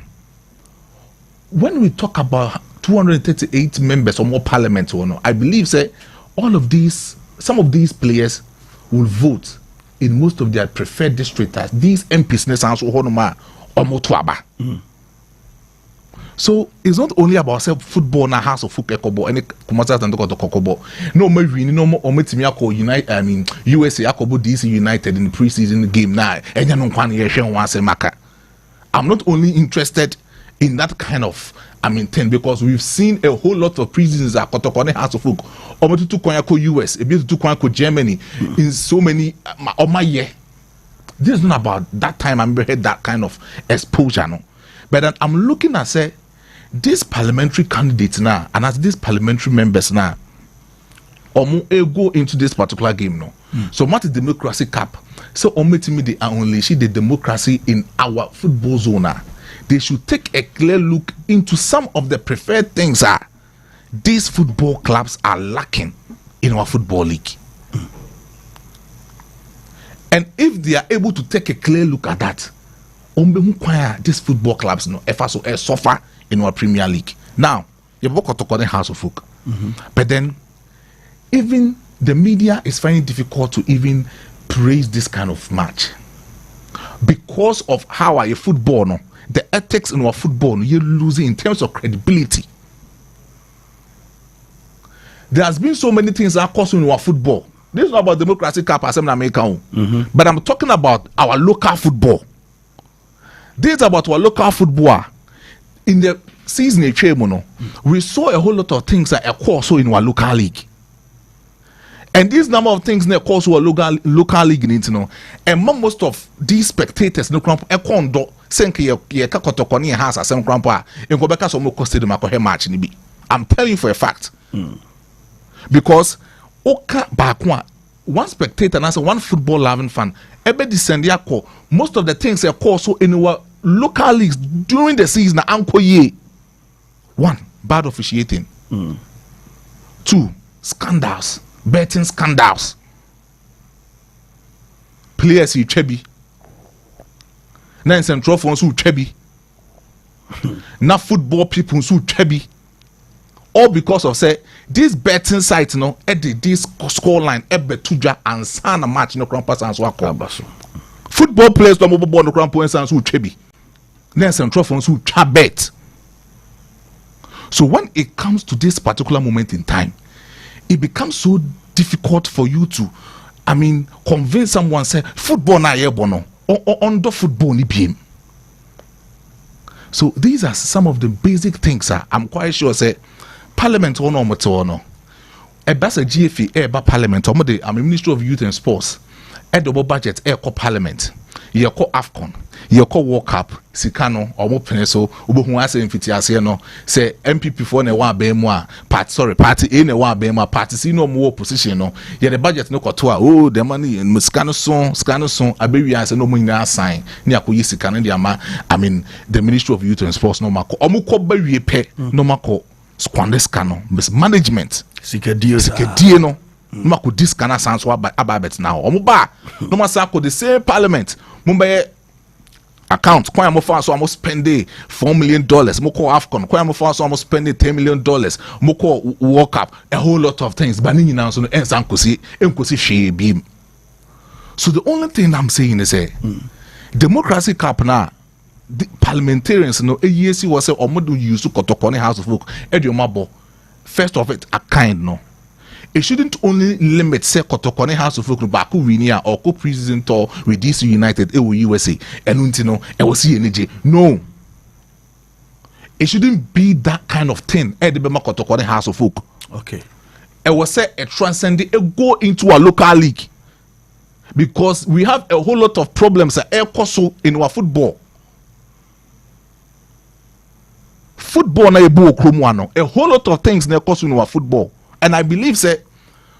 When we talk about 238 members or more parliament, I believe say all of these, some of these players will vote in most of their preferred districts. These MPs answer Honoma or Motuaba. So it's not only about football na house of football any kumasa and kokobo. No more no more United USA Akobo DC United in the preseason game now. I'm not only interested in that kind of thing because we've seen a whole lot of preseasons at Kotokone House of Folk. Omotu US, a bit to Germany in so many this is not about that time I had that kind of exposure, no. But then I'm looking at say these parliamentary candidates now and as these parliamentary members now go into this particular game no. So what is democracy cap? So ultimately they are unleashing the democracy in our football zone now. They should take a clear look into some of the preferred things these football clubs are lacking in our football league. And if they are able to take a clear look at that, these football clubs no FSO suffer in our Premier League. Now, you walk out to House of Folk. But then even the media is finding it difficult to even praise this kind of match. Because of how our football no, the ethics in our football no, you're losing in terms of credibility. there has been so many things that cause in our football. This is not about democracy cap as American, but I'm talking about our local football. This is about our local football. In the season we saw a whole lot of things that occur also in our local league. And this number of things that occur our local league, and most of these spectators no cramp ekondo senke ye kakotoko ni house asem crampa in go beka so mo stadium akohe match ni bi. I'm telling you for a fact. Because oka back one spectator and one football loving fan ebe descend yakọ most of the things that occur so in our local leagues during the season anko ye. 1, bad officiating. 2, scandals, betting scandals. Players you chebi. Now central phones who chebi. Now football people who chebi. All because of say this betting site this score line tuja and sana match no crampas and so football players no mobile no crampo and who chebi. Now central phones who bet. So when it comes to this particular moment in time, it becomes so difficult for you to, convince someone say football na bono or under football ni BM. So these are some of the basic things. I'm quite sure say Parliament or no motor a basa GFA eba Parliament or the Ministry of Youth and Sports a double budget co Parliament. You call AFCON, you call World Cup, Sikano, or more peneso, Ubu ase infitiase no, say MPP for ne wa bemwa, party in a wa bema, party see no more position no, yet the budget no kotoa, oh, the money and scano song, a baby as no money sign, near Sikano, the Ministry of Youth and Sports no mako, omuko baby pe, no mako, squander scano, mismanagement, Sikadio no. No could this kind of sounds about now. Omuba no masako the same Parliament. Mumbai account. Kwa mo fa so almost spend $4 million. Moko AFCON. Kwa mo fa so almost spend $10 million. Moko World Cup. A whole lot of things. But ni now so no enkosi she beam. So the only thing I'm saying is democracy cap na the parliamentarians no AEC was say omodu use to kotokone House of Folk. Ediomabo. First of it a kind no. It shouldn't only limit say Kotokone House of Folk Baku Winia or co-president tour with DC United USA and Untino LC No. It shouldn't be that kind of thing. Edibema Kotokone House of Folk. Okay. It was say a transcending go into a local league. Because we have a whole lot of problems that in our football. Football na ebo kromwano. A whole lot of things na in our football. And I believe that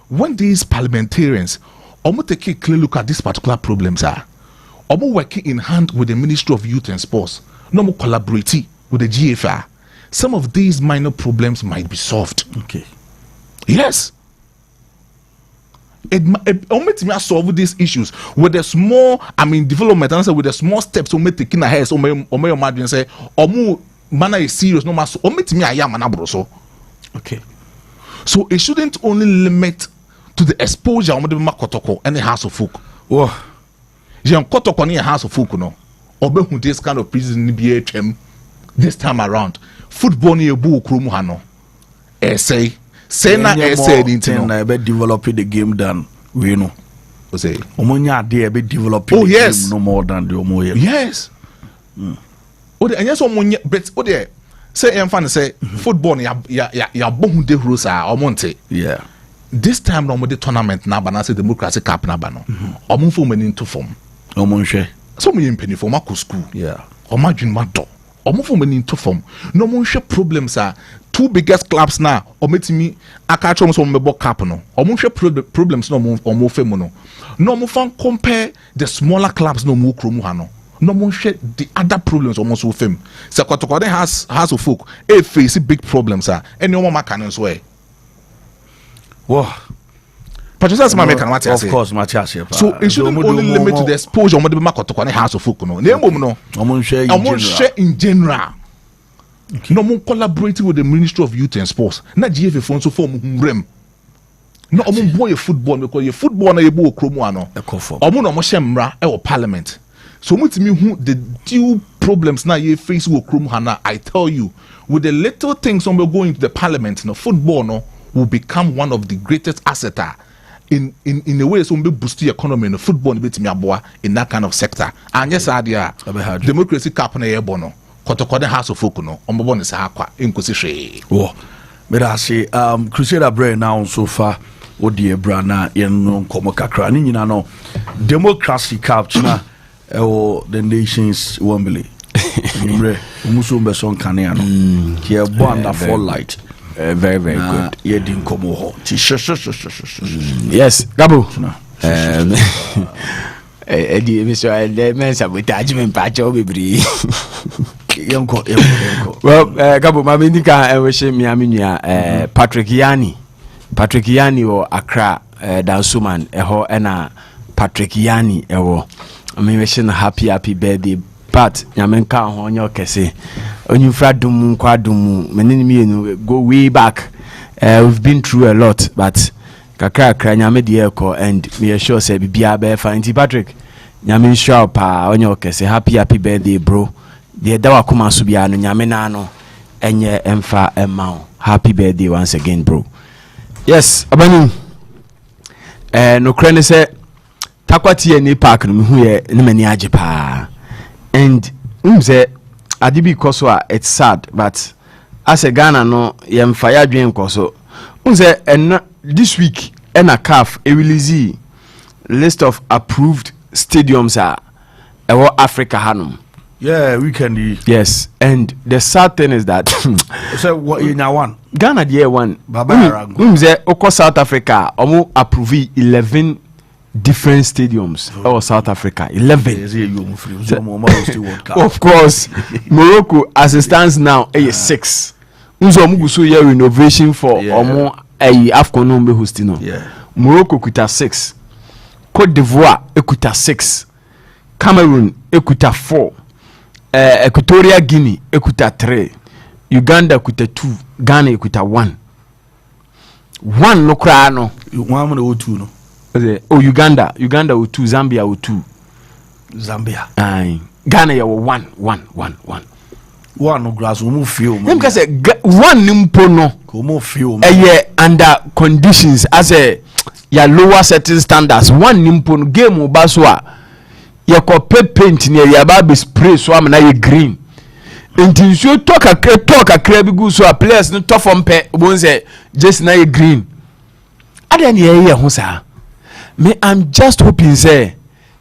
when these parliamentarians take a clear look at these particular problems working in hand with the Ministry of Youth and Sports, no collaborating with the GFR, some of these minor problems might be solved. Okay. Yes. It solve these issues with the small, development and with the small steps taking ahead. So may imagine say, manner is serious. No matter okay. So it shouldn't only limit to the exposure of the Makotoko and the House of Folk. Oh, Jan Kotoko ni House of Folk no. Obe this kind of prison BHM this time around. Football ni ebu okromu hano. Say na intino. Na be develop the game than we know. Say omonya dey be develop the game no more than the omoye. Yes. Ode anya so omonya but ode say enfan say football ya bohu de rules are omonte. Yeah. This time no the tournament na ba na say democracy cup na ba no. Omonfo mani into form. Omonhwe. So mo yempani for ma school. Yeah. Omadwin ma do. Omonfo mani into form. No monhwe problems are two biggest clubs na ometimi aka chom so mebo cup no. Omonhwe problems no omonfe mo no. No mo fan compare the smaller clubs no mo kromu ha no. No one share the other problems almost with him. So Kotokone has of folk face big problems and no one can swear. Wow. But just my make of course my chassis. So it shouldn't only limit to the exposure of the Kotokone House of Folk no. No share in general. Okay. No more collaborating with the Ministry of Youth and Sports. Not GFA phone so form rem. No boy football because your football na ebo okromu ano. Omo no mo shemra e parliament. So who the due problems now you face with Krum Hana, I tell you, with the little things when we go into the parliament, football will become one of the greatest assets in a way so we boost the economy in the football in that kind of sector. And yes, idea democracy cap na yebono kotokode house of folk no ombo ne sa akwa enkosi hwe. Oh, but I say Crusader brain now so far odi ebra na yen nkomo kakra ni nyina no democracy cap na the nations wombly. Nimre umuso mbeso nkane ano. Here born that fall light. Very good. Yeah, didn't come over. Yes, Capo. Eddie, Mr. Lemon, sabotage me pacho bibri. Well, Capo, my Minika, I wish me aminia, Patrick Yani or Accra, Dansuman, eho, ena Patrick Yani, ewo. I mean, wishing happy birthday. But Yamenka on your kese. On you fradumu kwadumu, menini go way back. We've been through a lot, but kakra nyame de eko and me assure say bibia be fine. Patrick, nyame sure pa on your kese. Happy birthday, bro. The dawa kuma subia no nyame na no enye emfa emma. Happy birthday once again, bro. Yes, abani. No krene say takwati ni park no hu ye ne mani age pa. And say adibi koso it's sad, but as a Ghana no yem fire dream koso. Say and this week a CAF release list of approved stadiums are Africa Hanum. Yeah, weekend. Yes, and the sad thing is that so what in one Ghana the year one. Say oko South Africa omo approve 11 different stadiums or South Africa 11. Of course, Morocco as it stands now is 6. Unzo muguso year renovation for omo AFCON be hosting. Morocco kuta 6, Cote d'Ivoire ekuta 6, Cameroon ekuta 4, Equatorial Guinea ekuta 3, Uganda ekuta 2, Ghana ekuta 1. One no cry no. One no 2 no. Oh, Uganda O2, Zambia O2. Zambia. Aye. Ghana ya 1. One no grass we move feel. Them ka say one nimpo no. Ko mo feel. Under conditions as a ya lower certain standards. One nimpo no game oba so a ya ko paint ne ya ba be spray so am na ye green. Enti so talk akra bi gu so a players no tough on pe won say just na ye green. Adan ye ho sa. Me I'm just hoping say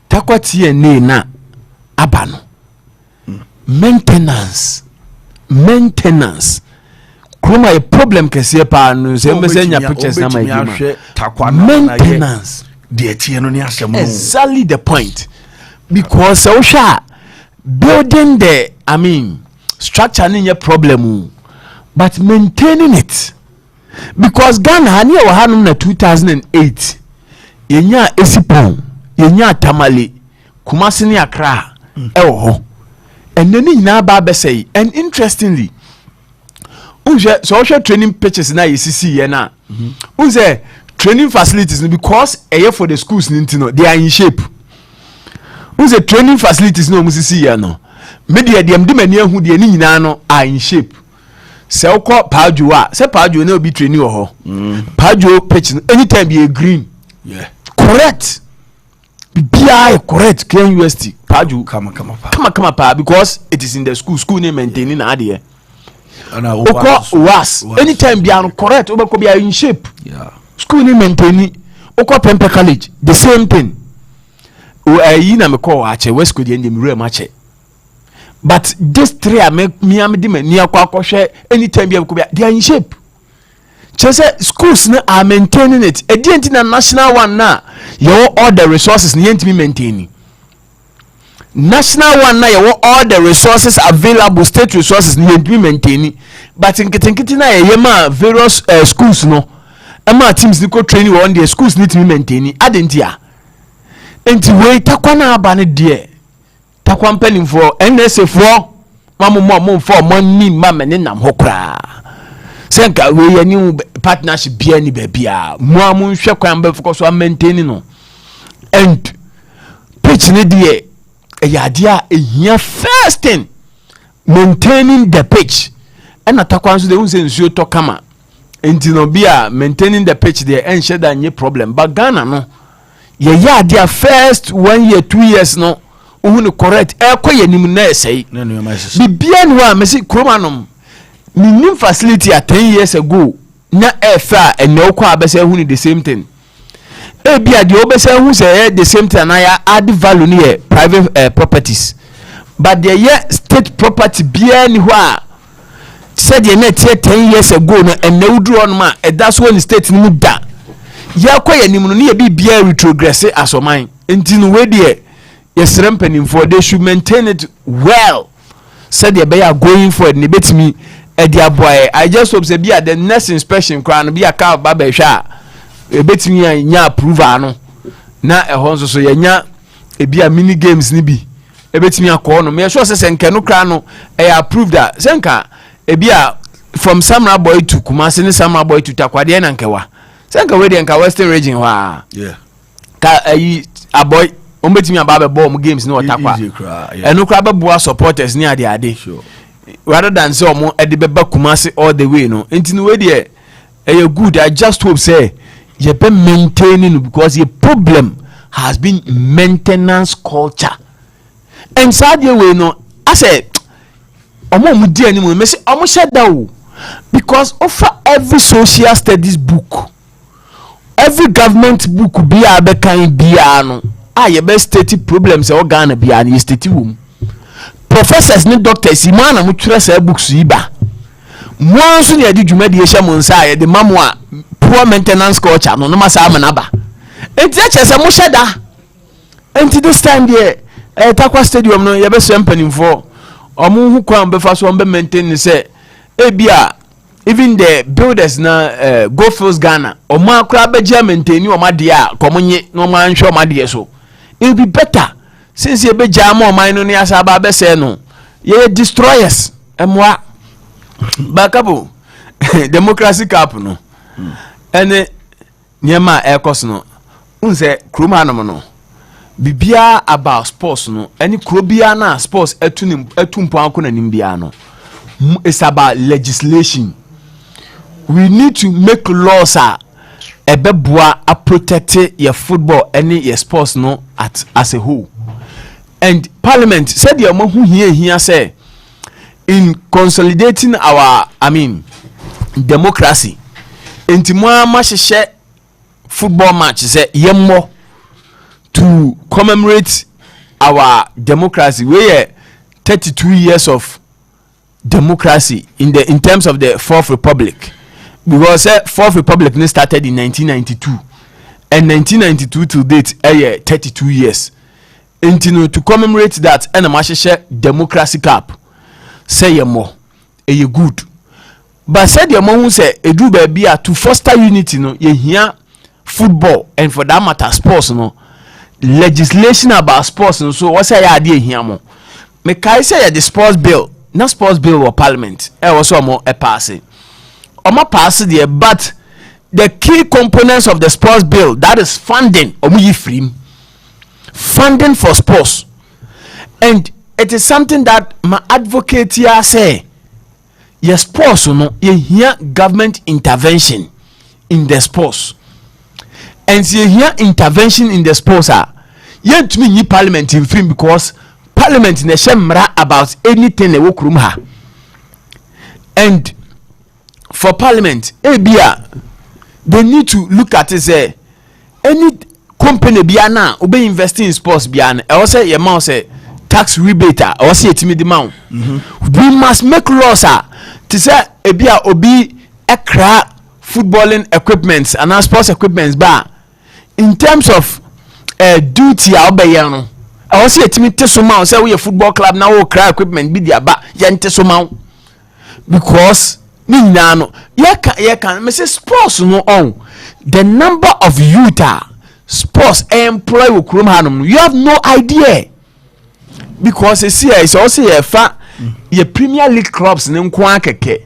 takwati ene na abano. Maintenance kuma a problem kese pa no say me say nya pictures na my maintenance exactly the point, because social building the structure ni problem but maintaining it, because Ghana ni wa hanum na 2008 yenya esipon yenya tamale Kumasi ni Accra ho and then na ba be say. And interestingly social training pitches na ECC na unse training facilities because for the schools they are in shape. Unse training facilities no musisi no media dem de mani ahu de ni nyina no are in shape. Se ukọ Pajo se Pajo na obi training ho Pajo pitch anytime be green. Yeah, correct. BI correct. KUST Pajo come pa, because it is in the school name maintaining na there. Was anytime be correct obeko be in shape. Yeah, school name maintaining. Oko Pempe College the same thing. You na me call ache West Coast and them real match. But this three I make me am di me near kwa share anytime be they are in shape. Chese schools na are maintaining it. Edient na national one na you all the resources need to be maintaining. National one na you all the resources available, state resources need to be maintaining. But in Kitinkiti na yema various schools no. Ema teams ni ko training on the schools need to be maintaining. Adentia. Enti we takwa na abane de. Takwa mpeni for NSA for mamu for money mama ne nam hokra. Senka we any partnership bia ni bebia. Mo amu hwe kwan be focus on maintaining no. And pitch ne de yadia ehia first thing maintaining the pitch. And atakwa nso de unse nsuo to kama. enti no bia maintaining the pitch there and share that any problem. But Ghana no yeah their first 1 year 2 years no uhunu correct ekoye nim na esei bibia no a mesi kromanom minim facility at 10 years ago na efa enokwa abese ehunu the same thing bia the obese ehunu say the same thing na ya add value near private properties but the year state property bia ni ho a said the net 10 years ago no enewdru on ma that's when the state ni mu da yakoye nim no ne bibia retrogress asoman enti no we de yes for they should maintain it well said they are going for it betimi edia boy I just hope say be the next inspection crown be a car baba hwa betimi nya approval no na ehon so yenya e bia mini games ni bi betimi akọ no me sure say nke no crown no approved that senka e bia from Samra boy to Kumasi ni Samra boy to Takwade na nkewa senka we de nka Western region wa yeah ka aboy ombetimi ababe ball games no otakwa eno kra beboa supporters ni ade sure rather than say omo edebeba Kumasi all the way no enti no we dey good. I just hope say you be maintaining because the problem has been maintenance culture and sadly we no I say omo mu di animu me say omo shut down because offer every social studies book every government book be abekan bia no ye be state problems e Ghana bia na state wom professors ni doctors imana mu twere say books yi ba mo nso ne adi dwuma de ehya mo nsa ye de mamo a poor maintenance culture no ma sa amana ba enti a chese mo sheda enti this time there Takwa stadium no ye be so mpanimfo omo hu kwan be fa so on be maintain ni say ebia even the builders na Go Fields Ghana omo akura be je maintain o ma de a komonye no ma nhwe o ma de so it will be better since ye be jama o man no ne asaba be say no ye destroyers emwa backup democracy cap no ene nyema ekos no unse kroma no bibia about sports no any krobia na sports etumpo akona nimbia no it's about legislation. We need to make laws ebeboa a protect your football any your sports no as a whole. And parliament said the amount here say in consolidating our democracy enti mo amahye football match say yemmo to commemorate our democracy we 32 years of democracy in terms of the Fourth Republic, because Fourth Republic started in 1992 and 1992 to date 32 years. And to commemorate that and a democracy cap say more a good but said your mom say a do baby to foster unity no ye hear football and for that matter sports no legislation about sports no so what say idea here mo me kai say the sports bill na sports bill or parliament was more a passing or my pass there but the key components of the sports bill that is funding free funding for sports and it is something that my advocate here say yes sports no you hear government intervention in the sports and you hear intervention in the sports yet to me parliament in free because parliament ne shemra about anything they work room ha and for parliament ebia they need to look at it say any company bia na obe investing in sports bia na e say your man say tax rebate or say etimi di man we must make laws to say ebia obi ekra footballing equipments and sports equipments ba in terms of duty obeya no I say etimi tesoma say we a football club now we cry equipment bi dia ba ya ntesoma because ni nyina no ye can me say sports no on the number of youth sports employ with Chrome Hanum, you have no idea because it's also your Premier League clubs in Keke.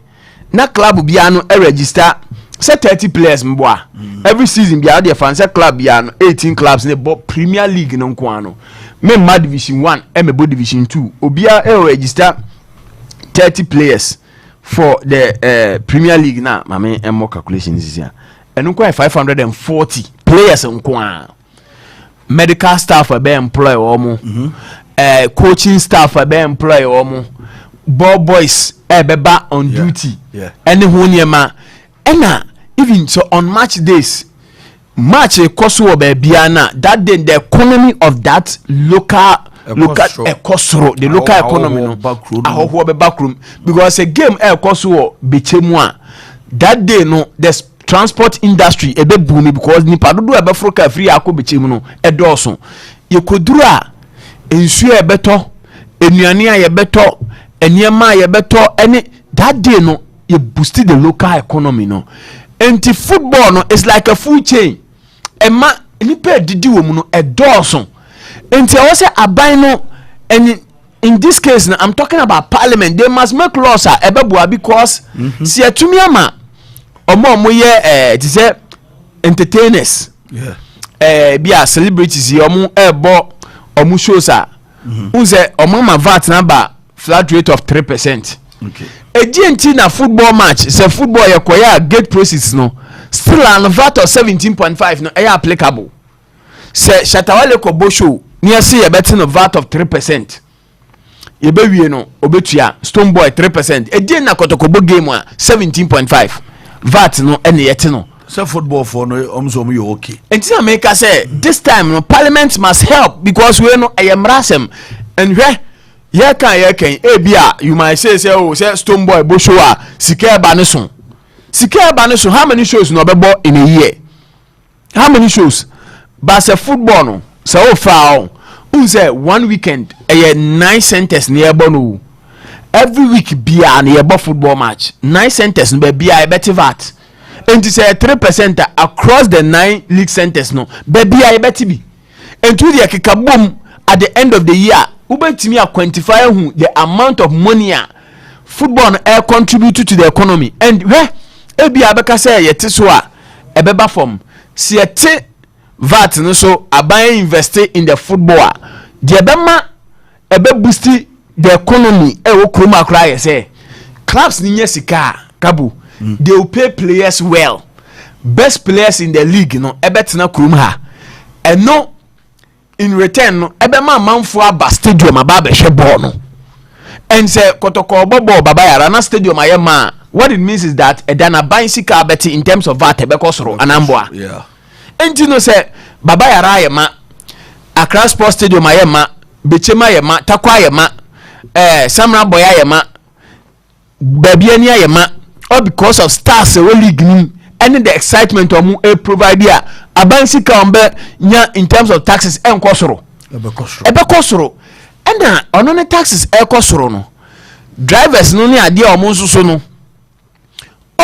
Na club biano register say 30 players mboa every season bia the fans club biano 18 clubs in the Premier League no kwano me Division 1 Emebo Division 2 obia register 30 players for the Premier League now, mame and more calculations is here. And 540 players medical staff are being employed coaching staff are being employed ball boys beba on duty and the even so on match days cost biana that day the economy of that local the local economy no backroom because a game that day no the transport industry ebe boom because nipa dodo ebe froka free akobechim no edoso yekodura ensu ebeto enuane ayebeto eniema ayebeto any that day no you boosted the local economy no enti football no is like a food chain ema nipa didi wo mu no edoso enti I say aban no and in this case now I'm talking about parliament they must make laws ebeboa because si atumi ama omo ye it is entertainers be a celebrities omo ebo omo shows unze omo ma VAT number flat rate of 3%. Okay. GNT na football match say football yekoya gate process no still an VAT of 17.5 no applicable. Say Shatawale Kobo show near see a betting of VAT of 3%. Yebewie no obetua Stone Boy 3%. Again na Kotokobo game 17.5. VAT no any yet no. So football for no you okay. And America say this time no parliament must help because we know I am rasem and where ebia you might say oh say Stone Boy Boshoa Sika Baneson. Sika Baneson how many shows no bebo in a year? How many shows? But say football no so far say 1 weekend 9 centers near Bono. Every week be an nearby football match 9 centers no be a better VAT and to say 3% across the 9 league centers no be a better be and to the kikaboom at the end of the year ubetimi a quantify who the amount of money football contribute to the economy and where ebi abeka say yete so a ebeba from si yete VAT no so aban invest in the football the ebema ebe boost the economy kroma kra say clubs ni sika Capo they will pay players well best players in the league no ebetena krom ha and no in return no ebema manfo aba stadium aba be hwe ball no and say kotoko bobo baba yara na stadium ayema what it means is that edana ban sika beti in terms of VAT ebekosoro anamboa yeah enti no say baba yara ayema Accra Sports Stadium ayema Bechema ayema Takwa ayema Samra Boy ayema baby ani ayema all because of stars we league ni and the excitement omu provide here abansi ka ombe nya in terms of taxes enkosoro ebekosoro and ono ne taxes ekosoro no drivers no ni ade omu nsoso no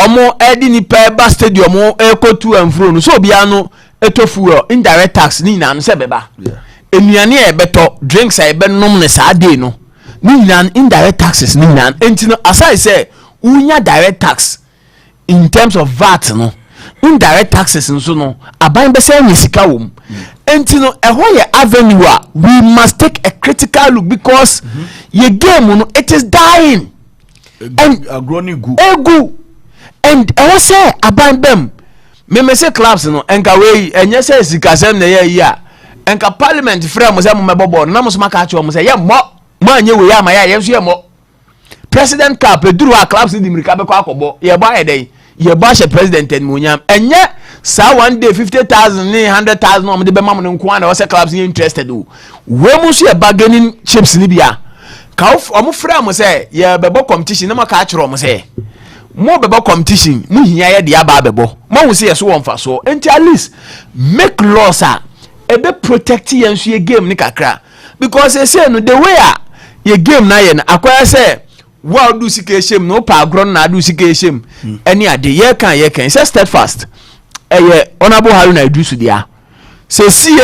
omu edi ni pe ba stadium ekotu amfro no so bia no etofu indirect tax ni na no se beba enuane ebeto drinks ebenom ne sa dey no ni indirect taxes ni nan entino aside say unya direct tax in terms of VAT no indirect taxes nso no aban be say nisika wom entino eho ye avenue we must take a critical look because ye game no it is dying and egu and eho say aban bem me say clubs no enka we enye say sikasem na ye ya enka parliament frame mo say mo mebobo na mo so maka acho mo say ye mo manye we ya ma ya yenso ye mo president Capo duru a clubs ni mirika be kwa akobo ye ba yeden ye ba she president en munyam enye sa one day 50,000 ni 100,000 o me de be mam no nko na o say clubs ni interested o we mu so ye bargaining chips ni bia ka o mo frɛ mo say ye bebo competition na maka achiro mo say mo bebo competition mu hia ye de aba bebo mo hu say ye so won fa so enti at least make laws ebe protect yenso ye game ni kakra because they say no the way ye game na ye na akwaya say wa do sika shem no pa agro na do sika shem any ade ye kan say steadfast ye honorable Haruna Idusu dia say see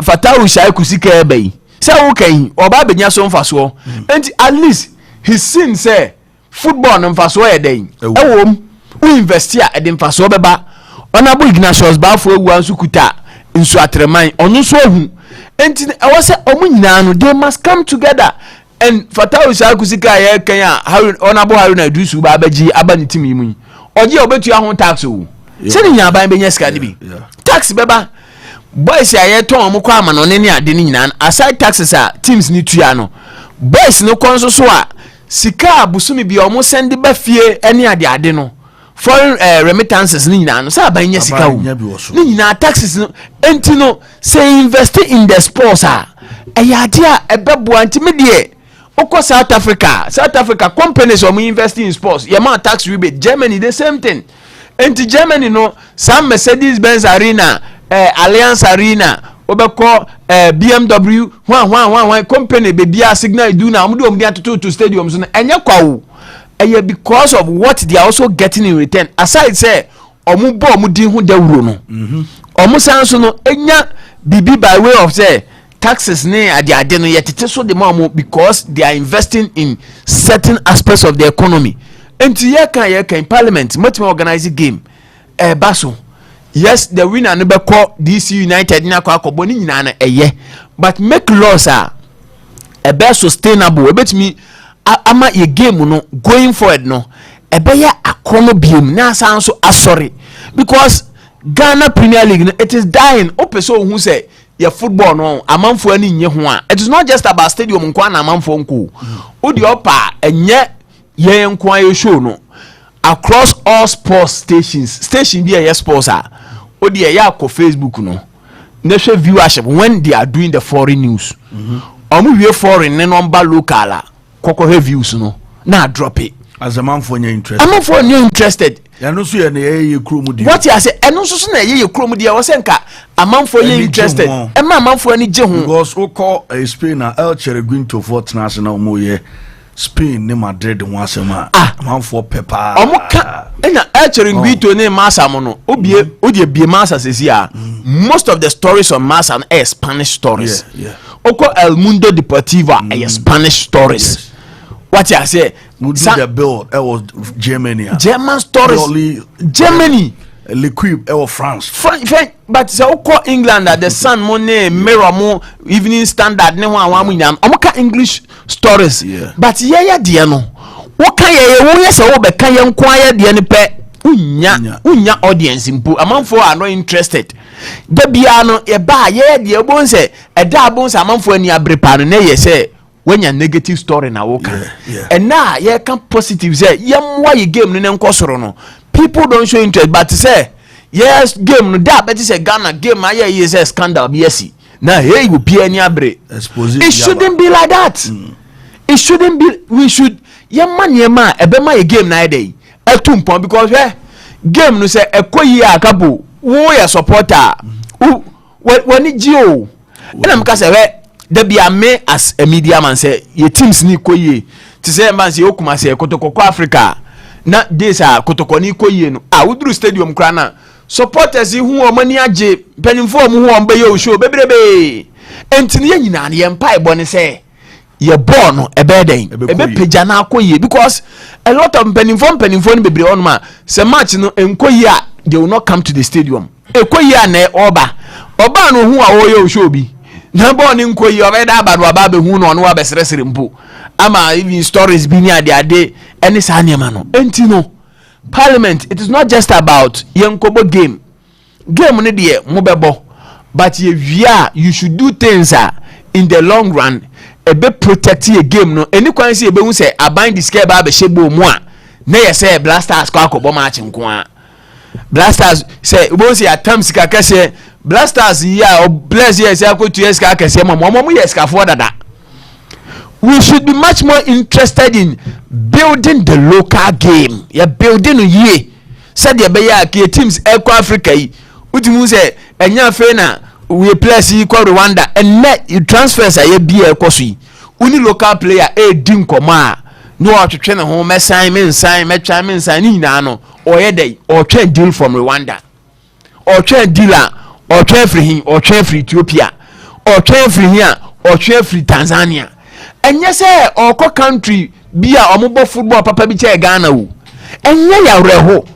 Fatawu Shai kusika ebe say wo kan oba benya so mfaso and at least his sin say football no mfaso ye den ewom we invest here e mfaso beba honorable Ignatius Bafo ewu ansu kuta nsu atreman onu so hu enti I was say omu nyina no they must come together and Fatau Sakusika ye Kenya honorable Haruna Dusu Babaji abani team yi oje obetua ho tax o se ni nya ban benya ska ni bi tax beba boys ya ye ton mo kwa ama no ne ne ade ni nyina aside taxes a teams ni tua no boys no konso so a sika busumi bi omo send ba fie ene ade no foreign remittances ni nyina no sa ban nya sika o ni nyina taxes no enti no say invest in the sports a ayade a ebebo antimedie oko South Africa companies are investing in sports yama tax rebate. Germany the same thing. Enti Germany no some Mercedes-Benz Arena Allianz Arena obeko BMW one company bebia signal do na omudo omdia to stadiums no enye kwawo eye because of what they are also getting in return. Aside say omubo omudi hu dawuro no omusanso no enya bibi by way of say taxes ne ade no yetete so the more because they are investing in certain aspects of the economy. Enti ye kan parliament multi organize game baso. Yes, the winner no be call DC United na kwa akọbọ ni nyina na eye, but make laws are a be sustainable ebetimi ama ye game no going forward no ebe ya akono biem na sanso asori because Ghana Premier League no, it is dying. Opeso who say your football no amanfo ani nye ho a. It is not just about stadium nko na amanfo nko. Odi opa enye ye nko ayo show no across all sports station bi ye sports a odi e ya ko Facebook no na hwe viewership when they are doing the foreign news. Omu wie foreign ne number local a kokko he views no na drop it as a man for interested. I'm for new interested. Yanu so ye kromudi. What you say eno so na ye kromudi e wo se nka amanfo ye interested. E ma amanfo ani je ho because we call Spain na El Chereguinto for national mo ye Spain ne Madrid ho asema amanfo pepa omuka ena El Chereguinto ne Masam no odie bie Masa sesi a most of the stories on Masa are Spanish stories. Oko El Mundo Deportivo are Spanish stories. Yes. What you say the build was German stories Germany L'Equipe France but so call England the Sun Money Mirror Mo Evening Standard ne one nyam omoka English stories but yeah dear no what can you say wo be kan ye nkwaya de ne pe unya audience impo amanfo are not interested da bia no e ba ye de bon say e da bon say amanfo ani abrepa no na ye say when your negative story na woka and now you can positive say why you game no nkosoro no people don't show interest but say yes game no that but say Ghana game aye is a scandal yes now hey you be any abre it shouldn't be like that. It shouldn't be. We should yema ebema ye game na day etumpon because game no say ekoyi akapo wo ya supporter woni gio ena mka say there be a me as a media man say your teams ni koye to say man say okuma say kotoko Africa na this a kotoko ni koye no udru stadium kra na supporters hu o mani age penimfo mu hu o mbe yo show bebrebe entini ye nyina na ye mpa ebo ne say ye born no ebe den ebe peja na koye because a lot of penimfo ni bebre on ma say match no enkoye a they will not come to the stadium ekoye a na oba no hu a wo yo show bi na born nkoyi obeda abadu ababe hu no no abesresere mpo ama even stories bi ni ade any sanema no enti no parliament it is not just about yenkobo game ne de mo bebo but ye via you should do things in the long run e be protect your game no any kwan say e be hu say aban the scare ba be shebo mu a na ye say blasters kwa akobo match nko a blasters say bo say atam sika kase blasters ya bless yes ya ko to yes ka kase mo yes ka for dada. We should be much more interested in building the local game. Yeah, building ye said the beya ke teams Eco Africa yi utimu say enya fe na we place yi kwa Rwanda and net you transfers aye bi ekoso yi uni local player din koma no atwetwe ne ho mesan metwa ni nyina no oye dey or train deal from Rwanda or train dealer or train free him or train free Ethiopia or train free here or train free Tanzania enye say oko country bia omobo football papa bi che Ghana wo enye ya reho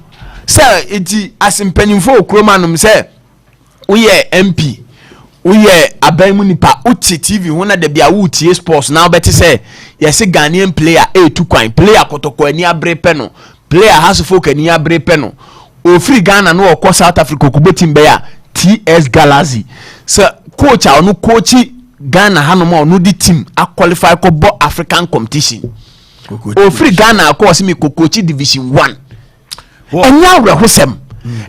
say iti asimpanimfo okromanum say uye MP uye aban mu nipa uti TV ho na de bia wo tie sports now bet say yes Ghanaian player to kwan player kotoko ani abre pe no player has folk ani abre pe no o free Ghana no okọ South Africa ko betim be ya TS Galaxy so coach a no coach Ghana hanoma no di team a qualify ko bo African competition o free Ghana ko se me ko coach division 1 enya wre hosem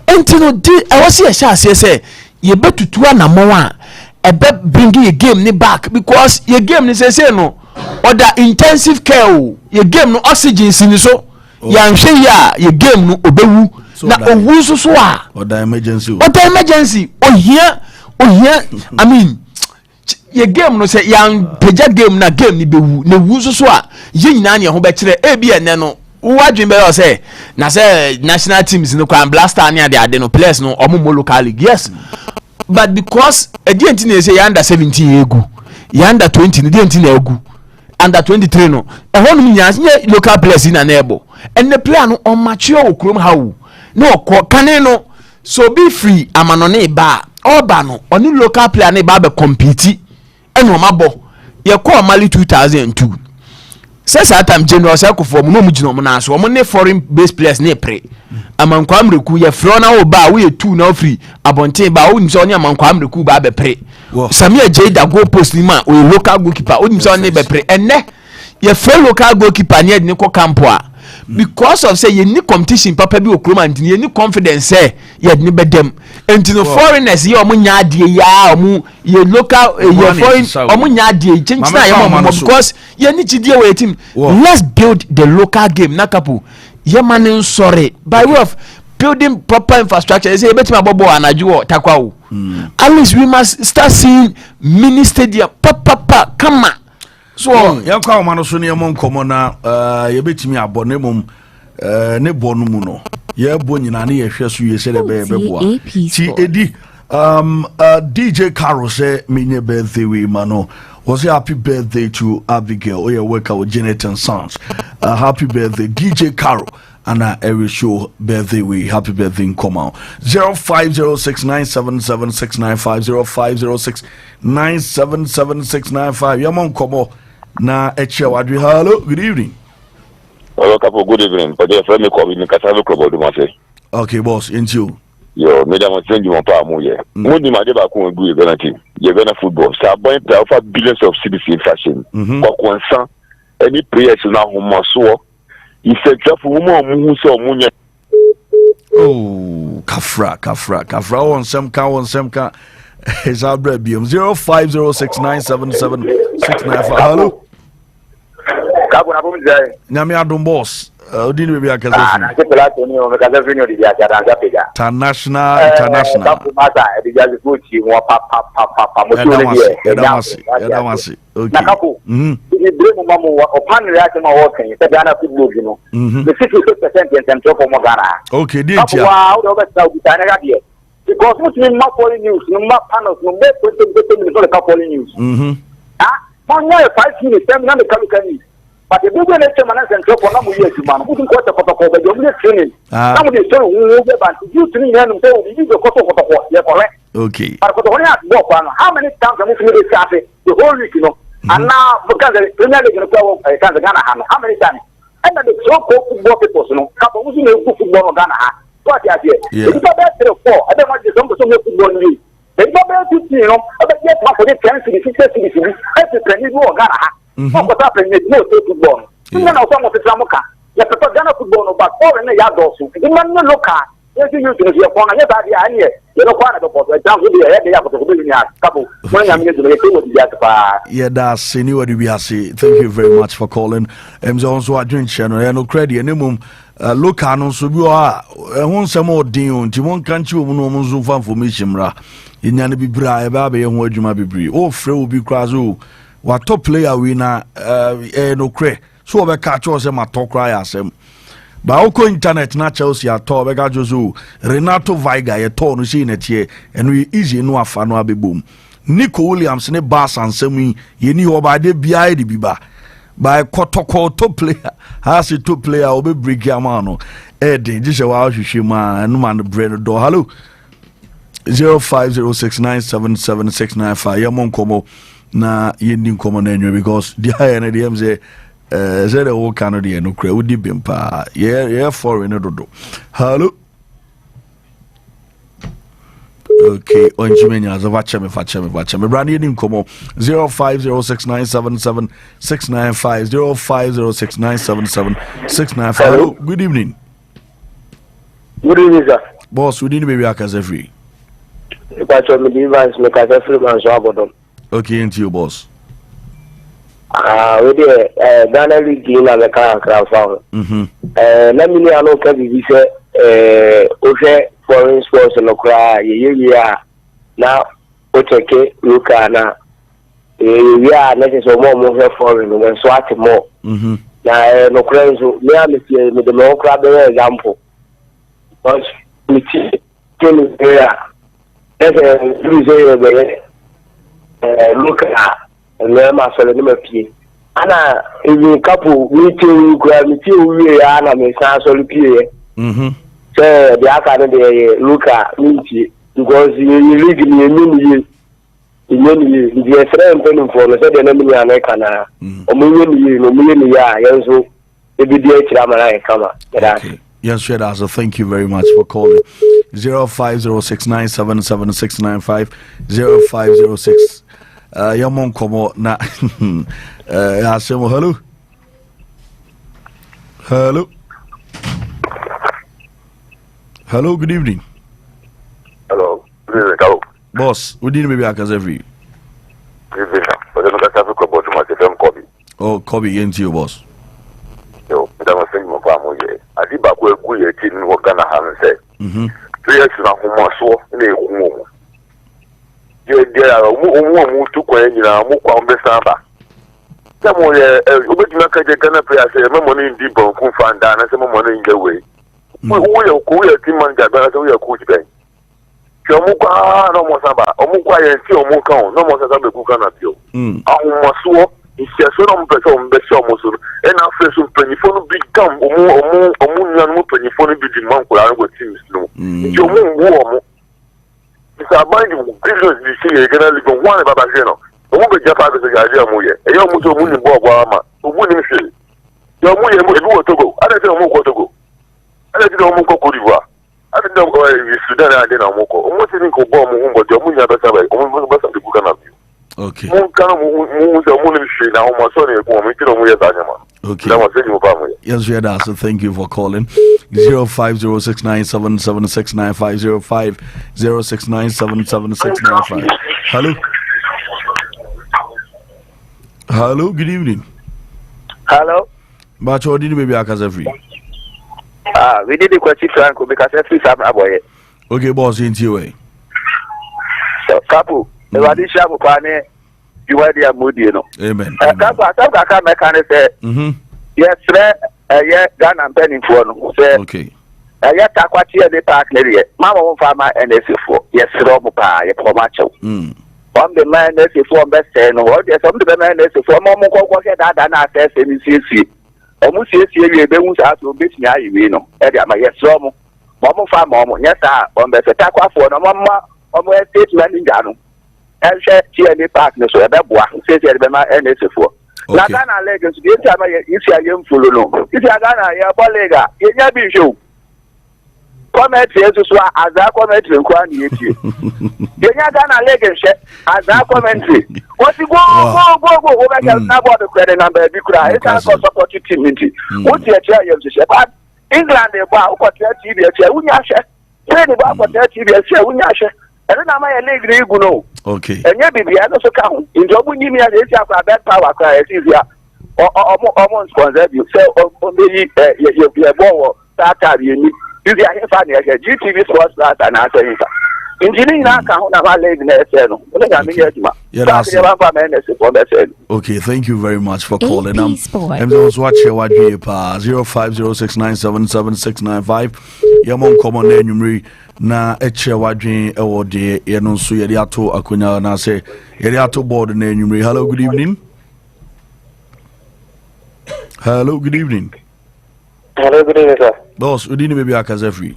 entino di e wose ye sha se ye betutu anamo a ebe bring your game ni back because your game ni say no other intensive care your game no oxygen sin so ya nhwe ya your game no obewu na owu so a other emergency ohia I mean your game no say ya peja game na game ni bewu na wu so a ye nyina ne ho be kire e bi ene no wadwin be say na say national teams no kwa blaster ne ade no players no omo local league yes but because again tin say under 17 egu ya under 20 no dey tin egu under 23 no e honum nya local players na ebo and the player no on mature okrom hawo no ko kane no so be free amano ne ba oba no oni local player ne ba be compete eno mabo ye ko mali 2002 says that time general circle for no mugino mo na so mo ne foreign based players ne pre amankwa amreku ye fro na wo ba we 2 na free abonten ba wo nimso ne amankwa amreku ba be pre samia jeda goal post ni ma o local goalkeeper wo nimso ne be pre enne ye free local goalkeeper ne de ko campo a because of say ye ni competition papa bi okroma ntini ye ni confidence say ye de be dem entino foreigners ye omunya ade ya omu ye local ye foreign omunya ade chinchina ye mo because ye ni chidie we team let's build the local game na Capo ye man sorry by way of building proper infrastructure say betima bobo anaju takwa o at least we must start seeing mini stadium papa come on. So yakwa ma no so ne mo nkomo na ye betimi abone mum ne bonu mu no ye bo nyina ne ye hwe so ye se de be boa ti edi DJ Carol say minye birthday we mano was happy birthday to Abigail or your worker with Janet and Sons. Happy birthday DJ Carol and every show birthday we happy birthday in come out 0506977695 0506977695 yamon komo na eche wadri. Hello, good evening. Hello Capo, good evening. But your friend me call me Kasave Club do mate. Okay boss, into you. Yo, me da mo change mo pa mo ye. Mo di ma de ba ko ngu ye Ghana team. Ye Ghana football. Sa boy play over billions of CDC in fashion. Ko kwansan any players na homo so. Ife trafu mo mu so mo nya. Oh, kafra on some ka is our bread biom 0506977695. Hello. Capo na bom zai. Nyame adom boss. Odin we be akaza. Na ke pela toni o me kaza fini o di ya danza pega. International. Capo mata e di ya coach won pa mo to le die. Edamasi. Okay. Na Capo. Di bremo mamo o pan react ma wo kan. Se Ghana football bi no. The 66% in terms of mo Ghana. Okay, dey tia. Wow, do be sa u ta na ga die. Because what mean ma foreign news, no ma panels, no me to the foreign news. Ah, mon ya 5 minutes, them na me come news. But the big one is man and drop on am year man. Who think what the protocol but you training. Some of the so who be ban you training them say we need the protocol. Yeah, correct. Okay. But when you work on how many times am we start the whole week, you know. And now because the Premier League in Ghana how many times? And the so called football people, you know, couple who know football in Ghana. What you say? It's about 3 or 4. I don't want to some football news. It's about 15, you know. About get one for the 10 cities, 60 cities. That's the training more Ghana. What happened is no football. You know some of the Tramoka. You have to Ghana football, but foreign yard also. The man no look at. Yes, you use your phone and your body and here. You don't want to go. Down to the head, they have to go in your couple. When I'm going to make it, yeah, that's anywhere we are. Thank you very much for calling. I'm also a drink channel. No credit, minimum. Look, I know so you are. I want some more deal. You won't can't you no more fan for me, Shimra. In any be bra, baby, and what you might be. Oh, Frey will be Krazu. What top player winner, no cre. So I catch us my talk cry as him. But Oko internet na Chelsea at all, Bega Josu, Renato Vaiga, a torn in it here, and we easy no afano be boom. Nico Williams, ne bass and semi, ye knew by the BI the Biba. By Kotoko top player, has a top player, will be Brigamano. Eddie, this is how she man, no man, the bread door. Hello. 0506977695. Yamon Komo. na yending common anyway because the higher and the MZ said all Canada no cre would be pa yeah foreign do. Hello. Okay, on Jimena, the Vacham, Brandy in Como 0506977695 0506977695. Hello, good evening. Good evening, sir. Boss, we didn't be back as every. Okay, into you, boss. We did Ghana League in the car crowd found. Let me know, Kabi, okay, foreign sports and Okra, yeah. Now, okay, look at now. We are not so more foreign and swat more. Now, no crowns, me, with the more crab example. Because we came here. Look at and then my son P. Anna, if you couple meeting, grab me two Anna may sound so P. So the Academy look at me because you read me a million. The friend penning for the said enemy and I can a million years so it be the Ramana come up. Yes, Shredazo, thank you very much for calling. 0506977695 0506. Yamon Komo na Asemo, hello. Hello, good evening. Hello, good evening, Capo. Boss, we didn't be back as every. Good evening. Kobe. Oh, Kobe, into you, boss. Yo, I was saying, I did back where we are in what Ghana has said. 3 years now, who must so in a home. There are more to coin in a Mukwam Besamba. Somewhere, you bet not get a Ghana player, say, money in deep on Kufan, and some money in the way. We are cool, team manager, but we are coach bank. Muka no more Samba, or Mukwa and Tio Mukon, no more Samba Bukana Tio. Masuo. It's a son person, Bessomoso, and after some pennyphone become or pennyphone be the monk with teams. No, your moon warm. It's a binding business. You see, you're gonna live on one about Geno. The woman Japan is a idea, Moya. A young woman in Bob, who wouldn't say, your Moya to go. I don't know Moko to go. I don't know Moko Kodiva. I don't know why you Sudan. I didn't know Moko. Almost in Kobom, but your Munya Basabe, almost of the Bukana. Okay. Yes, we are there. So thank you for calling. 0506977695 0506977695. Hello, good evening. Hello. But what did we be as every? We did the question because every time I boy. Okay, boss, into your way. So, Capo. The Radisha Mupane, you are the mood, you know. Amen. Kaka mechanic said, yes, sir, Ghana and penning for no. Okay. Yet, Aquatia the park area. Mamma won't find my NS4. Yes, Romupa, a pomacho. From the man S4 best saying, or yes, some of the man S4 Momo walked out and I said, CC. Almost yes, you be who's out to beat me, you know. Eddie, my yes, Romo. Momo farm, yes, sir, on the Takwa for no mamma, on where statement in Gano. And share TNA partners so that boy says NS4. Nagana Legends, the time you see a young full no. If you are Ghana, you are Bolega, you are Bijou. Comment here to swear as a comment in Kwani. You are Ghana Legends as a commentary. What you go over here about the credit number, you could have a support team. What's your chair? But England, they bought what TV, Unyasha. Say the bar for 30 years, Unyasha. And then I leg no. Okay. And yet, be also count. In job, we need a bad power cry, easier. Or almost sponsor you. So, only your ball, that you need. You are funny as a GTV sports that and answer. Engineering account of our leg in the Okay, thank you very much for calling. I'm just watching what you pa 0506977695. Yamon common name na eche wadwen ewo de ye no so ye de ato akonya na se ye de ato board na enwumre. Hello, good evening. Hello, good evening. Hello, good evening, sir. Boss, we didn't be akaza free.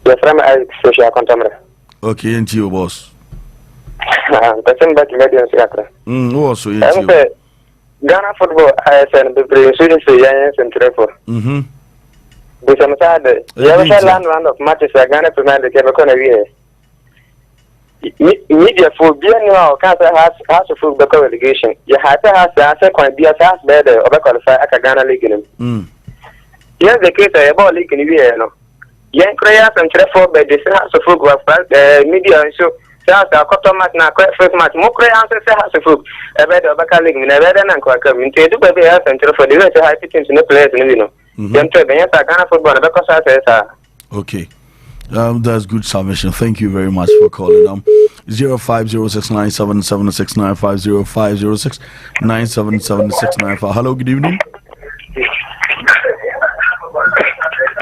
Yes, from social contact. Okay, into you, boss. Person back Median Sacra. Also, Ghana football, I send the play, so you say, yes, and Trevor. With some Saturday, you ever had land of matches, Ghana to man the Kevin year. Media for being now, Cancer has a full back relegation. You have to have the answer, can be a task better or qualify at Ghana League in him. Yes, the case of a ball league in the year. Young Crayas and Trevor, but this has a full media show. That's a cotton match now, first match. More answers has a foot. A better back league, never than and quite coming to do baby as and for the rest of high pitching to the players in the Young Trevor, Ghana football, because I said, okay. That's good submission. Thank you very much for calling. 0506977695 0506977695. Hello, good evening.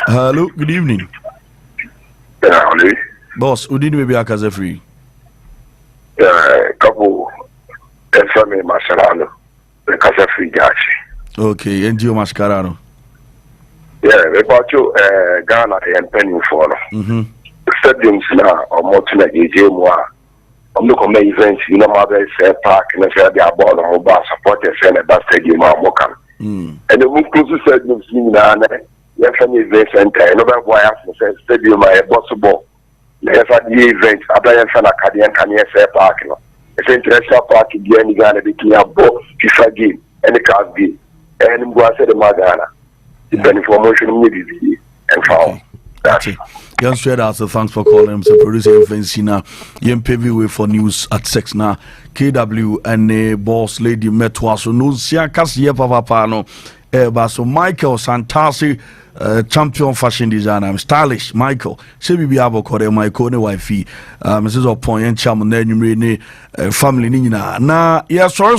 Hello, good evening. Boss, who did maybe a free? Capo, and family Mascherano, the Casa Free Gachi. Okay, and you Mascherano. Yeah, about you, Ghana and Penny for stadiums now, or more to like a I'm not going to events, you know, mother say park and I say they are ball or bar supporters and a bus stadium or Mokan. And the move close to stadiums in Nana, yes, an event center, and over why I say stadium, I have possible. Yes, at the event, I buy a fan Acadian can yes, a park. It's interesting park again, you got the Kia Bo, FIFA game, and the card game, and I'm going to say the Magana. Depending for motion needed and found. That's it. Young straight out, so thanks for calling him. So producing Fencina, Yen paving way for news at 6 now. KW and boss lady Metwa, so no Siakas Yepavapano, so Michael Santasi, champion fashion designer. I'm stylish, Michael. Sebi Biabo Kore, my Kone wifey, Mrs. Opoyen Chamun, family Nina. Na, yes, sorry,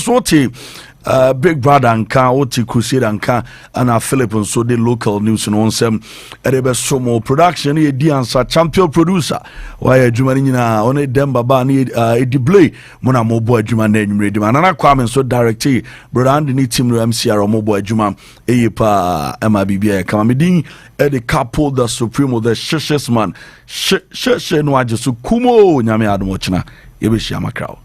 Big Brother and Ka, Oti Crusade and Ka, and our Philipo, so the local news and on some Somo production, a answer champion producer. Why a Jumanina on a Dembaba need a display, Mona Mobo Juman name ready, and I come so directly, brother Andy team MCR or Mobo Juman, Epa, MIBB, Kamidin, Eddie Capo, the Supremo, the Shishis man, Shish, no, I just Kumo, Yami Admochina, Yabishama crowd.